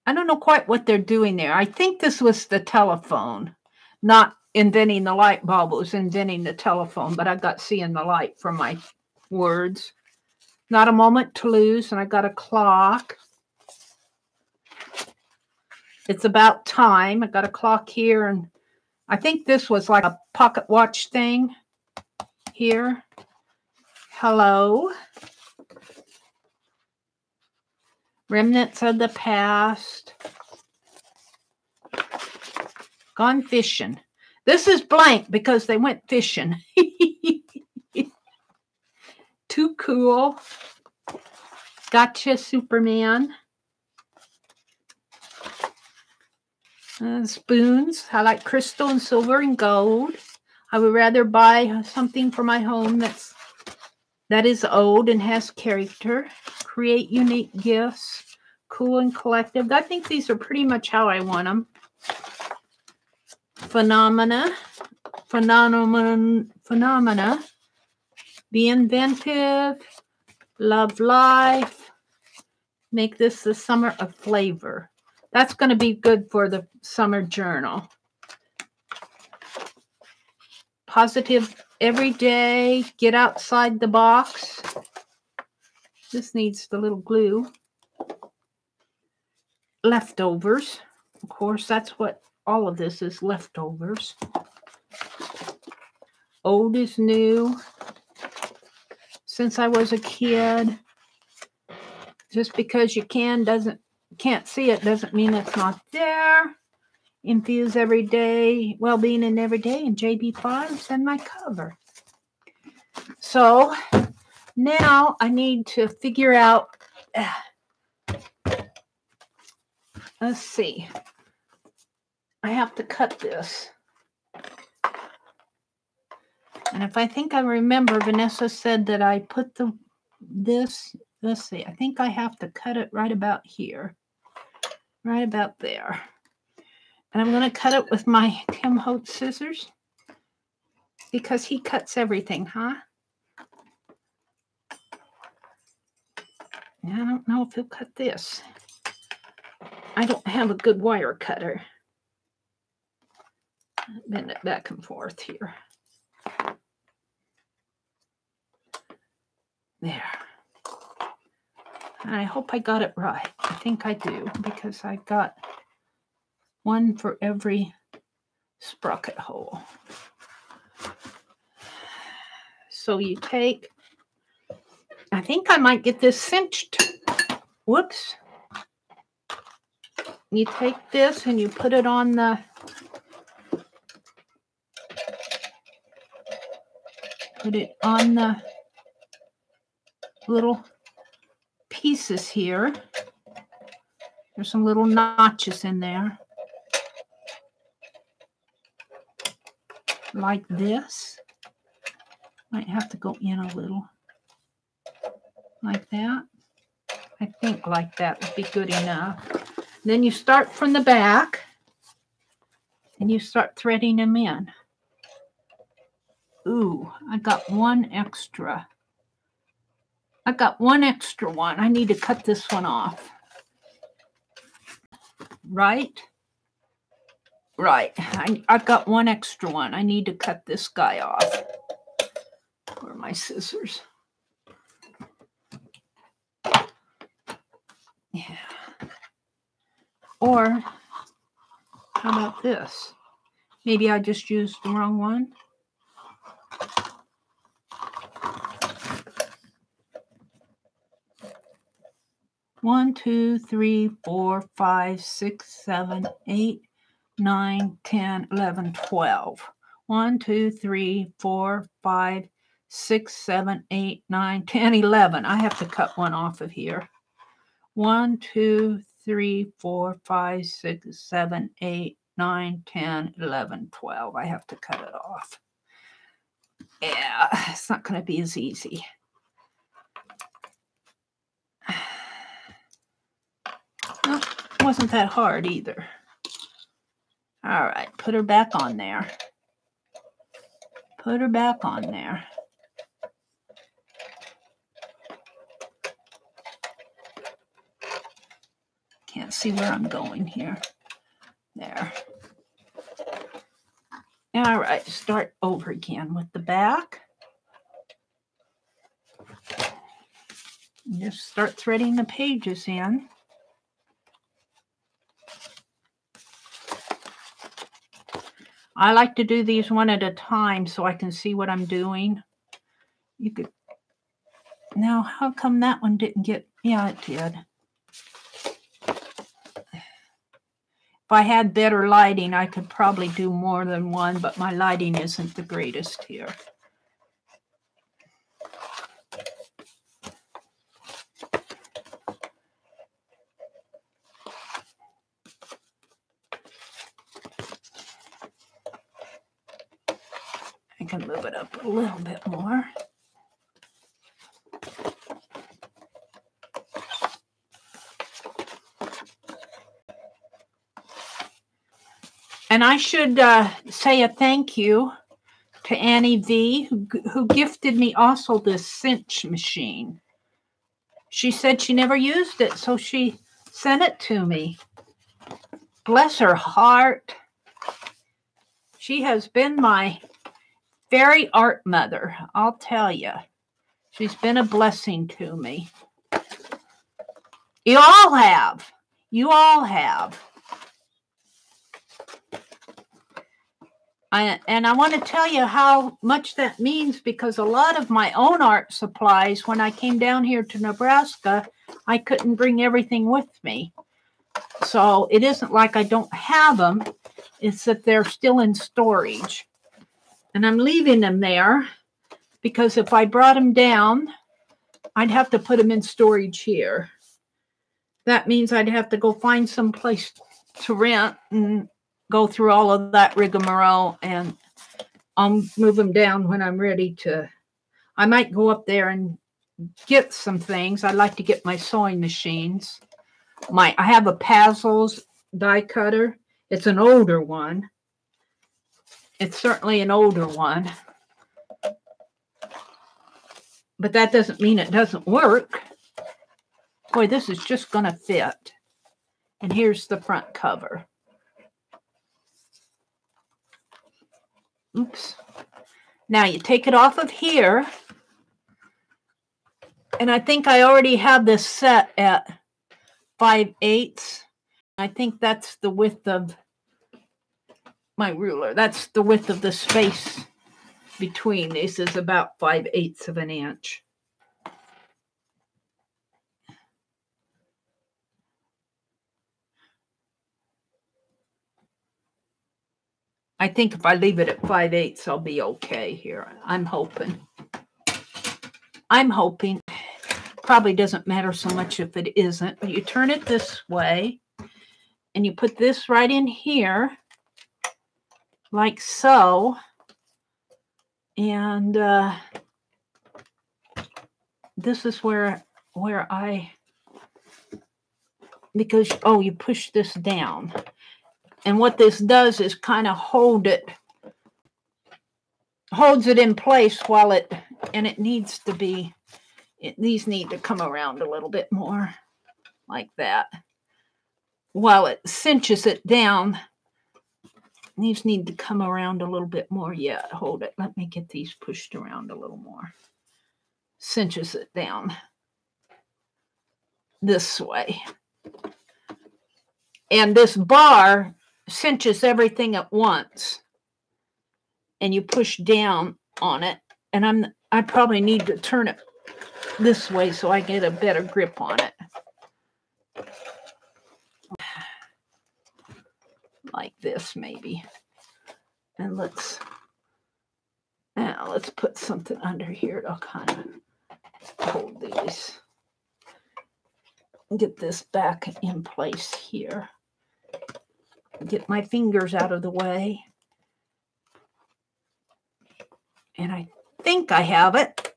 Speaker 1: don't know quite what they're doing there. I think this was the telephone, not inventing the light bulb. It was inventing the telephone, but I got seeing the light from my words. Not a moment to lose, and I got a clock. It's about time. I got a clock here, and I think this was like a pocket watch thing here. Hello. Remnants of the past. Gone fishing. This is blank because they went fishing. Too cool. Gotcha, Superman. Spoons. I like crystal and silver and gold. I would rather buy something for my home that is old and has character. Create unique gifts. Cool and collective. I think these are pretty much how I want them. Phenomena. Be inventive. Love life. Make this the summer of flavor. That's going to be good for the summer journal. Positive every day. Get outside the box. This needs the little glue. Leftovers. Of course, that's what all of this is, leftovers. Old is new. Since I was a kid. Just because you can't see it doesn't mean it's not there. Infuse every day, well-being in every day, and JB5 is in my cover. So now I need to figure out, let's see. I have to cut this. And if I think I remember, Vanessa said that I put this, let's see, I think I have to cut it right about here. Right about there. And I'm going to cut it with my Tim Holtz scissors. Because he cuts everything, huh? I don't know if he'll cut this. I don't have a good wire cutter. Bend it back and forth here. There. And I hope I got it right. I think I do, because I got one for every sprocket hole. So you take, I think I might get this cinched. Whoops. You take this and you put it on the, little pieces here. There's some little notches in there. Like this. Might have to go in a little. Like that. I think like that would be good enough. Then you start from the back. And you start threading them in. Ooh, I got one extra. I got one extra one. I need to cut this one off. Right? Right. I've got one extra one. I need to cut this guy off. Where are my scissors? Yeah. Or, how about this? Maybe I just used the wrong one. One, 2, 3, 4, 5, 6, 7, 8, 9, 10, 11, 12. 1, 2, 3, 4, 5, 6, 7, 8, 9, 10, 11. I have to cut one off of here. 1, 2, 3, 4, 5, 6, 7, 8, 9, 10, 11, 12. I have to cut it off. Yeah, it's not going to be as easy. No, it wasn't that hard either. All right, put her back on there. Put her back on there. Can't see where I'm going here. There. All right, start over again with the back. And just start threading the pages in. I like to do these one at a time so I can see what I'm doing. You could. Now, how come that one didn't get? Yeah, it did. If I had better lighting, I could probably do more than one, but my lighting isn't the greatest here. I can move it up a little bit more. And I should say a thank you to Annie V, who gifted me also this Cinch machine. She said she never used it, so she sent it to me. Bless her heart. She has been my fairy art mother, I'll tell you. She's been a blessing to me. You all have. You all have. And I want to tell you how much that means, because a lot of my own art supplies, when I came down here to Nebraska, I couldn't bring everything with me. So it isn't like I don't have them. It's that they're still in storage. And I'm leaving them there because if I brought them down, I'd have to put them in storage here. That means I'd have to go find some place to rent and go through all of that rigmarole, and I'll move them down when I'm ready to. I might go up there and get some things. I'd like to get my sewing machines. I have a Pazzles die cutter. It's an older one. It's certainly an older one. But that doesn't mean it doesn't work. Boy, this is just going to fit. And here's the front cover. Oops. Now you take it off of here. And I think I already have this set at 5/8. I think that's the width of my ruler. That's the width of the space between these, is about 5/8 of an inch. I think if I leave it at 5/8, I'll be okay here. I'm hoping. Probably doesn't matter so much if it isn't. But you turn it this way, and you put this right in here, like so. And this is where because, oh, you push this down. And what this does is kind of holds it in place while it needs to be, these need to come around a little bit more, like that. While it cinches it down, these need to come around a little bit more. Yeah, hold it. Let me get these pushed around a little more. Cinches it down this way. And this bar cinches everything at once, and you push down on it, and I probably need to turn it this way so I get a better grip on it, like this maybe. And let's put something under here to kind of hold these. Get this back in place here. Get my fingers out of the way. And I think I have it.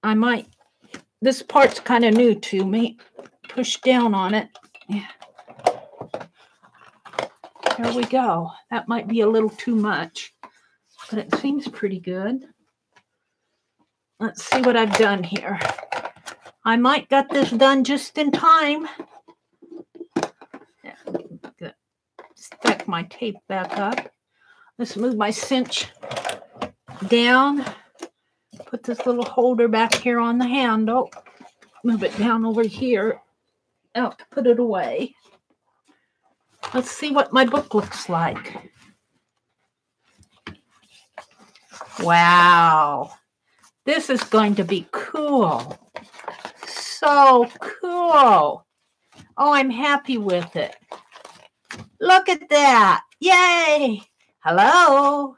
Speaker 1: I might. This part's kind of new to me. Push down on it. Yeah. There we go. That might be a little too much, but it seems pretty good. Let's see what I've done here. I might got this done just in time. Stack my tape back up. Let's move my cinch down. Put this little holder back here on the handle. Move it down over here. Out to put it away. Let's see what my book looks like. Wow. This is going to be cool. So cool. Oh, I'm happy with it. Look at that. Yay. Hello.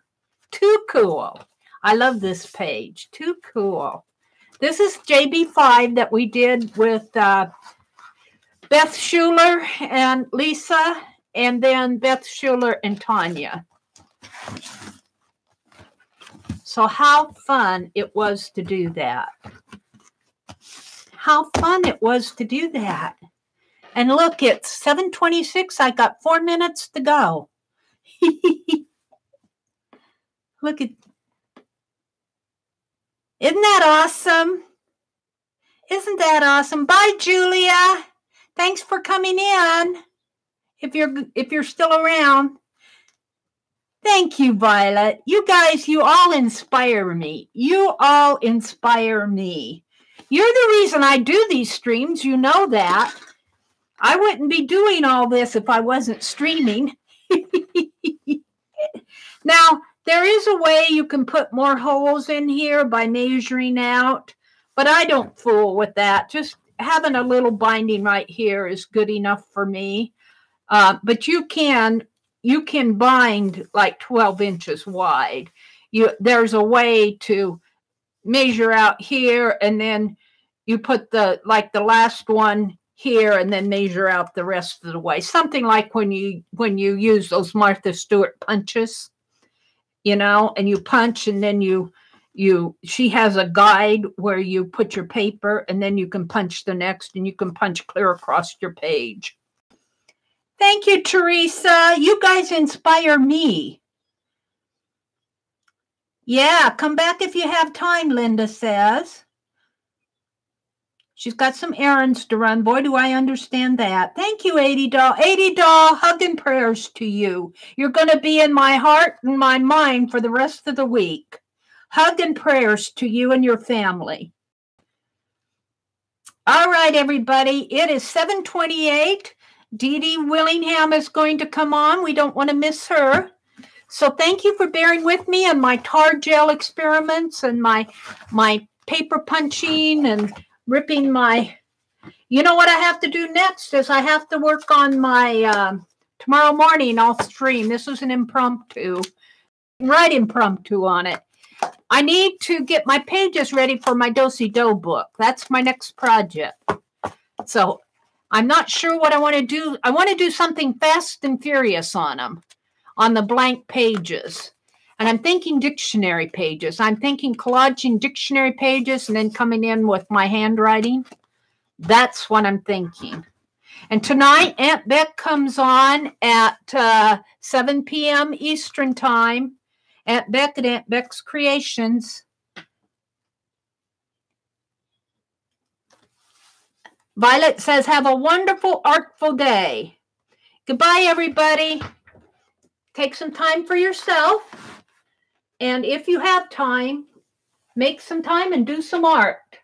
Speaker 1: Too cool. I love this page. Too cool. This is JB5 that we did with Beth Schuler and Lisa, and then Beth Schuler and Tanya. So how fun it was to do that. How fun it was to do that. And look, it's 7:26. I got 4 minutes to go. Look at, Isn't that awesome? Isn't that awesome? Bye, Julia. Thanks for coming in. If you're still around. Thank you, Violet. You guys, you all inspire me. You all inspire me. You're the reason I do these streams. You know that. I wouldn't be doing all this if I wasn't streaming. Now, there is a way you can put more holes in here by measuring out, but I don't fool with that. Just having a little binding right here is good enough for me. But you can bind like 12 inches wide. There's a way to measure out here, and then you put the last one here and then measure out the rest of the way. Something like when you use those Martha Stewart punches, and you punch, and then she has a guide where you put your paper, and then you can punch the next, and you can punch clear across your page. Thank you, Teresa. You guys inspire me. Yeah, come back if you have time, Linda says. She's got some errands to run. Boy, do I understand that. Thank you, 80 Doll. 80 Doll, hug and prayers to you. You're going to be in my heart and my mind for the rest of the week. Hug and prayers to you and your family. All right, everybody. It is 7:28. Dee Dee Willingham is going to come on. We don't want to miss her. So thank you for bearing with me on my tar gel experiments and my paper punching and ripping my... You know what I have to do next is I have to work on my... tomorrow morning I'll stream. This is an impromptu. Write impromptu on it. I need to get my pages ready for my Do-Si-Do book. That's my next project. So I'm not sure what I want to do. I want to do something fast and furious on them, on the blank pages. And I'm thinking dictionary pages. I'm thinking collaging dictionary pages and then coming in with my handwriting. That's what I'm thinking. And tonight, Aunt Beck comes on at 7 p.m. Eastern Time. Aunt Beck and Aunt Beck's Creations. Violet says, have a wonderful, artful day. Goodbye, everybody. Take some time for yourself. And if you have time, make some time and do some art.